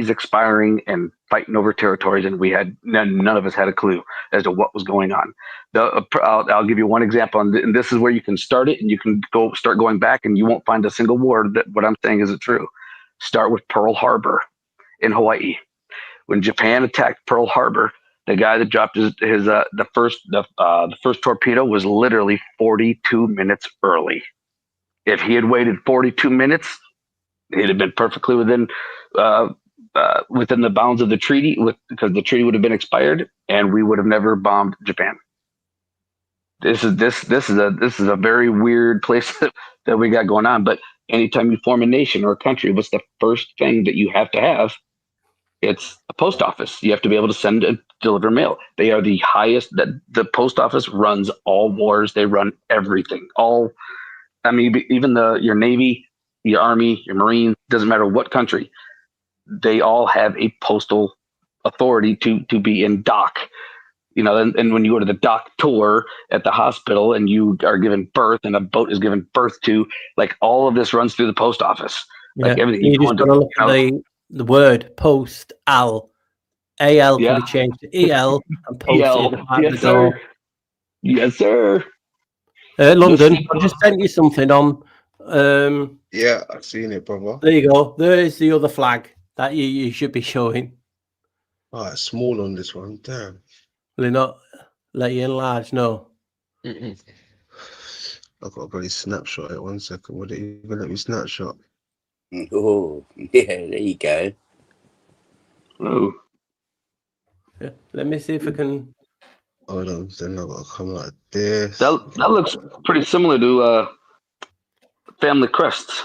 expiring and fighting over territories, and none of us had a clue as to what was going on. I'll give you one example, and this is where you can start it, and you can start going back, and you won't find a single war that what I'm saying isn't true. Start with Pearl Harbor in Hawaii. When Japan attacked Pearl Harbor, the guy that dropped the first torpedo was literally 42 minutes early. If he had waited 42 minutes, he'd have been perfectly within the bounds of the treaty, because the treaty would have been expired, and we would have never bombed Japan. this is a very weird place that we got going on. But anytime you form a nation or a country, what's the first thing that you have to have? It's a post office. You have to be able to send and deliver mail. They are the highest. That the post office runs all wars. They run everything. All, I mean, even your Navy, your Army, your Marines, doesn't matter what country, they all have a postal authority to be in dock. You know, and when you go to the dock tour at the hospital and you are given birth and a boat is given birth to, like all of this runs through the post office. Like everything you just got to look at the word post al. AL can be changed to EL and posted at the door. Yes, sir. London, I just sent you something on. Yeah, I've seen it, brother. There you go. There is the other flag that you should be showing. Oh, it's small on this one. Damn. Will it not let you enlarge? No. I've got a bloody snapshot it. 1 second. Would it even let me snapshot? Oh, yeah, there you go. Oh. Yeah. Let me see if I can. Hold on, then I've got to come like this. That looks pretty similar to family crests.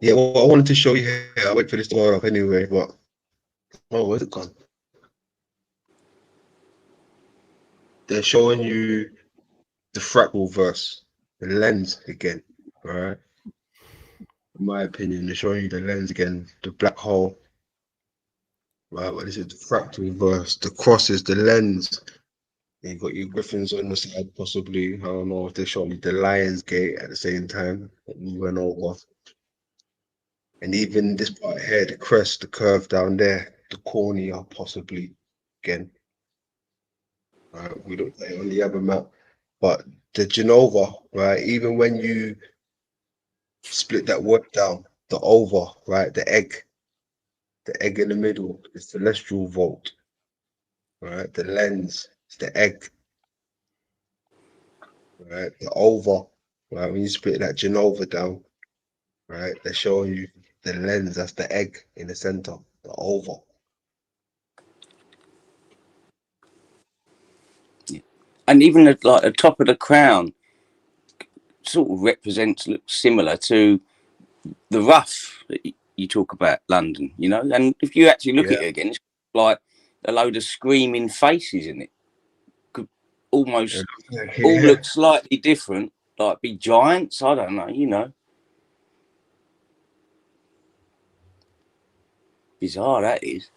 Yeah, well, I wanted to show you here. I'll wait for this to go up anyway, but where's it gone? They're showing you the fractal verse, the lens again, right? In my opinion, they're showing you the lens again, the black hole. Right, but this is the fractal verse. The cross is the lens. And you've got your griffins on the side, possibly. I don't know if they're showing you the lion's gate at the same time that we went over. And even this part here, the crest, the curve down there, the cornea, possibly again. Right, we don't play on the other map. But the Genova, right, even when you split that word down, the ova, right, the egg in the middle, the celestial vault, right, the lens, it's the egg, right, the ova, right, when you split that Genova down, right, they're showing you the lens, that's the egg in the center, the ova. And even the top of the crown sort of looks similar to the rough that you talk about, London, you know. And if you actually look at it again, it's like a load of screaming faces in it. Could almost all look slightly different, like be giants. I don't know, you know. Bizarre that is.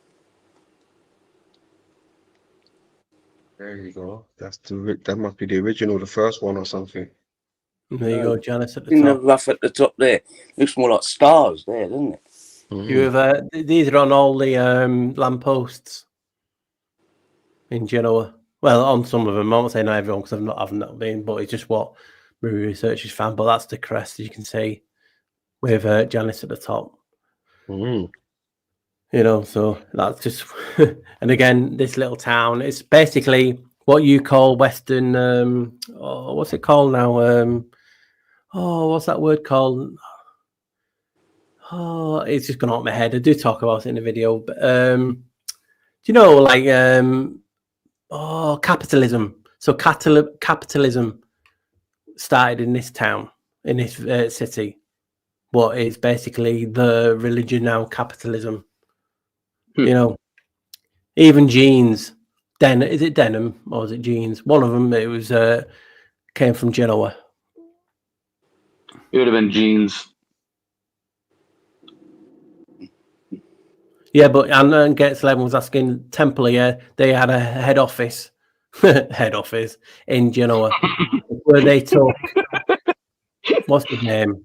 There you go. That must be the original, the first one or something. There you go, Janus at the in top. the rough at the top there. Looks more like stars there, doesn't it? You have these are on all the lampposts in Genoa. Well, on some of them. I won't say not everyone because I've not been, but it's just what movie researchers found. But that's the crest, as you can see, with Janus at the top. You know, so that's just. And again, this little town, it's basically what you call Western. What's it called now? What's that word called? Oh, it's just gone out of my head. I do talk about it in the video, but do you know, like capitalism? So capitalism started in this town, in this city. What is basically the religion now? Capitalism. You know, even jeans. Is it denim or is it jeans? One of them. It was came from Genoa. It would have been jeans. Yeah, but and Gates 11 was asking Templar, yeah, they had a head office in Genoa where they took what's his name?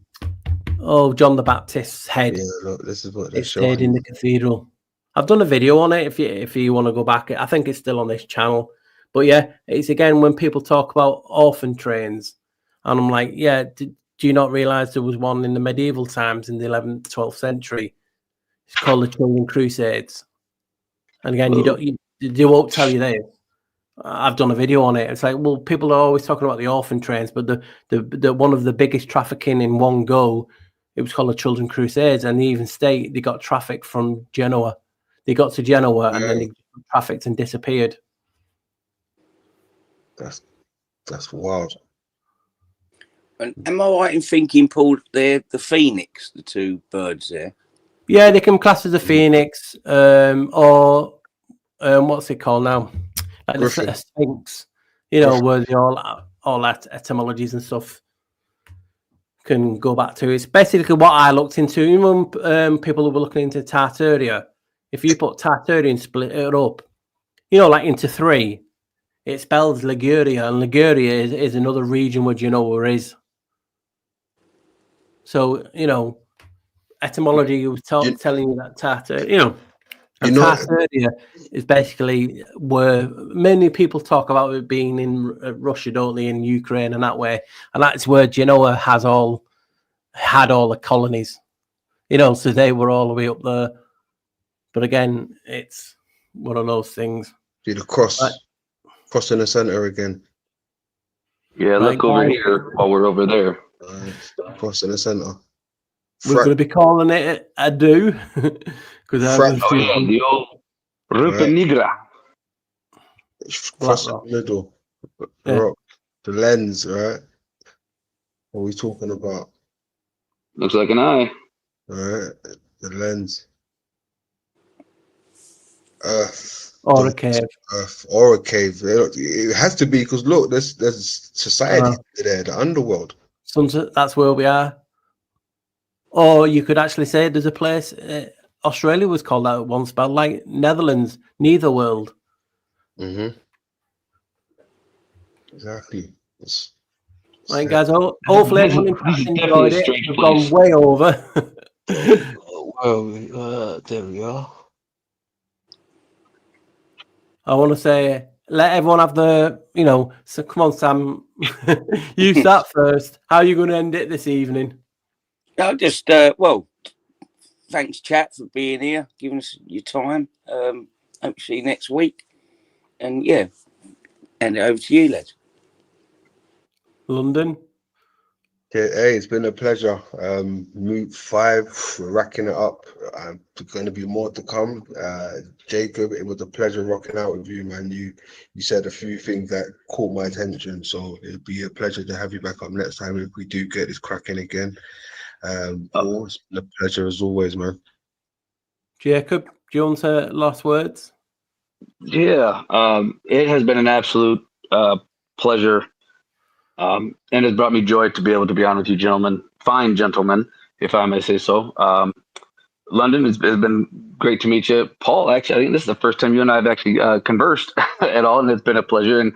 Oh, John the Baptist's head. Yeah, look, this is what they're It stayed in the cathedral. I've done a video on it if you want to go back. I think it's still on this channel. But yeah, it's again when people talk about orphan trains, and I'm like, yeah, do you not realize there was one in the medieval times in the 11th, 12th century? It's called the Children Crusades. And again, they won't tell you this. I've done a video on it. It's like, well, people are always talking about the orphan trains, but the one of the biggest trafficking in one go, it was called the Children Crusades, and they even state they got traffic from Genoa. They got to Genoa and then they trafficked and disappeared. That's wild. And am I right in thinking, Paul, they're the phoenix, the two birds there? Yeah, they can class as a phoenix, or what's it called now? Like Griffin. a sphinx, you know, Griffin. where they all that etymologies and stuff can go back to. It's basically what I looked into. Even people who were looking into Tartaria, if you put Tartaria and split it up, you know, like into three, it spells Liguria, and Liguria is another region where Genoa is. So, you know, etymology was telling you that Tartaria, you know, and Tartaria is basically where many people talk about it being in Russia, don't they, in Ukraine and that way. And that's where Genoa had all the colonies, you know, so they were all the way up there. But again, it's one of those things. See the cross in the center again. Yeah, Right, look over guys. here while we're over there. Cross in the center. We're going to be calling it a do because the old Rupa Nigra. Cross in the middle. Rock. The lens, right? What are we talking about? Looks like an eye. All right, the lens. Earth. or a cave. Earth or a cave. It has to be because look, there's society there, the underworld. That's where we are. Or you could actually say there's a place. Australia was called that once, but like Netherlands, neither world. Mm-hmm. Exactly. Right, guys. Hopefully everyone enjoyed it. We've gone way over. Well, there we are. I want to say, let everyone have so come on, Sam. You start first. How are you going to end it this evening? No, just, thanks, chat, for being here, giving us your time. Hope to see you next week. And, yeah, hand it over to you, lads. London. Hey, it's been a pleasure. Moot 5, we're racking it up. There's going to be more to come. Jacob, it was a pleasure rocking out with you, man. You said a few things that caught my attention, so it'd be a pleasure to have you back up next time if we do get this cracking again. Paul, it's been a pleasure as always, man. Jacob, do you want to last words? Yeah, it has been an absolute pleasure. And it's brought me joy to be able to be on with you, gentlemen, fine gentlemen, if I may say so. London, it's been great to meet you. Paul, actually, I think this is the first time you and I have actually conversed at all, and it's been a pleasure. And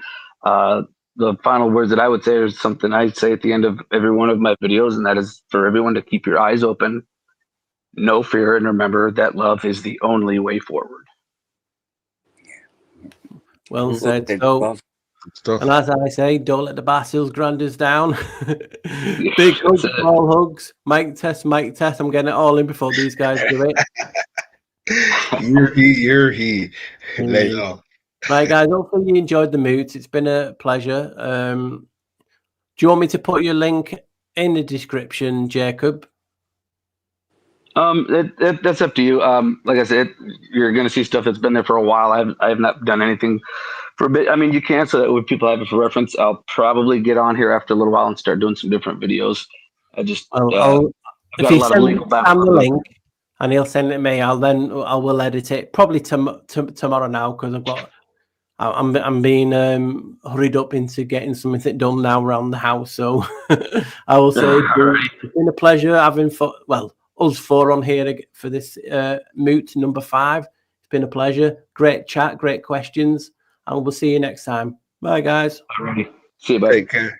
the final words that I would say is something I say at the end of every one of my videos, and that is for everyone to keep your eyes open, no fear, and remember that love is the only way forward. Well said. So, and as I say, don't let the Basile's granders down. Big hugs, small hugs. Mic test. I'm getting it all in before these guys do it. You're he. Later. Right, guys. Hopefully you enjoyed the Moot. It's been a pleasure. Do you want me to put your link in the description, Jacob? That's up to you. Like I said, you're going to see stuff that's been there for a while. I have not done anything for a bit. I mean, you can, so that when people have it for reference, I'll probably get on here after a little while and start doing some different videos. If you send Sam the link and he'll send it to me, I will edit it probably tomorrow now because I'm being hurried up into getting something done now around the house. So I will say it's been a pleasure having us four on here for this Moot number 5. It's been a pleasure. Great chat, great questions, and we'll see you next time. Bye, guys. Alrighty. See you, bye. Take care.